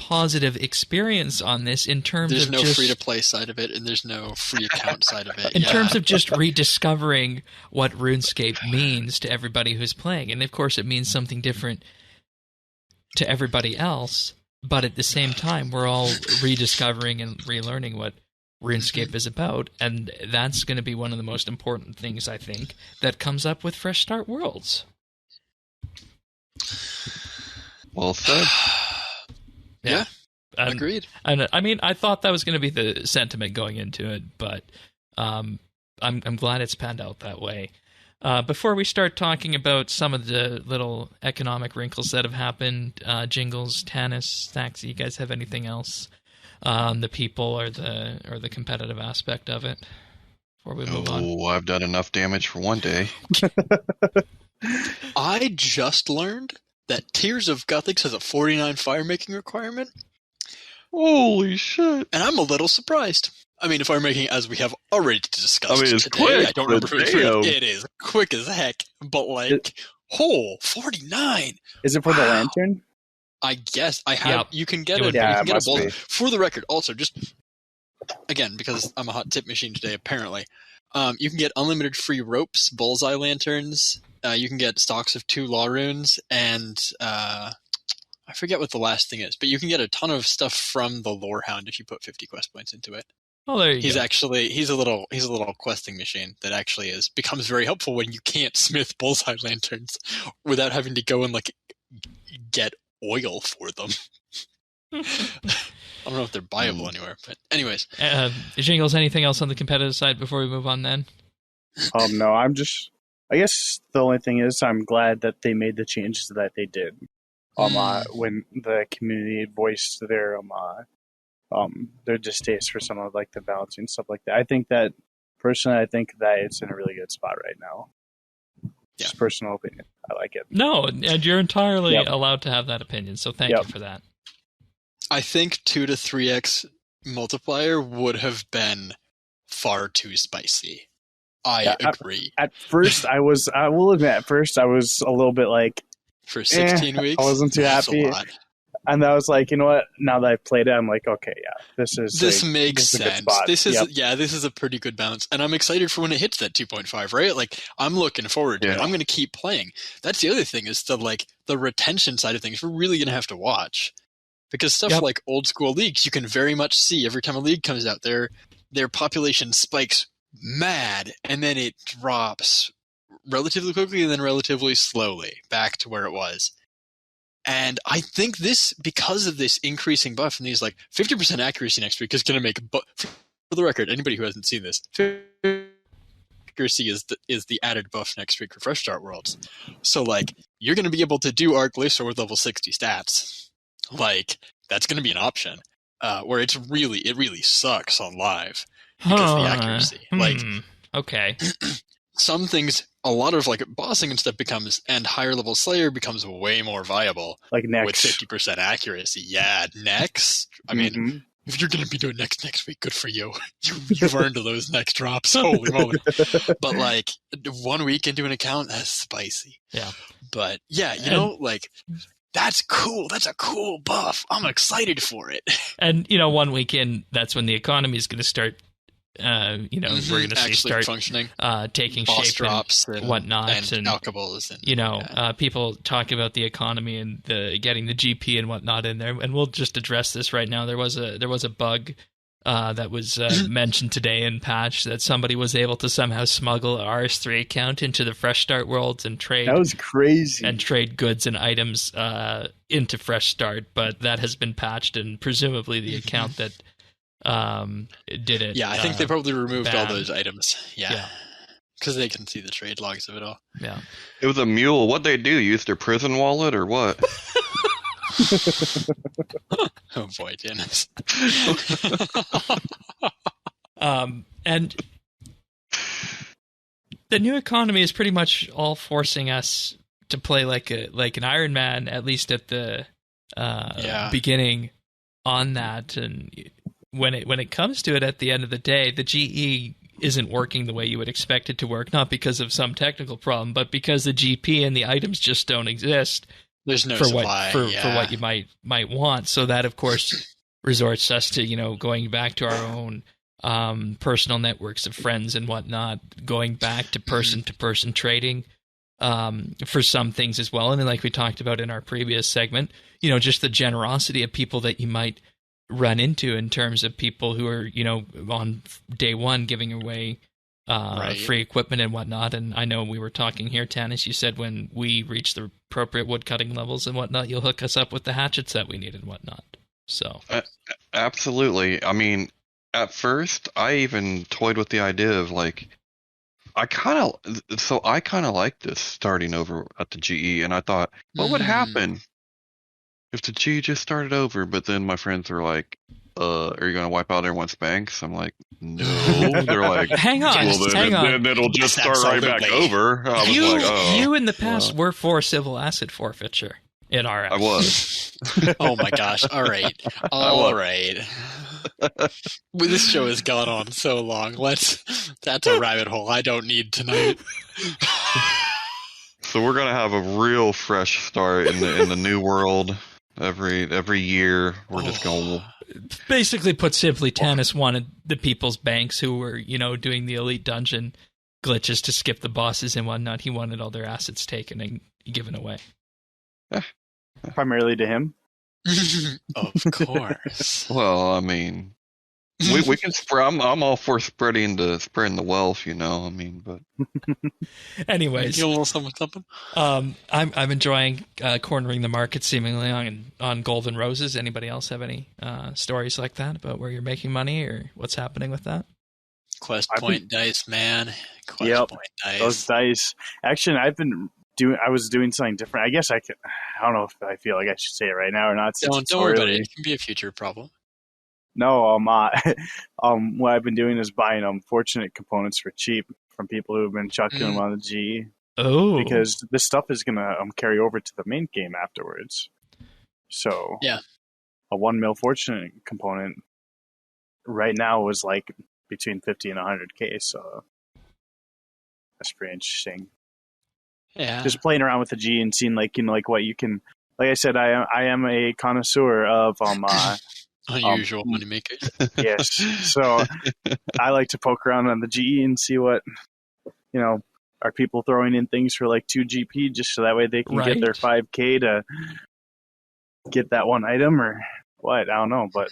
positive experience on this in terms There's of no just free-to-play side of it, and there's no free account side of it. in terms of just rediscovering what RuneScape means to everybody who's playing. And of course, it means something different to everybody else, but at the same time, we're all rediscovering and relearning what RuneScape is about, and that's going to be one of the most important things, I think, that comes up with Fresh Start Worlds. Well said. Yeah, agreed. And I mean, I thought that was going to be the sentiment going into it, but I'm glad it's panned out that way. Before we start talking about some of the little economic wrinkles that have happened, Jingles, Tanis, Thax, you guys have anything else on the people or the competitive aspect of it before we move on? Oh, I've done enough damage for one day. I just learned that Tears of Guthix has a 49 fire-making requirement. Holy shit. And I'm a little surprised. I mean, fire-making, as we have already discussed it's today, quick, I don't remember but who damn. it is quick as heck, but 49! Is it for the lantern? I guess I have. Yep. You can get It it. would You be. Yeah, can it get a must bullseye. be. For the record, also just again because I'm a hot tip machine today. Apparently, you can get unlimited free ropes, bullseye lanterns. You can get stocks of 2 law runes, and I forget what the last thing is, but you can get a ton of stuff from the Lorehound if you put 50 quest points into it. Oh, there you go. He's a little questing machine that actually becomes very helpful when you can't smith bullseye lanterns without having to go and get oil for them. I don't know if they're buyable anywhere, but anyways. Jingles, anything else on the competitive side before we move on then? No, I guess the only thing is I'm glad that they made the changes that they did. When the community voiced their distaste for some of the balancing stuff like that. I think that it's in a really good spot right now. Just personal opinion. I like it. No, and you're entirely allowed to have that opinion, so thank you for that. I think 2 to 3x multiplier would have been far too spicy. I agree. At first, I will admit, a little bit for 16 weeks, I wasn't too happy. And I was like, you know what? Now that I've played it, I'm like, okay, yeah, this makes sense. This is this is a pretty good balance, and I'm excited for when it hits that 2.5. Right? I'm looking forward to it. I'm going to keep playing. That's the other thing is the retention side of things. We're really going to have to watch because stuff like old school leagues, you can very much see every time a league comes out, their population spikes mad, and then it drops relatively quickly and then relatively slowly back to where it was. And I think because of this increasing buff and these 50% accuracy next week is going to make for the record, anybody who hasn't seen this, accuracy is the added buff next week for Fresh Start Worlds. So you're going to be able to do Arc Glacier with level 60 stats. That's going to be an option. Where it really sucks on live because of the accuracy. Okay. Some things, a lot of bossing and stuff becomes, and higher level Slayer becomes way more viable. Next. With 50% accuracy. Yeah, next. I mean, if you're going to be doing next week, good for you. You've earned those next drops. Holy moly. But 1 week into an account, that's spicy. Yeah. But yeah, that's cool. That's a cool buff. I'm excited for it. And 1 week in, that's when the economy is going to start. We're going to see start functioning, taking boss shape drops and whatnot, and alcohols, and people talk about the economy and getting the GP and whatnot in there, and we'll just address this right now. There was a bug that was mentioned today in patch that somebody was able to somehow smuggle an RS3 account into the Fresh Start Worlds and trade. That was crazy. And trade goods and items into Fresh Start, but that has been patched, and presumably the account that did it. Yeah, I think they probably removed all those items. Yeah. Because they can see the trade logs of it all. Yeah. It was a mule. What'd they do? Use their prison wallet or what? Oh boy, Dennis. And the new economy is pretty much all forcing us to play like an Iron Man, at least at the beginning on that. And when it comes to it, at the end of the day, the GE isn't working the way you would expect it to work, not because of some technical problem, but because the GP and the items just don't exist. There's no for supply what for what you might want. So that, of course, resorts us to going back to our own personal networks of friends and whatnot, going back to person trading for some things as well. And then, like we talked about in our previous segment, just the generosity of people that you might run into in terms of people who are on day one giving away free equipment and whatnot. And I know we were talking here, Tanis, you said when we reach the appropriate woodcutting levels and whatnot, you'll hook us up with the hatchets that we need and whatnot. So absolutely. I mean, at first, I even toyed with the idea of I kind of like this starting over at the GE, and I thought, what would happen if the GE just started over? But then my friends were like, are you going to wipe out everyone's banks? I'm like, no. They're like, hang on, then it'll just start right back over. I was like, oh. You in the past were for civil asset forfeiture in RS. I was. Oh my gosh. All right. All right. Well, this show has gone on so long. That's a rabbit hole I don't need tonight. So we're gonna have a real fresh start in the new world every year. We're just gonna basically, put simply, Tanis wanted the people's banks who were doing the elite dungeon glitches to skip the bosses and whatnot. He wanted all their assets taken and given away. Primarily to him. Of course. Well, I mean, we can spread. I'm all for spreading the wealth, I mean, but anyways, get a little something. I'm enjoying cornering the market seemingly on golden roses. Anybody else have any stories like that about where you're making money or what's happening with that? Quest point dice, man. Quest point dice. Those dice. Actually, I was doing something different. I guess I don't know if I feel like I should say it right now or not. Don't worry about it. It can be a future problem. No, what I've been doing is buying fortunate components for cheap from people who have been chucking them on the G. Oh, because this stuff is gonna carry over to the main game afterwards. So yeah, a 1 mil fortunate component right now is like between 50 and 100K. So that's pretty interesting. Yeah, just playing around with the G and seeing what you can. Like I said, I am a connoisseur of unusual moneymakers. Yes, so I like to poke around on the GE and see what are people throwing in things for like 2 GP just so that way they can get their 5K to get that one item or what? I don't know, but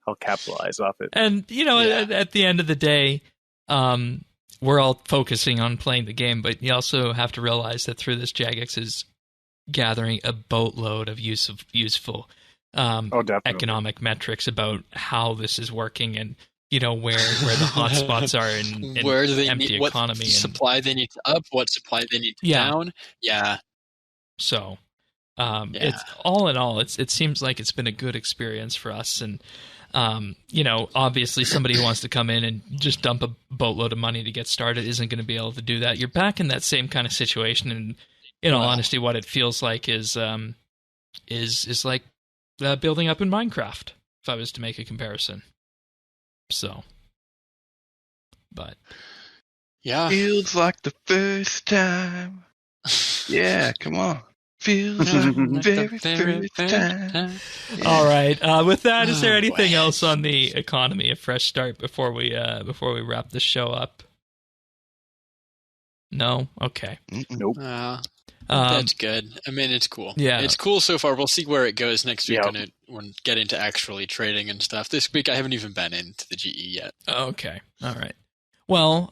I'll capitalize off it. And at the end of the day, we're all focusing on playing the game, but you also have to realize that through this, Jagex is gathering a boatload of useful economic metrics about how this is working and where the hotspots are in where do they empty need, economy, what supply they need to up, what supply they need to down. Yeah. So it's all in all, it seems like it's been a good experience for us. And obviously somebody who wants to come in and just dump a boatload of money to get started isn't going to be able to do that. You're back in that same kind of situation. And in all honesty, what it feels like is like building up in Minecraft, if I was to make a comparison. So, but yeah, feels like the first time. Yeah, come on. Feels like the very first time. Yeah. All right. With that, is there anything else on the economy? A fresh start before we wrap this show up? No. Okay. Nope. That's good. I mean, it's cool. Yeah, it's cool so far. We'll see where it goes next week when we get into actually trading and stuff. This week, I haven't even been into the GE yet. Okay. All right. Well,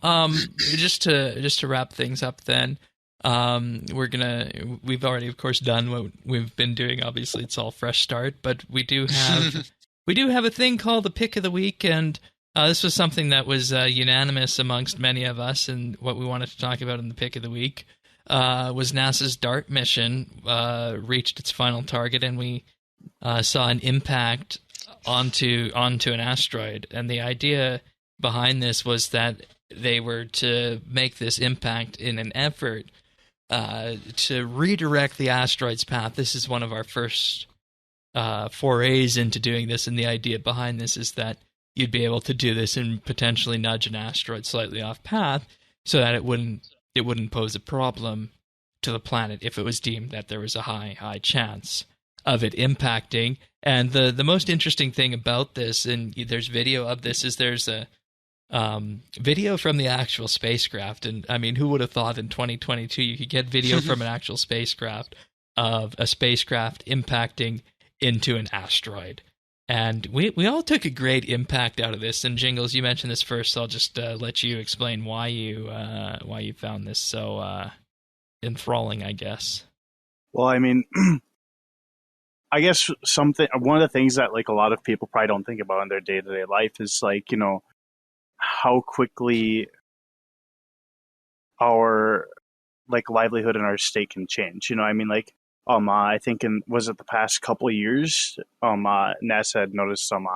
just to wrap things up, then we've already, of course, done what we've been doing. Obviously, it's all fresh start, but we do have a thing called the Pick of the Week, and this was something that was unanimous amongst many of us, and what we wanted to talk about in the Pick of the Week was NASA's DART mission reached its final target, and we saw an impact onto an asteroid. And the idea behind this was that they were to make this impact in an effort to redirect the asteroid's path. This is one of our first forays into doing this, and the idea behind this is that you'd be able to do this and potentially nudge an asteroid slightly off path so that it wouldn't pose a problem to the planet if it was deemed that there was a high chance of it impacting. And the most interesting thing about this, and there's video of this, is there's a video from the actual spacecraft. And I mean, who would have thought in 2022 you could get video from an actual spacecraft of a spacecraft impacting into an asteroid? And we all took a great impact out of this. And Jingles, you mentioned this first, so I'll just let you explain why you found this so enthralling, I guess. Well, I mean, I guess one of the things that like a lot of people probably don't think about in their day-to-day life is like, you know, how quickly our like livelihood and our state can change. You know, I mean, like, I think was it the past couple of years, NASA had noticed an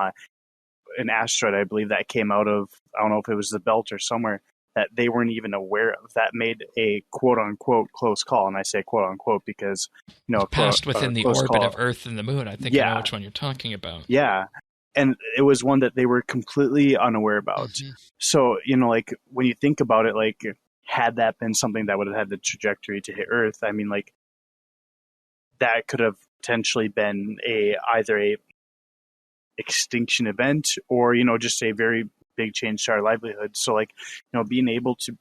asteroid, I believe, that came out of, I don't know if it was the belt or somewhere, that they weren't even aware of, that made a quote-unquote close call. And I say quote-unquote because, you know, passed within the orbit of Earth and the Moon. I think I know which one you're talking about. Yeah. And it was one that they were completely unaware about. Mm-hmm. So, you know, like, when you think about it, like, had that been something that would have had the trajectory to hit Earth, I mean, like, that could have potentially been either a extinction event or, you know, just a very big change to our livelihood. So, like, you know, being able to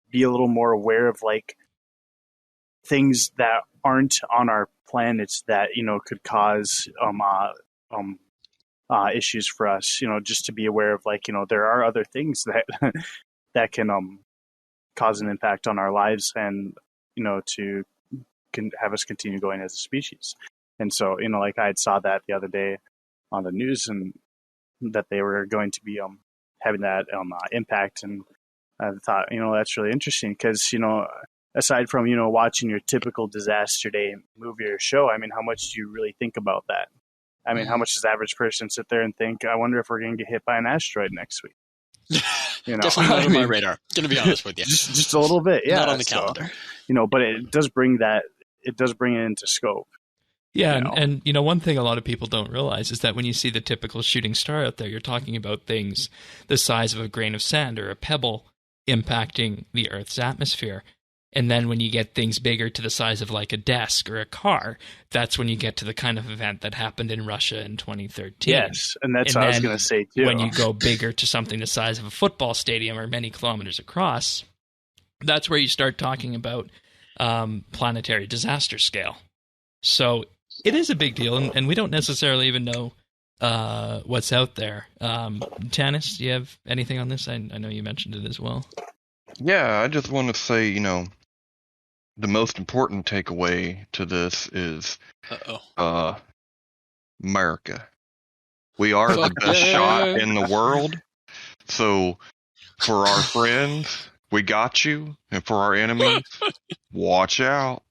be a little more aware of like things that aren't on our planets that, you know, could cause issues for us, you know, just to be aware of like, you know, there are other things that that can cause an impact on our lives and, you know, can have us continue going as a species. And so, you know, like I saw that the other day on the news, and that they were going to be having that impact. And I thought, you know, that's really interesting because, you know, aside from, you know, watching your typical disaster day movie or show, I mean, how much do you really think about that? I mean, how much does the average person sit there and think, I wonder if we're going to get hit by an asteroid next week? You know, definitely not on my radar. Going to be honest with you, just a little bit, yeah. Not on the calendar, you know. But it does bring it into scope. Yeah, you know? And you know, one thing a lot of people don't realize is that when you see the typical shooting star out there, you're talking about things the size of a grain of sand or a pebble impacting the Earth's atmosphere. And then when you get things bigger to the size of like a desk or a car, that's when you get to the kind of event that happened in Russia in 2013. Yes, and that's what I was going to say too. When you go bigger to something the size of a football stadium or many kilometers across, that's where you start talking about planetary disaster scale. So it is a big deal, and we don't necessarily even know what's out there. Tanis, do you have anything on this? I know you mentioned it as well. Yeah, I just want to say, you know, the most important takeaway to this is America. We are the best shot in the world. So for our friends, we got you. And for our enemies, watch out.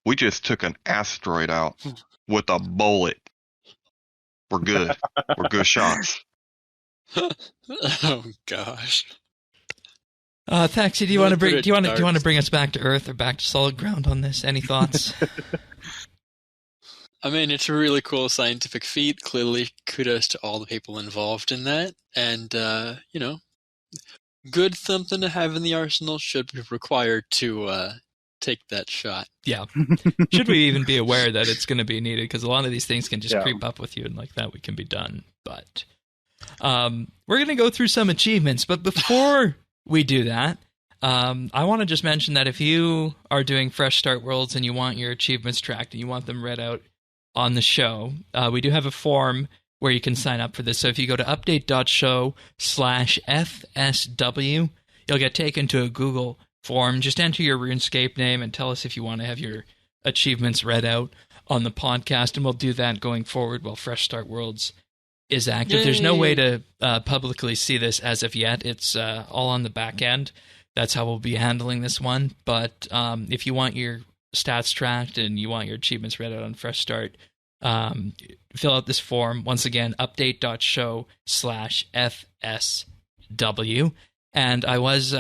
We just took an asteroid out with a bullet. We're good. We're good shots. Oh gosh. Thaxi, do you want to bring us back to Earth or back to solid ground on this? Any thoughts? I mean, it's a really cool scientific feat. Clearly, kudos to all the people involved in that. And, you know, good something to have in the arsenal should be required to take that shot. Yeah. Should we even be aware that it's going to be needed? Because a lot of these things can just creep up with you, and like that, we can be done. But we're going to go through some achievements. But before we do that, I want to just mention that if you are doing Fresh Start Worlds and you want your achievements tracked and you want them read out on the show, we do have a form where you can sign up for this. So if you go to update.show/FSW, you'll get taken to a Google form. Just enter your RuneScape name and tell us if you want to have your achievements read out on the podcast, and we'll do that going forward while Fresh Start Worlds is active. Yay. There's no way to publicly see this as of yet. It's all on the back end. That's how we'll be handling this one. But if you want your stats tracked and you want your achievements read out on Fresh Start, fill out this form. Once again, update.show/FSW. And I was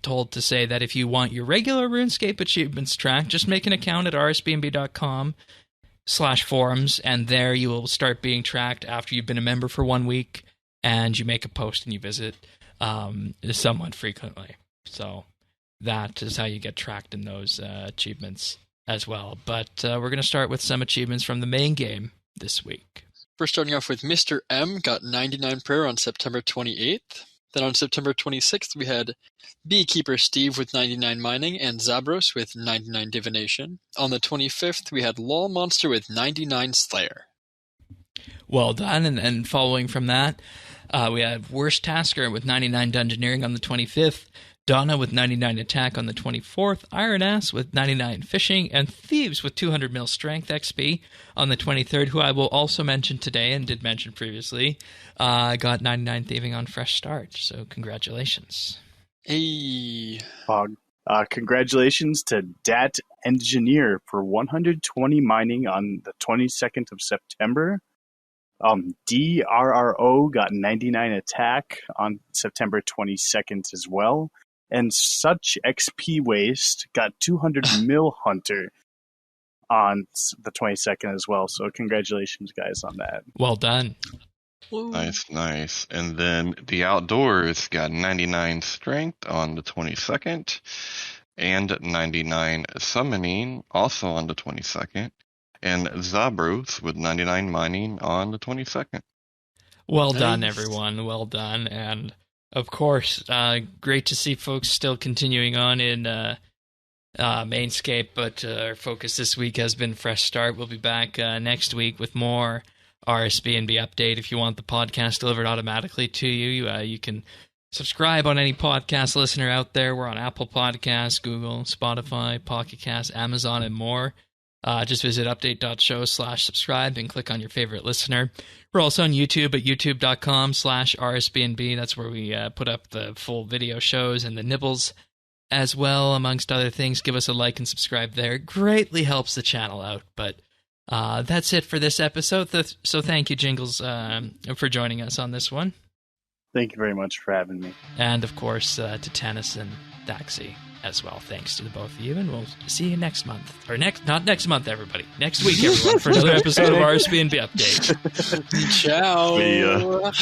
told to say that if you want your regular RuneScape achievements tracked, just make an account at rsbnb.com/forums, and there you will start being tracked after you've been a member for 1 week, and you make a post and you visit somewhat frequently. So that is how you get tracked in those achievements as well. But we're going to start with some achievements from the main game this week. First, starting off with Mr. M got 99 prayer on September 28th. Then on September 26th, we had Beekeeper Steve with 99 mining and Zabros with 99 divination. On the 25th, we had Lol Monster with 99 slayer. Well done. And following from that, we had Worst Tasker with 99 dungeoneering on the 25th, Donna with 99 attack on the 24th, Iron Ass with 99 fishing, and Thieves with 200 mil strength XP on the 23rd, who I will also mention today and did mention previously, got 99 thieving on Fresh Start. So congratulations. Hey. Congratulations to Dat Engineer for 120 mining on the 22nd of September. DRRO got 99 attack on September 22nd as well. And Such XP Waste got 200 mil hunter on the 22nd as well. So congratulations, guys, on that. Well done. Nice. And then the Outdoors got 99 strength on the 22nd and 99 summoning also on the 22nd. And Zabros with 99 mining on the 22nd. Well done, everyone. Well done. And of course, great to see folks still continuing on in Mainscape, but our focus this week has been Fresh Start. We'll be back next week with more RSBANB update. If you want the podcast delivered automatically to you, you can subscribe on any podcast listener out there. We're on Apple Podcasts, Google, Spotify, Pocket Casts, Amazon, and more. Just visit update.show/subscribe and click on your favorite listener. We're also on YouTube at youtube.com/RSBNB. That's where we put up the full video shows and the nibbles as well, amongst other things. Give us a like and subscribe there. It greatly helps the channel out. But that's it for this episode. So thank you, Jingles, for joining us on this one. Thank you very much for having me. And, of course, to Tennis and Daxi as well. Thanks to the both of you, and we'll see you next month. Or not next month, everybody. Next week, everyone, for another episode of RSBNB Update. Ciao. See ya.